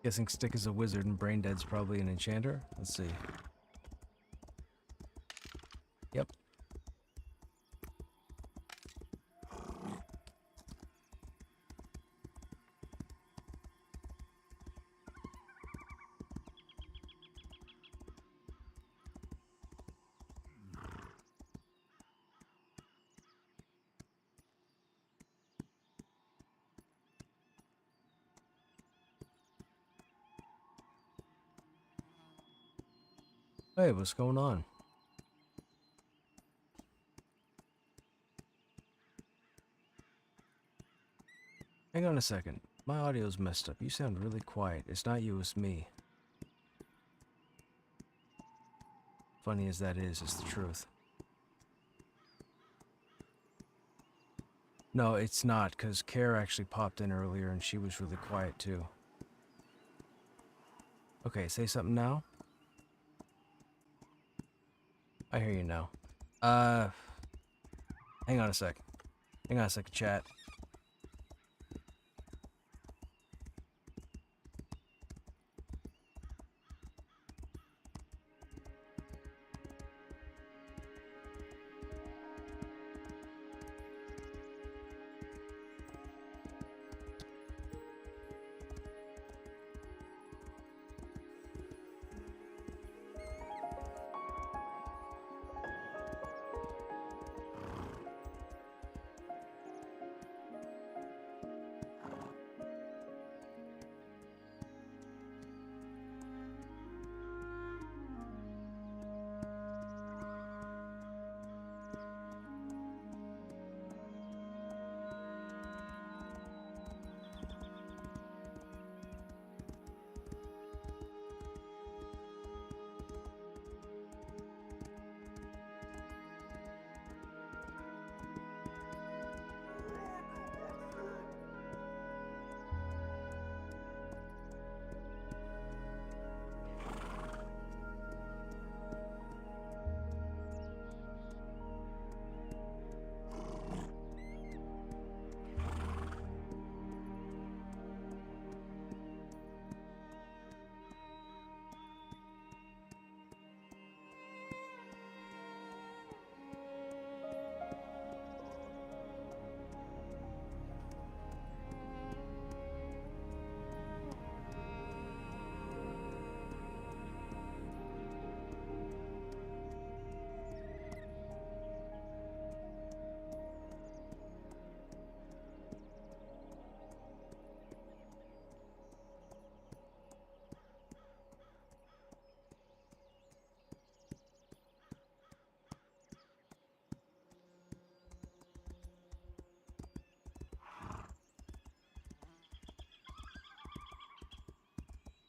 Guessing Stick is a wizard and brain dead's probably an enchanter. Let's see. Yep. Hey, what's going on? Hang on a second. My audio's messed up. You sound really quiet. It's not you, it's me. Funny as that is, it's the truth. No, it's not, because Kara actually popped in earlier and she was really quiet too. Okay, say something now. I hear you now. Hang on a sec. Hang on a sec, chat.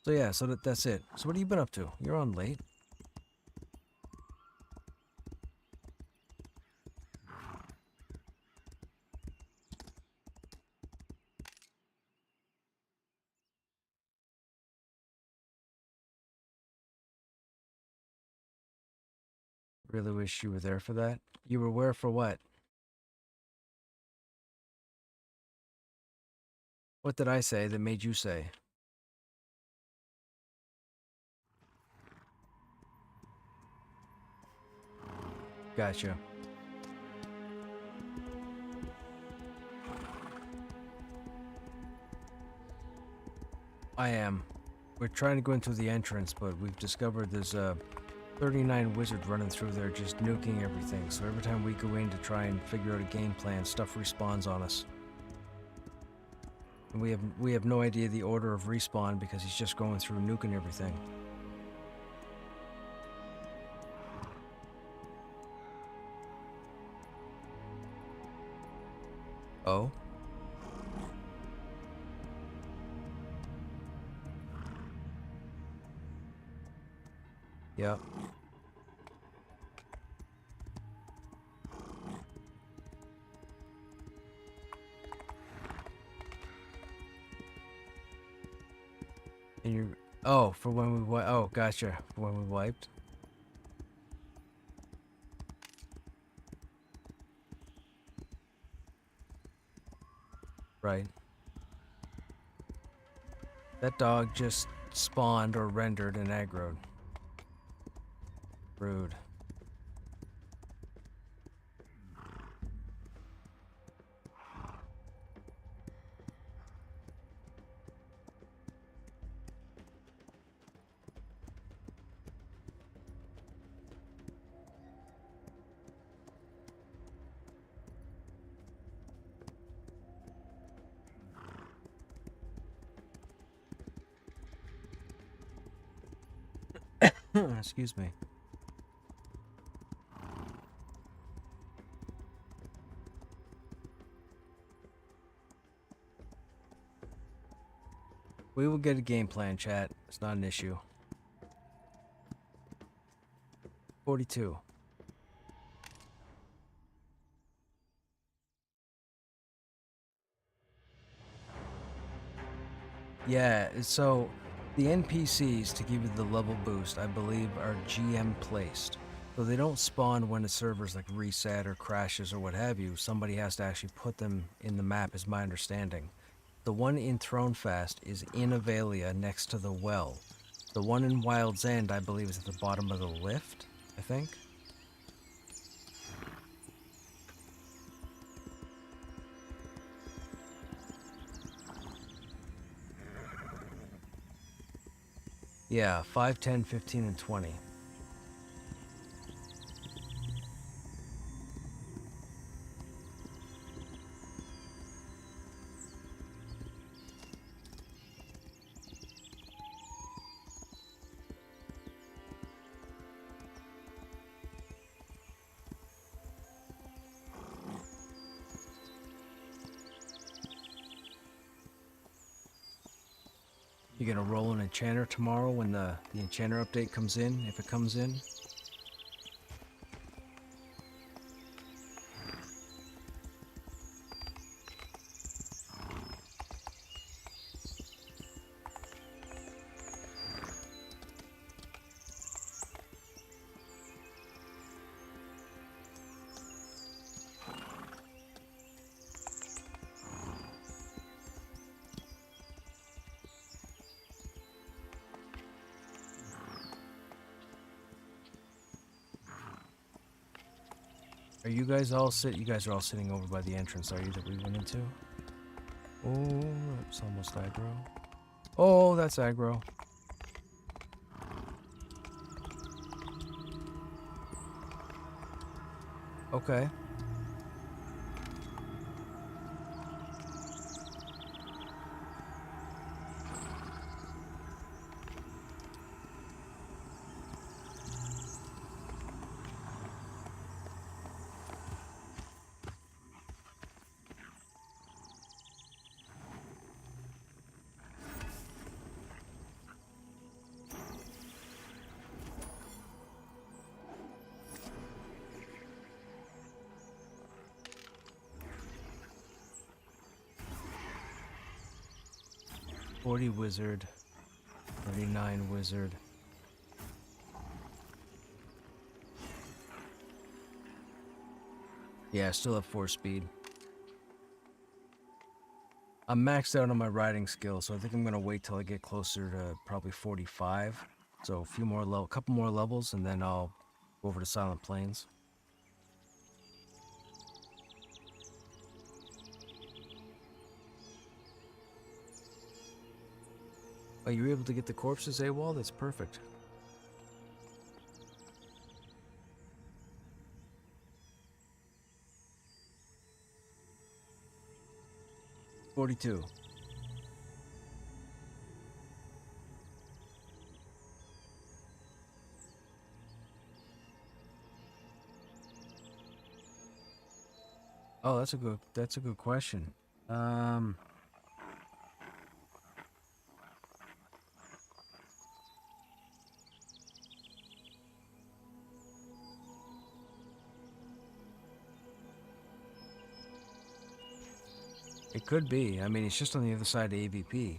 So yeah, so that's it. So what have you been up to? You're on late. Really wish you were there for that. You were where for what? What did I say that made you say? Gotcha. I am. We're trying to go into the entrance, but we've discovered there's 39 wizards running through there just nuking everything. So every time we go in to try and figure out a game plan, stuff respawns on us. And we have no idea the order of respawn because he's just going through nuking everything. Oh? Yep. And you're... Oh, for when we... Oh, gotcha. For when we wiped. Right. That dog just spawned or rendered and aggroed. Rude. Excuse me. We will get a game plan, chat. It's not an issue. 42. Yeah, so the NPCs to give you the level boost, I believe, are GM placed. So they don't spawn when a server's like reset or crashes or what have you. Somebody has to actually put them in the map, is my understanding. The one in Thronefast is in Avalia next to the well. The one in Wild's End, I believe, is at the bottom of the lift, I think. Yeah, 5, 10, 15, and 20. You gonna roll an enchanter tomorrow when the enchanter update comes in, if it comes in? Are you guys all you guys are all sitting over by the entrance, are you, that we went into? Oh, it's almost aggro. Oh, that's aggro. Okay. "40 wizard, 39 wizard." Yeah, still have 4 speed. I'm maxed out on my riding skill, so I think I'm gonna wait till I get closer to probably 45. So a few more couple more levels, and then I'll go over to Silent Plains. Oh, you were able to get the corpses AWOL? That's perfect. "42. Oh, that's a good question. It could be. I mean, it's just on the other side of AVP.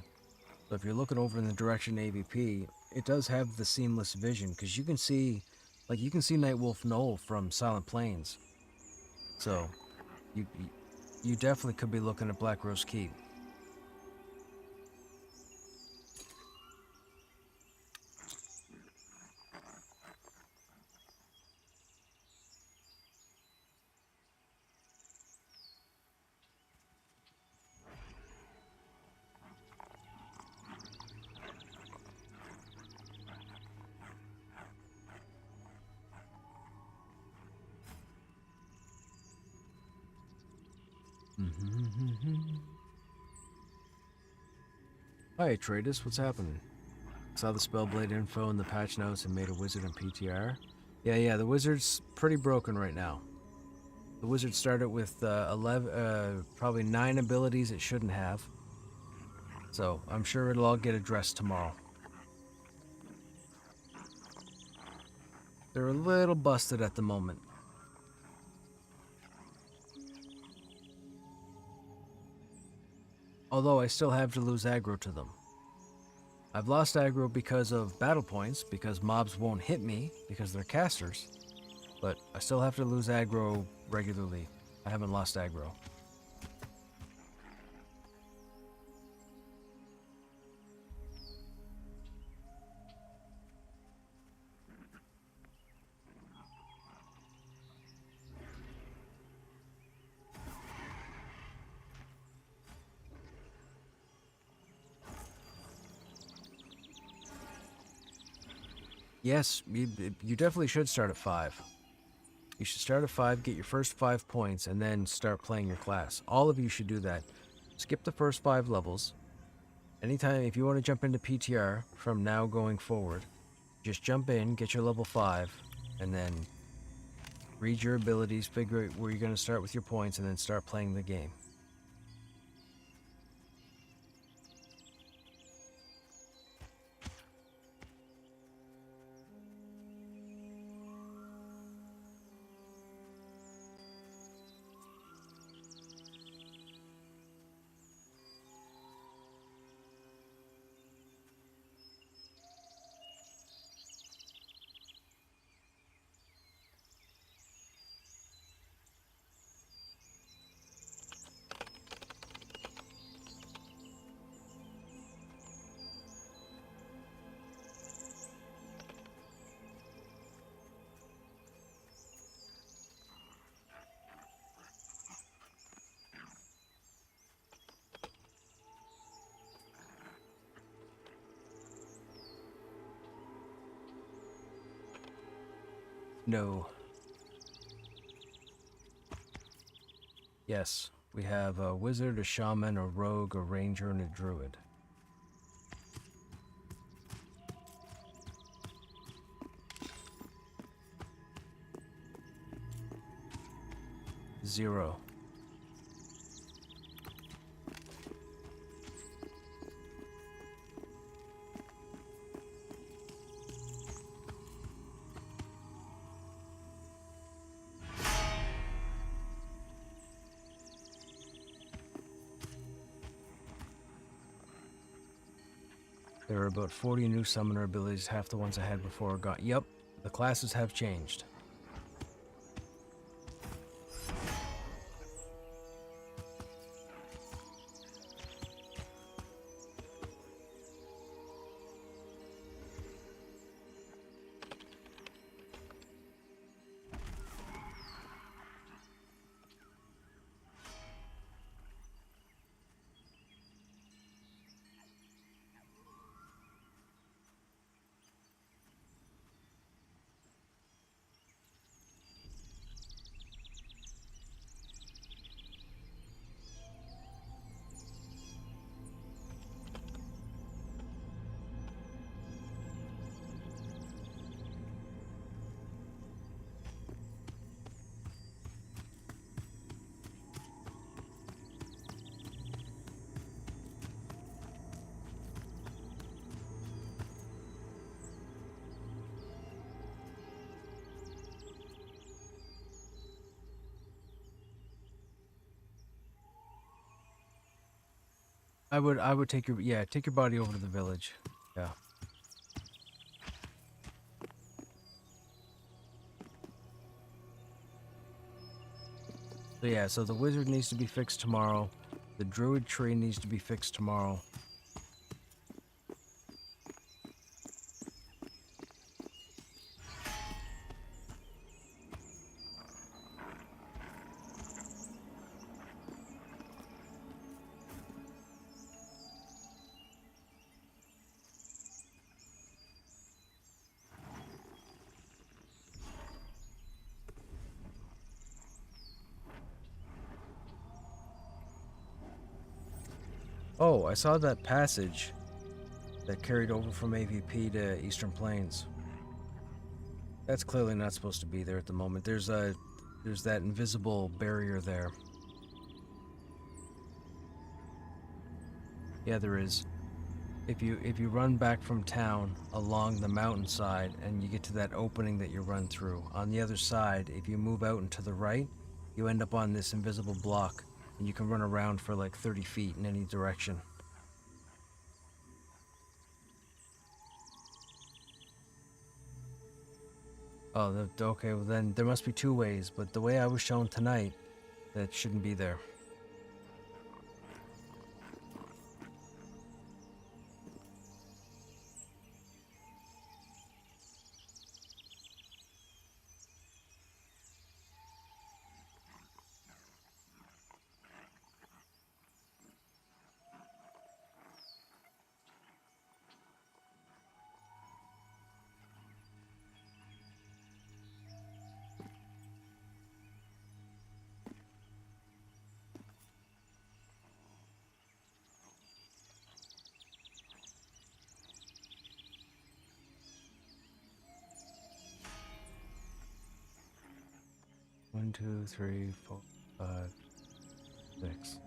So if you're looking over in the direction of AVP, it does have the seamless vision, because you can see Nightwolf Knoll from Silent Plains. So, you You definitely could be looking at Black Rose Keep. Hi, Atreides, what's happening? Saw the Spellblade info in the patch notes and made a wizard in PTR. Yeah, the wizard's pretty broken right now. The wizard started with 11, probably 9 abilities it shouldn't have. So I'm sure it'll all get addressed tomorrow. They're a little busted at the moment. Although I still have to lose aggro to them. I've lost aggro because of battle points, because mobs won't hit me, because they're casters. But I still have to lose aggro regularly. I haven't lost aggro. Yes, you definitely should start at 5. You should start at 5, get your first 5 points, and then start playing your class. All of you should do that. Skip the first 5 levels. Anytime, if you want to jump into PTR from now going forward, just jump in, get your level 5, and then read your abilities, figure out where you're going to start with your points, and then start playing the game. No. Yes, we have a wizard, a shaman, a rogue, a ranger, and a druid. Zero. There are about 40 new summoner abilities, half the ones I had before got. Yep, the classes have changed. I would take take your body over to the village. Yeah. So yeah, so the wizard needs to be fixed tomorrow. The druid tree needs to be fixed tomorrow. Oh, I saw that passage that carried over from AVP to Eastern Plains. That's clearly not supposed to be there at the moment. There's that invisible barrier there. Yeah, there is. If you run back from town along the mountainside and you get to that opening that you run through, on the other side, if you move out and to the right, you end up on this invisible block, and you can run around for like 30 feet in any direction. Oh, okay, well then there must be two ways, but the way I was shown tonight, that shouldn't be there. One, two, three, four, 5, 6.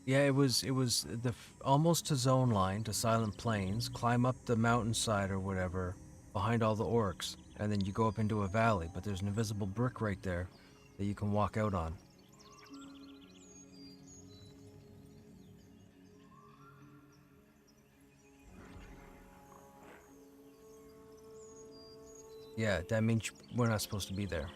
Yeah, it was almost to zone line to Silent Plains. Climb up the mountainside or whatever behind all the orcs, and then you go up into a valley. But there's an invisible brick right there that you can walk out on. Yeah, that means we're not supposed to be there.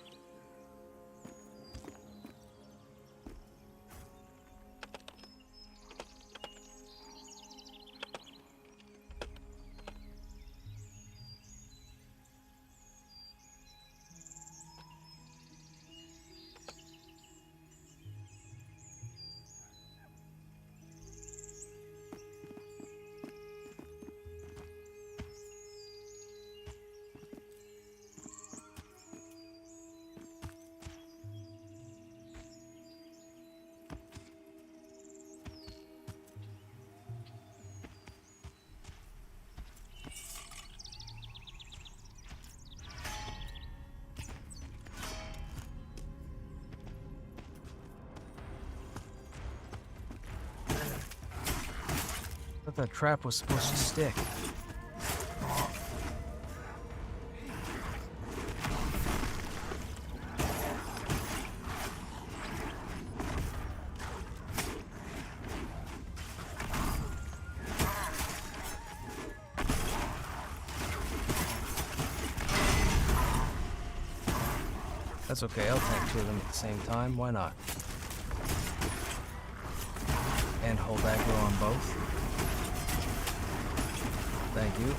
I thought that trap was supposed to stick. That's okay, I'll tank two of them at the same time, why not? And hold aggro on both. Thank you.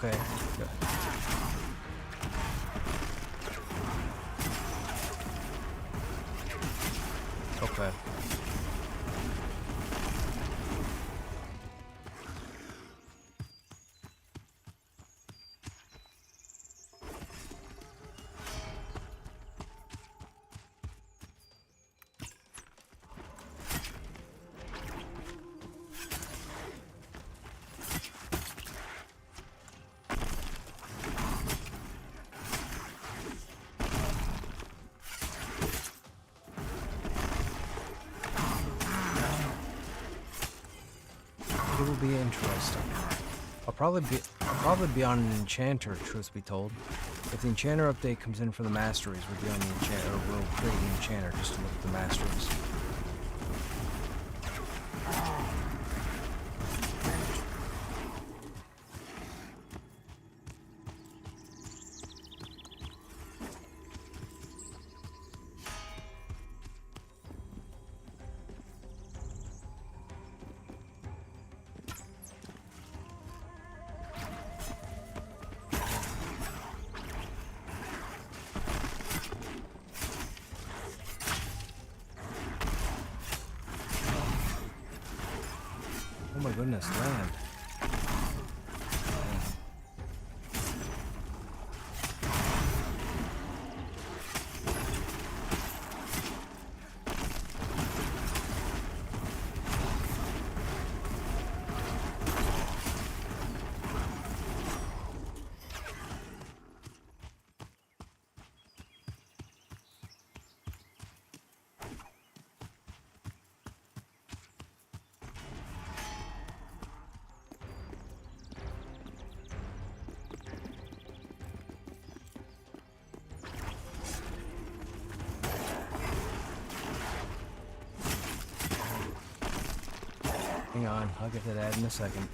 Okay. Good. Okay. It will be interesting. I'll probably be on an enchanter, truth be told. If the enchanter update comes in for the masteries, we'll be on the enchanter, or we'll create the enchanter just to look at the masteries. Oh my goodness, land. Hang on, I'll get to that in a second.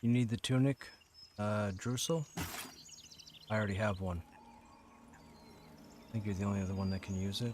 You need the tunic, Drusel? I already have one. I think you're the only other one that can use it.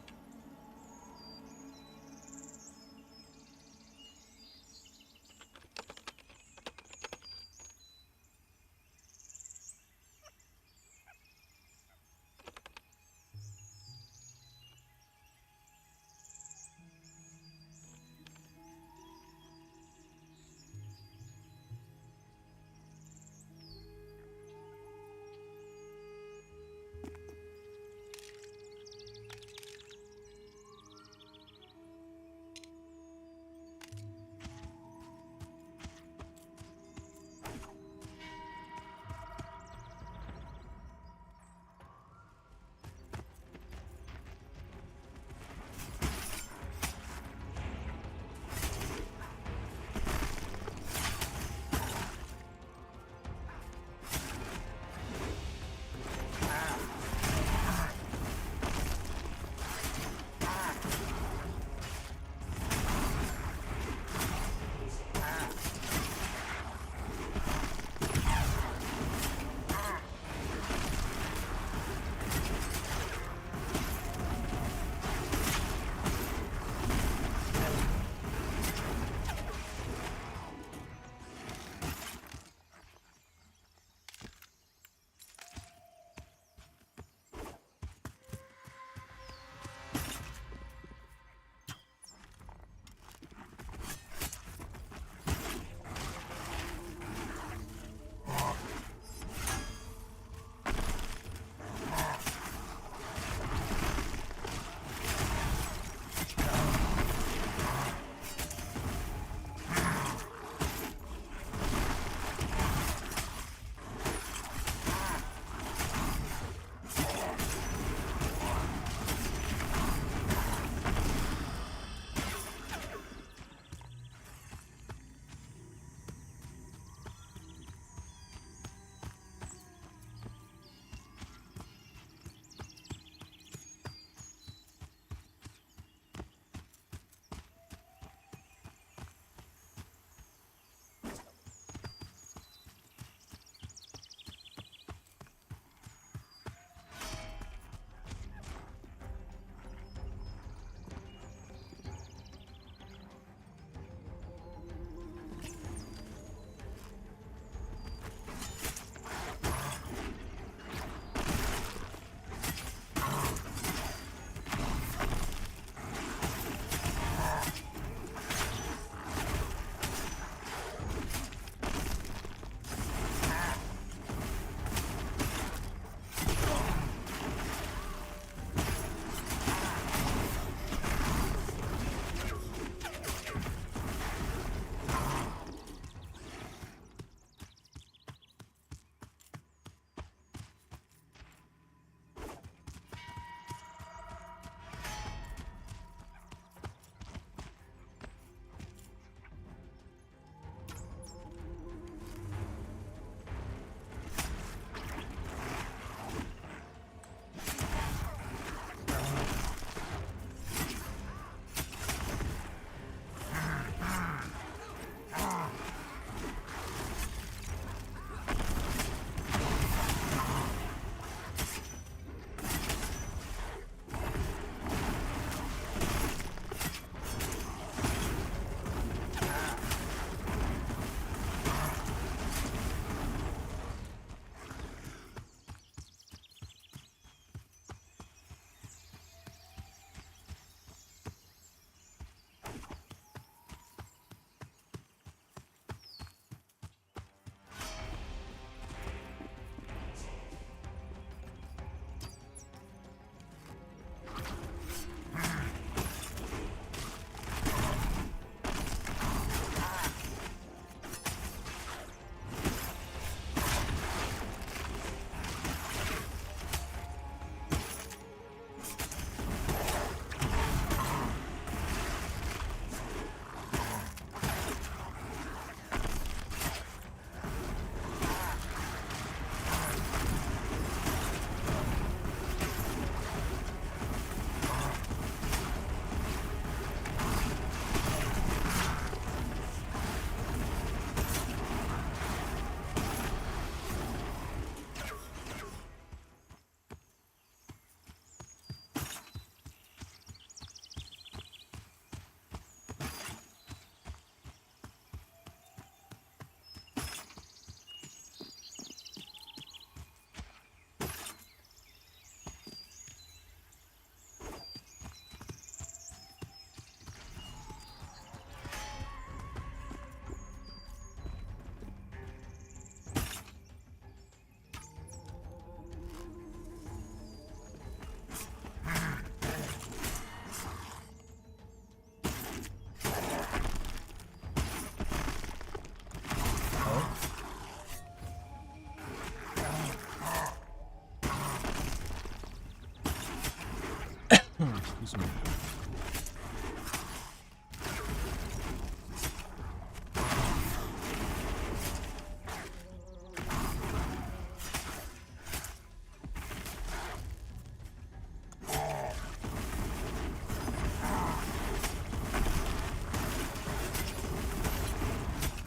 Excuse me.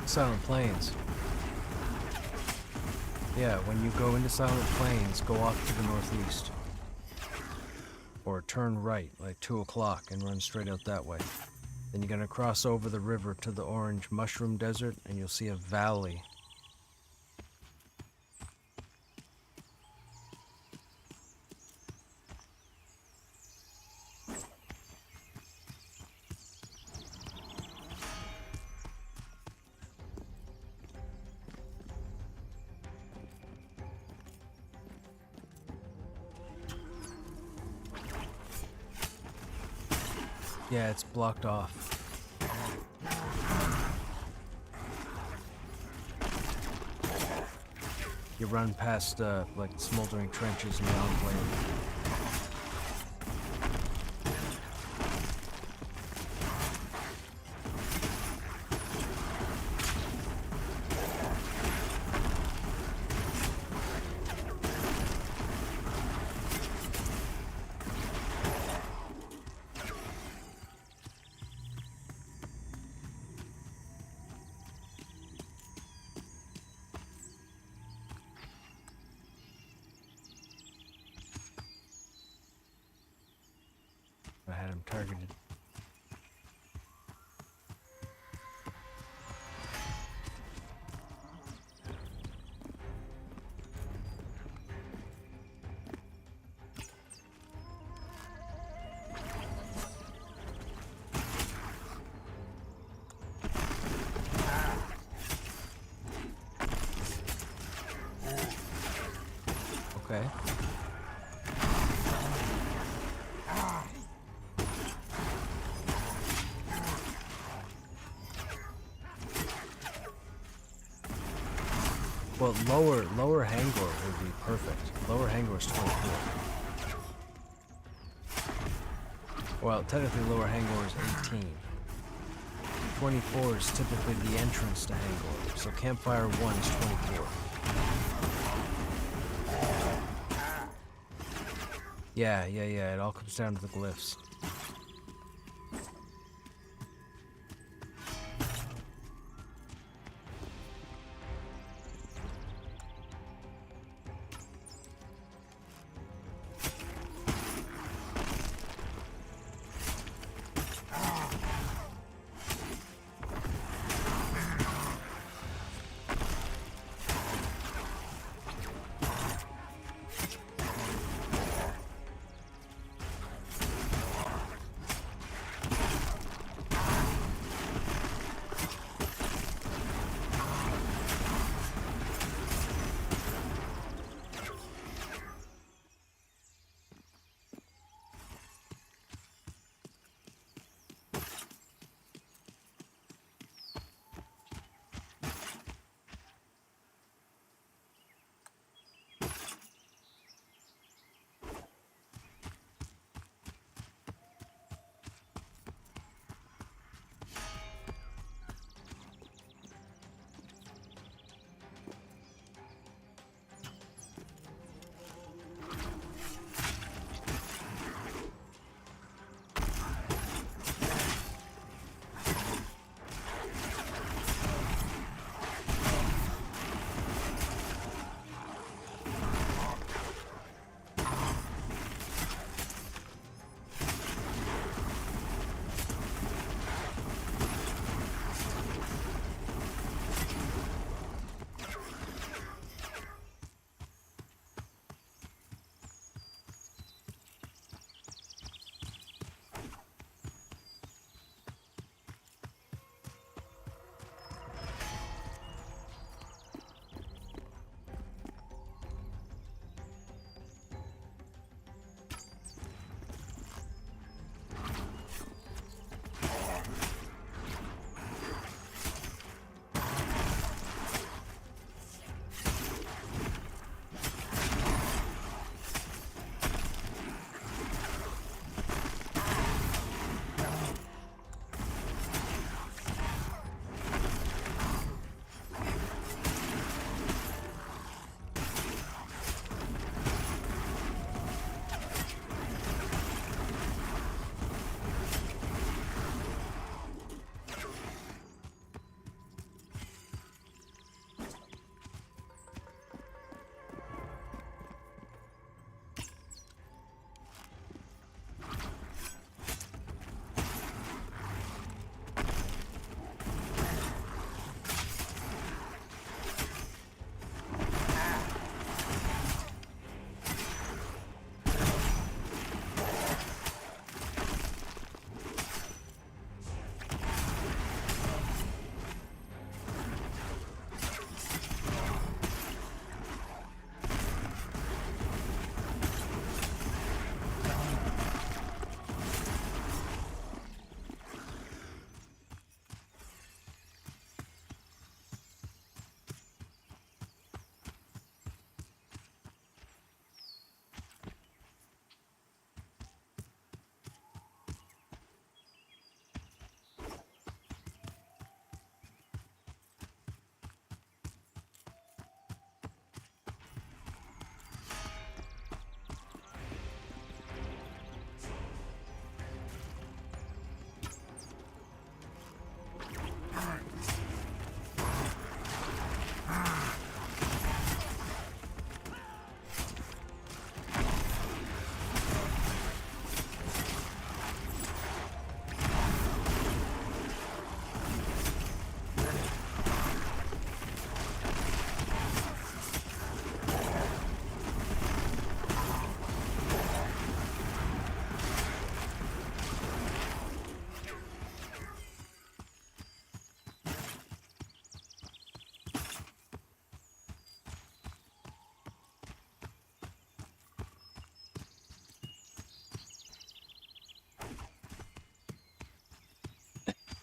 Silent Plains. Yeah, when you go into Silent Plains, go off to the northeast. Or turn right, like 2 o'clock, and run straight out that way. Then you're gonna cross over the river to the Orange Mushroom Desert, and you'll see a valley. Yeah, it's blocked off. You run past, like, smoldering trenches in the enclave. I had him targeted. Okay. Well, lower Hangor would be perfect. Lower Hangor is 24. Well, technically lower Hangor is 18. 24 is typically the entrance to Hangor, so Campfire 1 is 24. Yeah, it all comes down to the glyphs.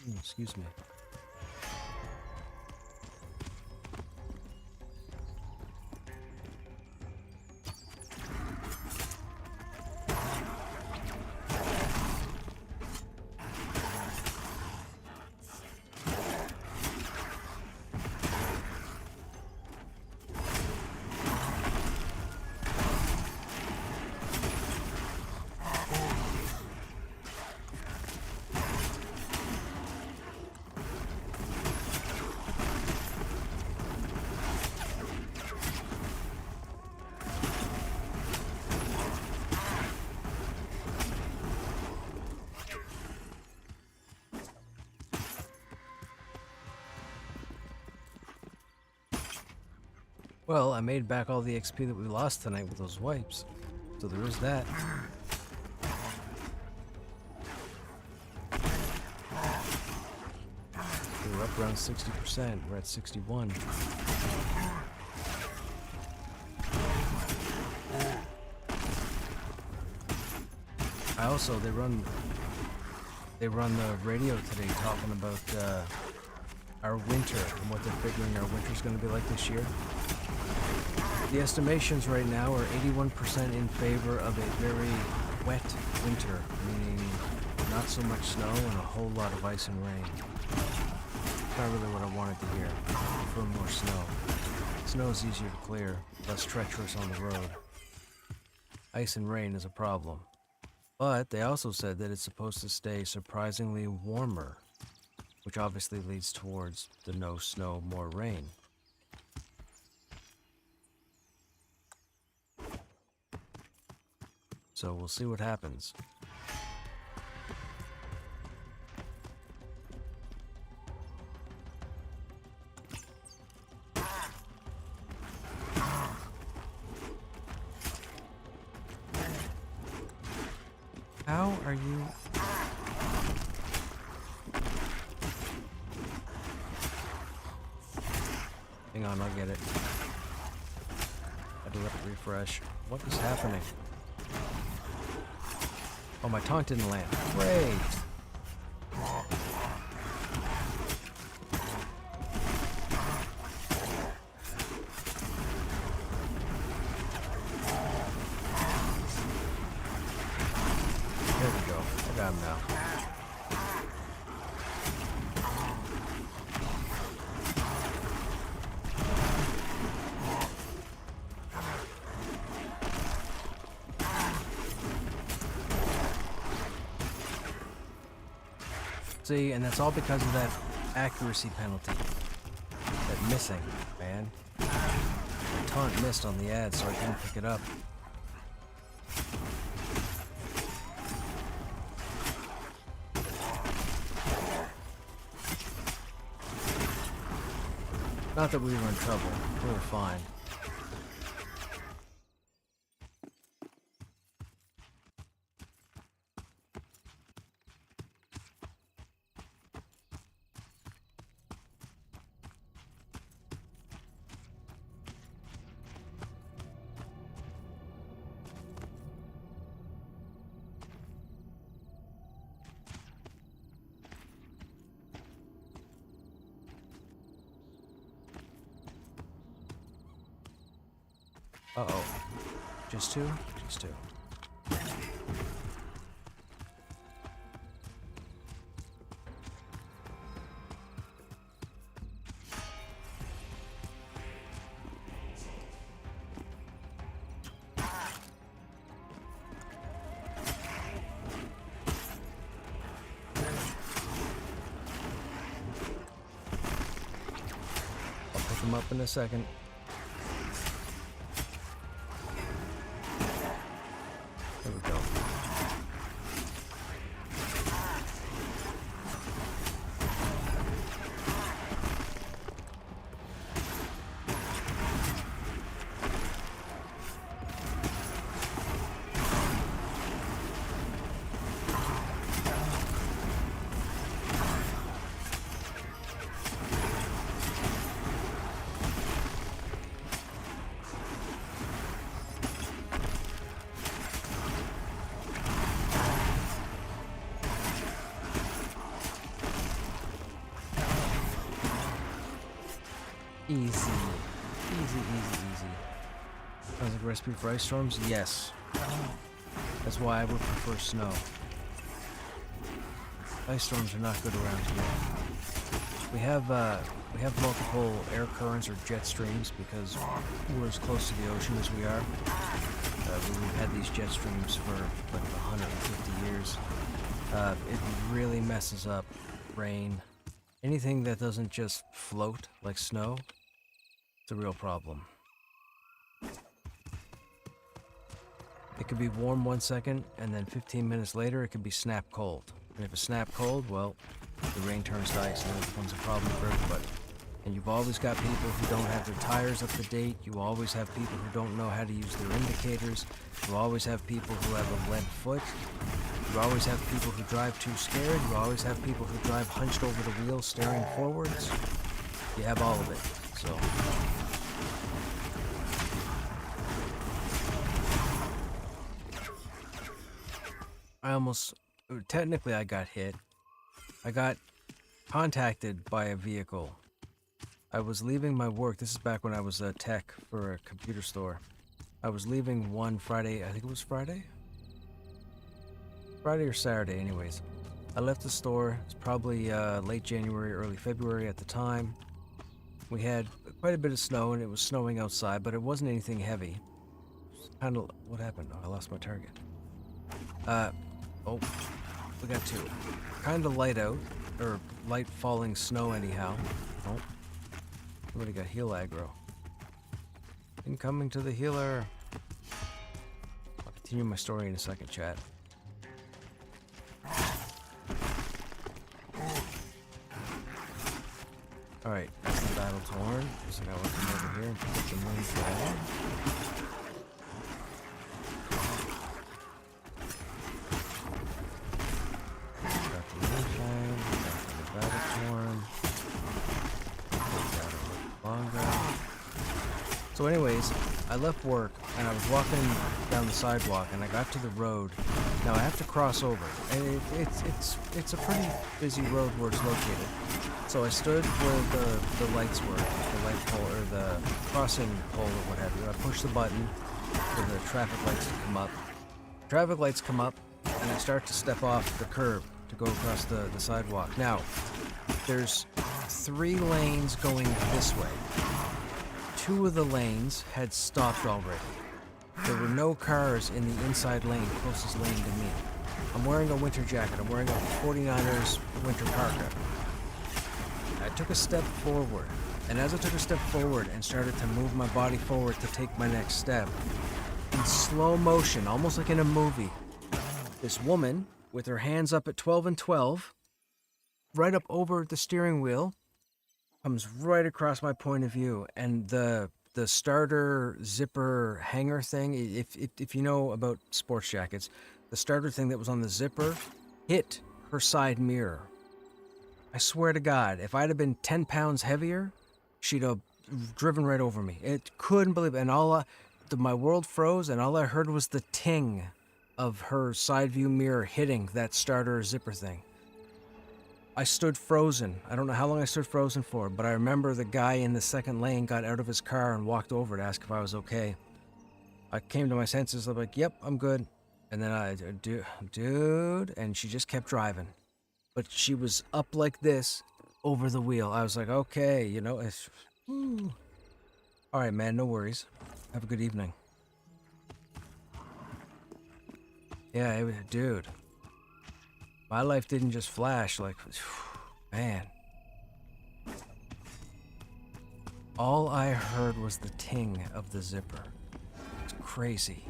Excuse me. Well, I made back all the XP that we lost tonight with those wipes. So there is that. We were up around 60%. We're at 61. They run the radio today talking about our winter and what they're figuring our winter's going to be like this year. The estimations right now are 81% in favor of a very wet winter, meaning not so much snow and a whole lot of ice and rain. Not really what I wanted to hear. I prefer more snow. Snow is easier to clear, less treacherous on the road. Ice and rain is a problem. But they also said that it's supposed to stay surprisingly warmer, which obviously leads towards the no snow, more rain. So we'll see what happens. How are you? Hang on, I'll get it. I do have to refresh. What is happening? Oh, my taunt didn't land. Great! There we go. I got him now. See, and that's all because of that accuracy penalty. That missing, man. The taunt missed on the ad, so I couldn't pick it up. Not that we were in trouble. We were fine. Uh-oh. Just two? Just two. I'll pick them up in a second. There we go. Easy. Easy, easy, easy. Sounds like a recipe for ice storms? Yes. That's why I would prefer snow. Ice storms are not good around here. We have multiple air currents or jet streams because we're as close to the ocean as we are. We've had these jet streams for like 150 years. It really messes up rain. Anything that doesn't just float like snow, it's a real problem. It could be warm 1 second, and then 15 minutes later it could be snap cold. And if it's snap cold, well, the rain turns to ice and it becomes a problem for everybody. And you've always got people who don't have their tires up to date. You always have people who don't know how to use their indicators. You always have people who have a lead foot. You always have people who drive too scared. You always have people who drive hunched over the wheel staring forwards. You have all of it, so... Technically I got hit. I got contacted by a vehicle. I was leaving my work. This is back when I was a tech for a computer store. I was leaving one Friday, I think it was Friday? Friday or Saturday anyways. I left the store. It's probably late January, early February at the time. We had quite a bit of snow and it was snowing outside, but it wasn't anything heavy. Kind of, what happened? Oh, I lost my target. Oh, we got two. Kind of light out, or light falling snow anyhow. Oh, somebody got heel aggro. Incoming to the healer. I'll continue my story in a second, chat. Alright, that's the battle torn. So now we'll come over here and pick up the moon flag. Got the moon flag, got the battle torn. Longer. So anyways, I left work and I was walking down the sidewalk and I got to the road. Now I have to cross over, and it's a pretty busy road where it's located. So I stood where the lights were, the light pole or the crossing pole or what have you. I pushed the button for the traffic lights to come up. Traffic lights come up, and I start to step off the curb to go across the sidewalk. Now, there's 3 lanes going this way. 2 of the lanes had stopped already. There were no cars in the inside lane, closest lane to me. I'm wearing a winter jacket. I'm wearing a 49ers winter parka. I took a step forward, and as I took a step forward and started to move my body forward to take my next step, in slow motion, almost like in a movie, this woman, with her hands up at 12 and 12, right up over the steering wheel, comes right across my point of view, and the starter zipper hanger thing, if you know about sports jackets, the starter thing that was on the zipper hit her side mirror. I swear to God, if I'd have been 10 pounds heavier, she'd have driven right over me. It couldn't believe it. And my world froze, and all I heard was the ting of her side view mirror hitting that starter zipper thing. I stood frozen. I don't know how long I stood frozen for, but I remember the guy in the second lane got out of his car and walked over to ask if I was okay. I came to my senses. I'm like, yep, I'm good. And then dude, and she just kept driving. But she was up like this over the wheel. I was like, okay, you know, it's... All right, man, no worries. Have a good evening. Yeah, dude. My life didn't just flash, like, man. All I heard was the ting of the zipper. It's crazy.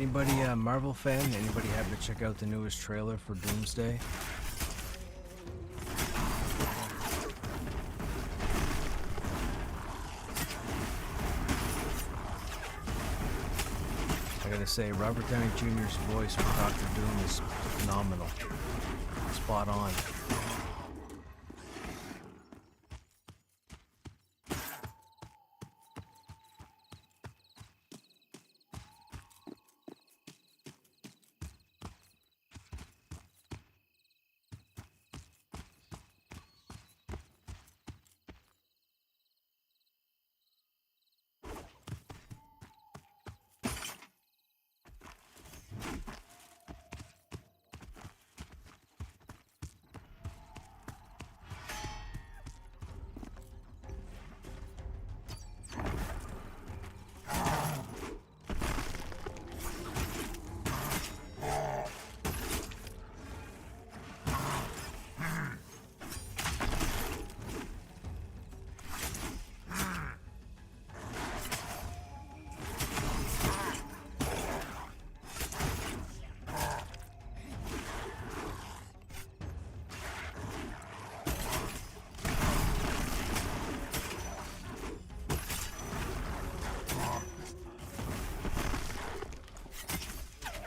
Anybody a Marvel fan? Anybody happen to check out the newest trailer for Doomsday? I gotta say, Robert Downey Jr.'s voice for Doctor Doom is phenomenal. Spot on.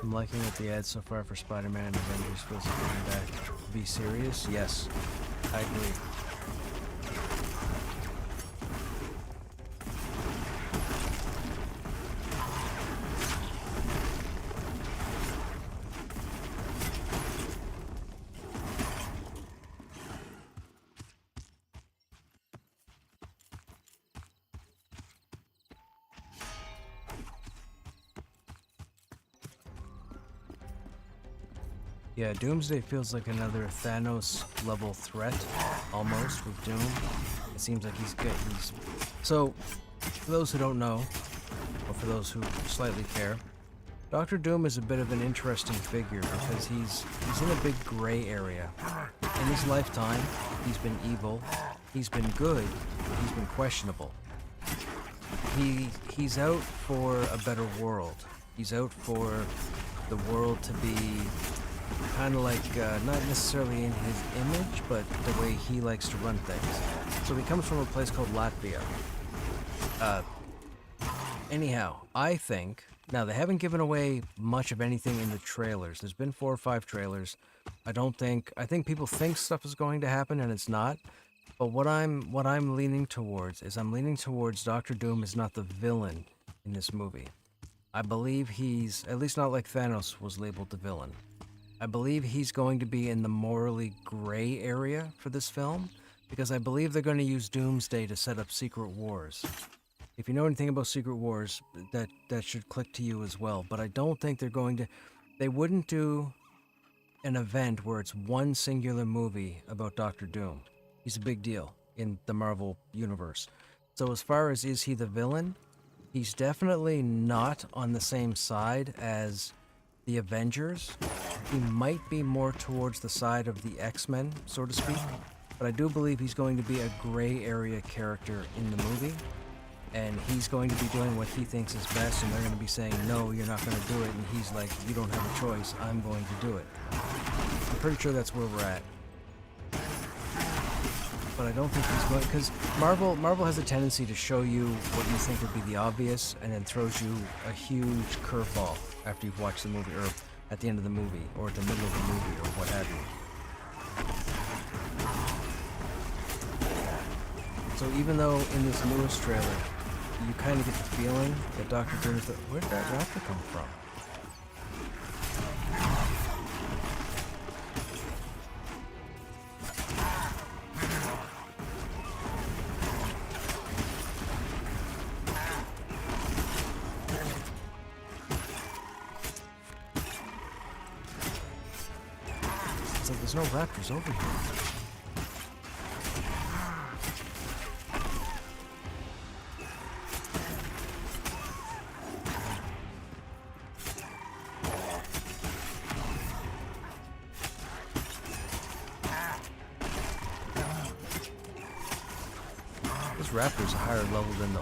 I'm liking what the ads so far for Spider-Man and Avengers feels like coming back. Be serious? Yes, I agree. Yeah, Doomsday feels like another Thanos-level threat, almost, with Doom. It seems like he's good. So, for those who don't know, or for those who slightly care, Doctor Doom is a bit of an interesting figure because he's in a big gray area. In his lifetime, he's been evil, he's been good, he's been questionable. He's out for a better world. He's out for the world to be kind of like, not necessarily in his image, but the way he likes to run things. So he comes from a place called Latvia. Anyhow, I think, now they haven't given away much of anything in the trailers. There's been 4 or 5 trailers. I think people think stuff is going to happen and it's not. But what I'm leaning towards is Doctor Doom is not the villain in this movie. I believe he's, at least not like Thanos was labeled the villain. I believe he's going to be in the morally gray area for this film, because I believe they're going to use Doomsday to set up Secret Wars. If you know anything about Secret Wars, that should click to you as well, but I don't think they wouldn't do an event where it's one singular movie about Doctor Doom. He's a big deal in the Marvel universe. So as far as is he the villain, he's definitely not on the same side as the Avengers. He might be more towards the side of the X-Men, so to speak, but I do believe he's going to be a gray area character in the movie, and he's going to be doing what he thinks is best, and they're going to be saying, no, you're not going to do it, and he's like, you don't have a choice, I'm going to do it. I'm pretty sure that's where we're at. But I don't think he's going, because Marvel has a tendency to show you what you think would be the obvious, and then throws you a huge curveball after you've watched the movie, or at the end of the movie, or at the middle of the movie, or what have you. So even though in this newest trailer, you kind of get the feeling that Dr. Doom is where did that raptor come from? It's like there's no raptors over here. This raptor's a higher level than the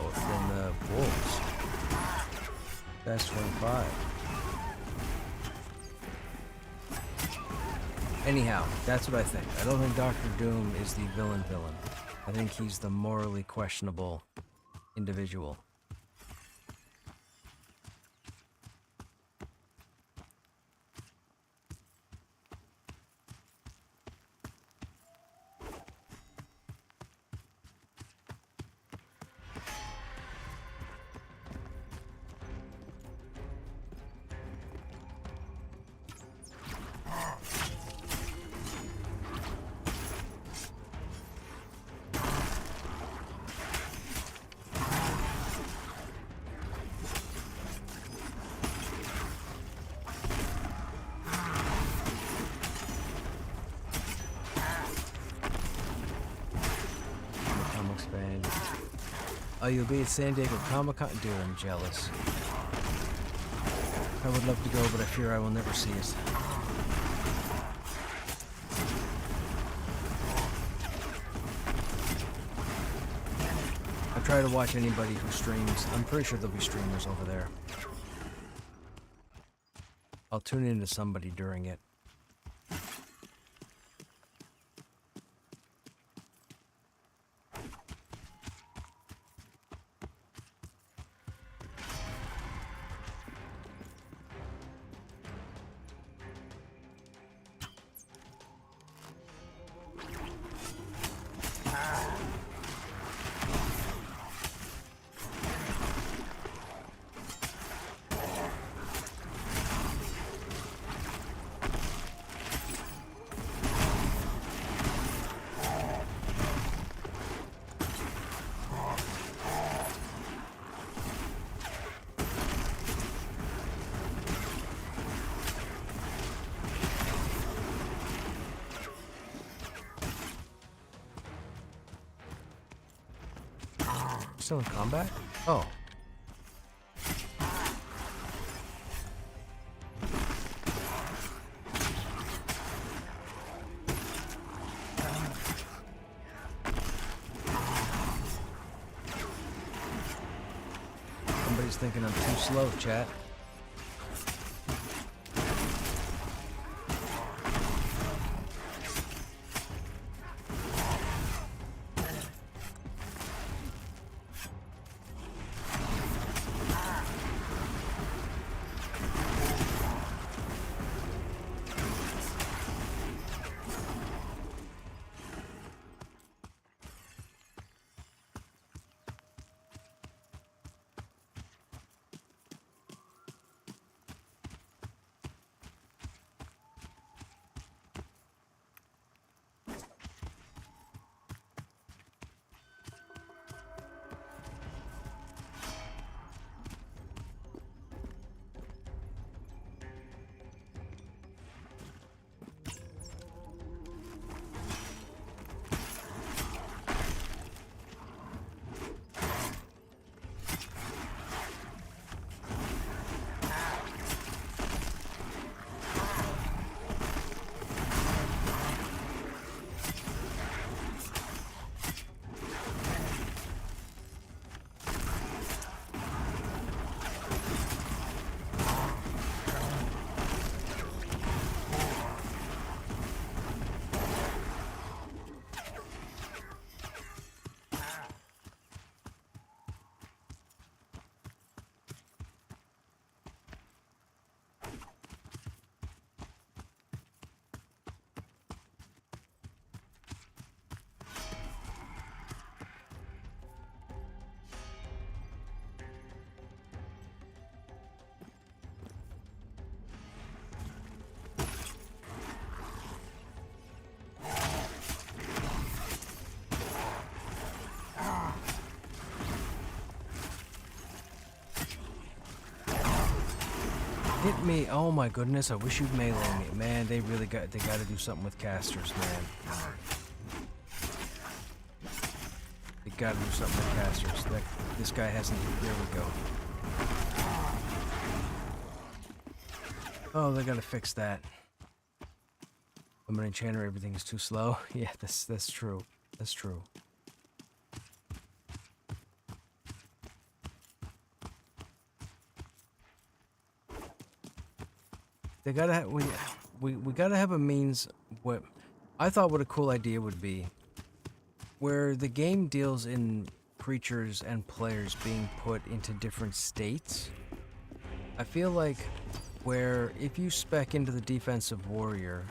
wolves. That's 25. Anyhow, that's what I think. I don't think Doctor Doom is the villain. I think he's the morally questionable individual. Oh, you'll be at San Diego Comic-Con? Dude, I'm jealous. I would love to go, but I fear I will never see it. I try to watch anybody who streams. I'm pretty sure there'll be streamers over there. I'll tune into somebody during it. Still in combat? Oh. Somebody's thinking I'm too slow, chat. Hit me. Oh my goodness, I wish you'd melee me. Man, they got to do something with casters, man. They gotta do something with casters. This guy hasn't. There we go. Oh, they gotta fix that. I'm an enchanter, everything is too slow. Yeah, that's true. That's true. They gotta we gotta have a means what I thought what a cool idea would be, where the game deals in creatures and players being put into different states. I feel like where if you spec into the defensive warrior,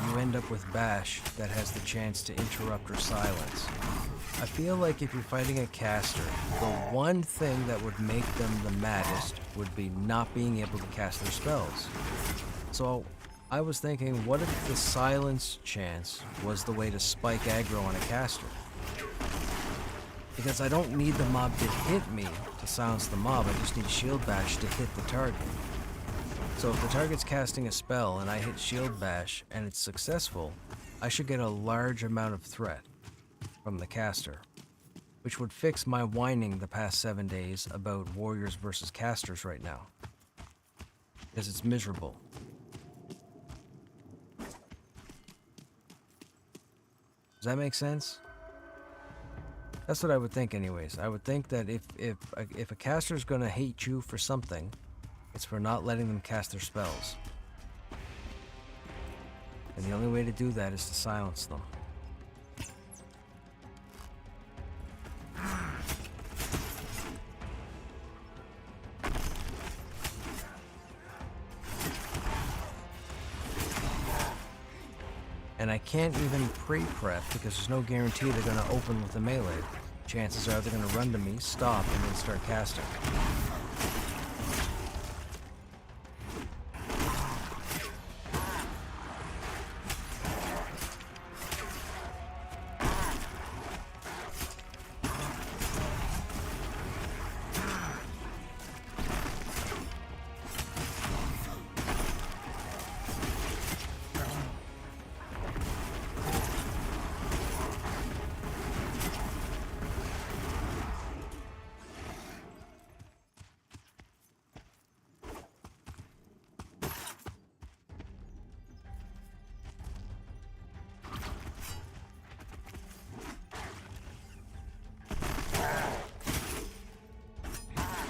you end up with Bash that has the chance to interrupt or silence. I feel like if you're fighting a caster, the one thing that would make them the maddest would be not being able to cast their spells. So I was thinking, what if the silence chance was the way to spike aggro on a caster? Because I don't need the mob to hit me to silence the mob, I just need Shield Bash to hit the target. So if the target's casting a spell and I hit Shield Bash and it's successful, I should get a large amount of threat from the caster, which would fix my whining the past 7 days about warriors versus casters right now. Because it's miserable. Does that make sense? That's what I would think anyways. I would think that if a caster is going to hate you for something, it's for not letting them cast their spells. And the only way to do that is to silence them. And I can't even pre-prep because there's no guarantee they're going to open with a melee. Chances are they're going to run to me, stop, and then start casting.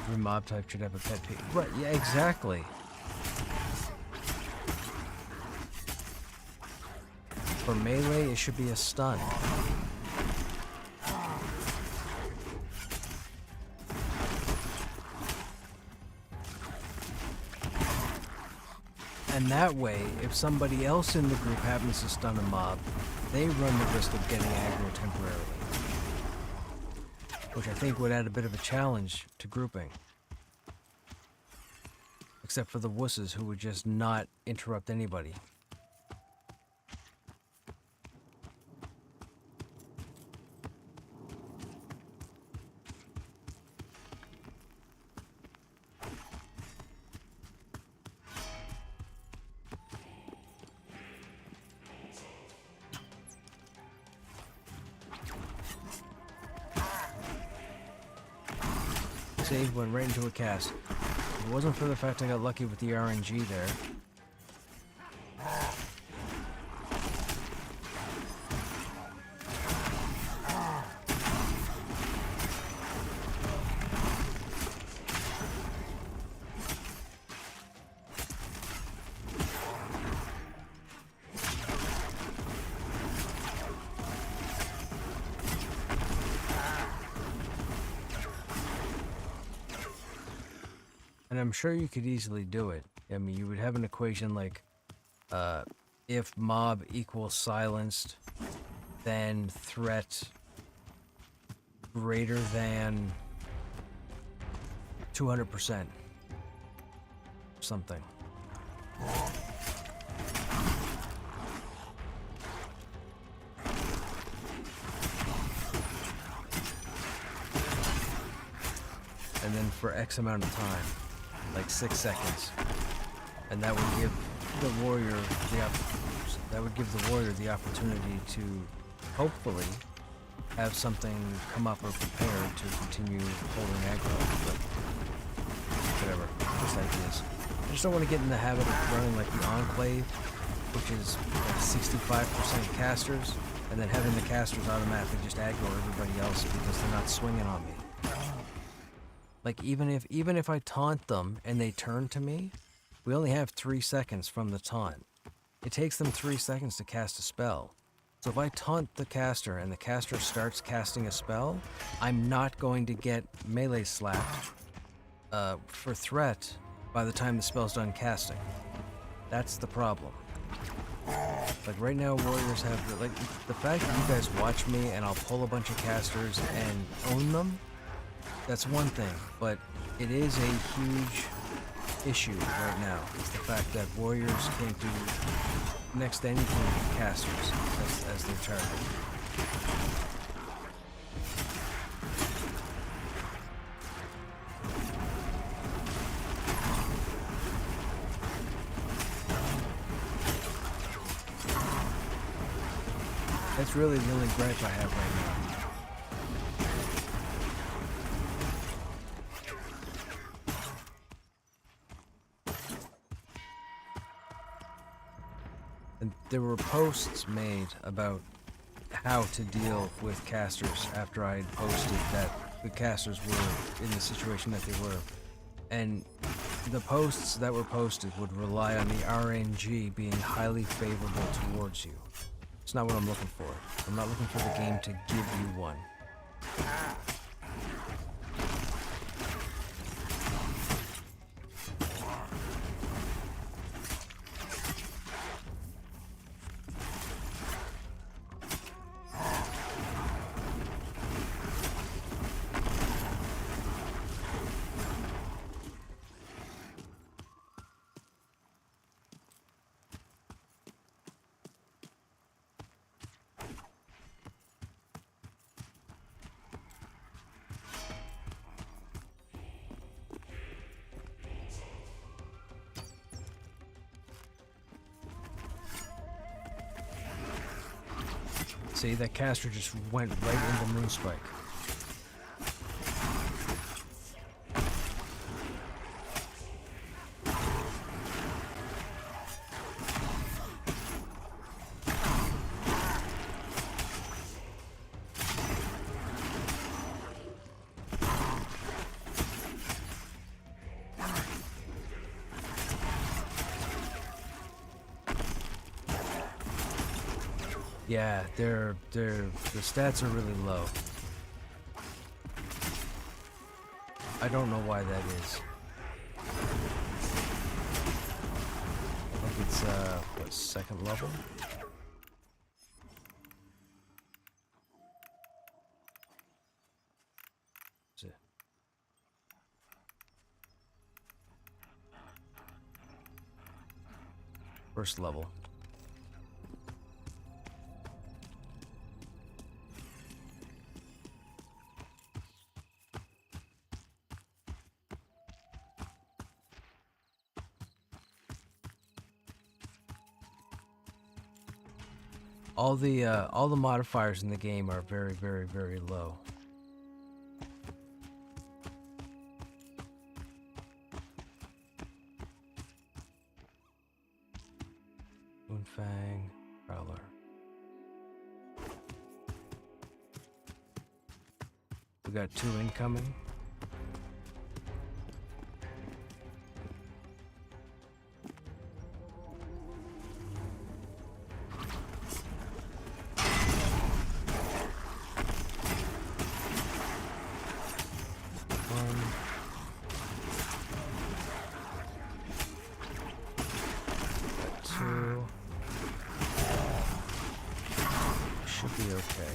Every mob type should have a pet peeve. Right, yeah, exactly. For melee, it should be a stun. And that way, if somebody else in the group happens to stun a mob, they run the risk of getting aggro temporarily. Which I think would add a bit of a challenge to grouping. Except for the wusses who would just not interrupt anybody. Save went right into a cast. If it wasn't for the fact I got lucky with the RNG there. And I'm sure you could easily do it. I mean, you would have an equation like, if mob equals silenced, then threat greater than 200%. Something. And then for X amount of time. Like 6 seconds, and that would give the warrior the opportunity to hopefully have something come up or prepare to continue holding aggro. But whatever, just ideas. I just don't want to get in the habit of running like the Enclave, which is like 65% casters, and then having the casters automatically just aggro everybody else because they're not swinging on me. Like, even if I taunt them and they turn to me, we only have 3 seconds from the taunt. it takes them 3 seconds to cast a spell. So if I taunt the caster and the caster starts casting a spell, I'm not going to get melee slapped for threat by the time the spell's done casting. That's the problem. Like right now, warriors have, like, the fact that you guys watch me and I'll pull a bunch of casters and own them, that's one thing, but it is a huge issue right now, is the fact that warriors can't do next to anything with casters as their target. That's really the only gripe I have right now. And there were posts made about how to deal with casters after I had posted that the casters were in the situation that they were. And the posts that were posted would rely on the RNG being highly favorable towards you. It's not what I'm looking for. I'm not looking for the game to give you one. See, that caster just went right into Moonspike. Yeah, the stats are really low. I don't know why that is. I think it's what, second level? Is it? First level. All the modifiers in the game are very, very, very low. Moonfang, Prowler. We got 2 incoming. Should be okay.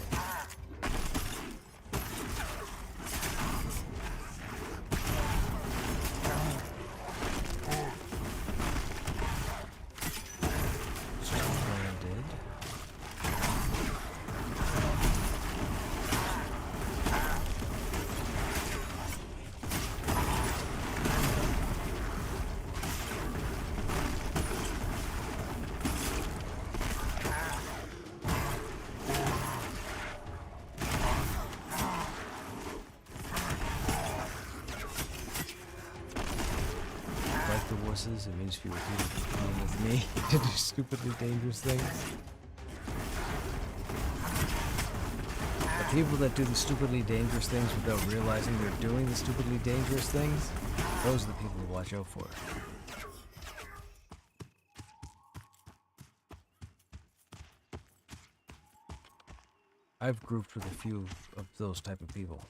It means fewer people competing with me to do stupidly dangerous things. The people that do the stupidly dangerous things without realizing they're doing the stupidly dangerous things, those are the people to watch out for. I've grouped with a few of those type of people.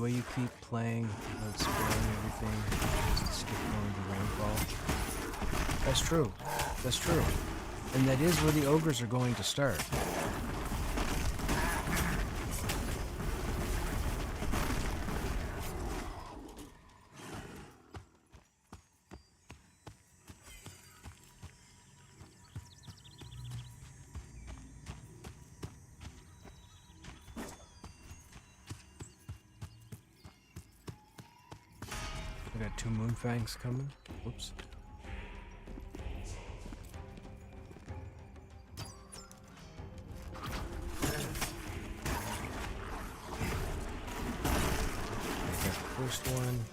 The way you keep playing without spoiling everything just to skip going to rainfall. That's true. That's true. And that is where the ogres are going to start. I got 2 moonfangs coming. Whoops. I got the first one.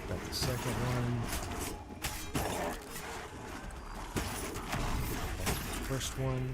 Got the second one. Got the first one.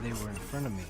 they were in front of me.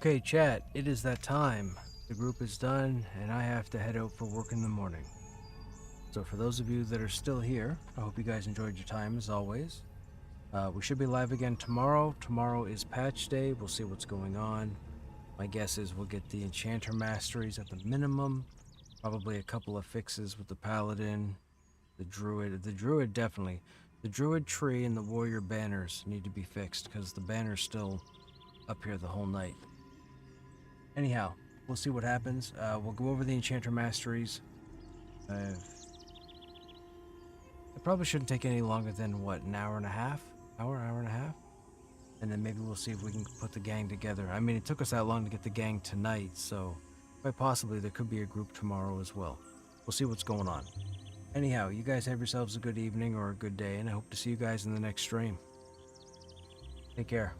Okay, chat, it is that time. The group is done, and I have to head out for work in the morning. So for those of you that are still here, I hope you guys enjoyed your time as always. We should be live again tomorrow. Tomorrow is patch day. We'll see what's going on. My guess is we'll get the Enchanter Masteries at the minimum. Probably a couple of fixes with the Paladin, the Druid definitely. The Druid tree and the Warrior banners need to be fixed because the banner's still up here the whole night. Anyhow, we'll see what happens. We'll go over the Enchanter Masteries. It probably shouldn't take any longer than, what, an hour and a half? Hour and a half? And then maybe we'll see if we can put the gang together. I mean, it took us that long to get the gang tonight, so quite possibly there could be a group tomorrow as well. We'll see what's going on. Anyhow, you guys have yourselves a good evening or a good day, and I hope to see you guys in the next stream. Take care.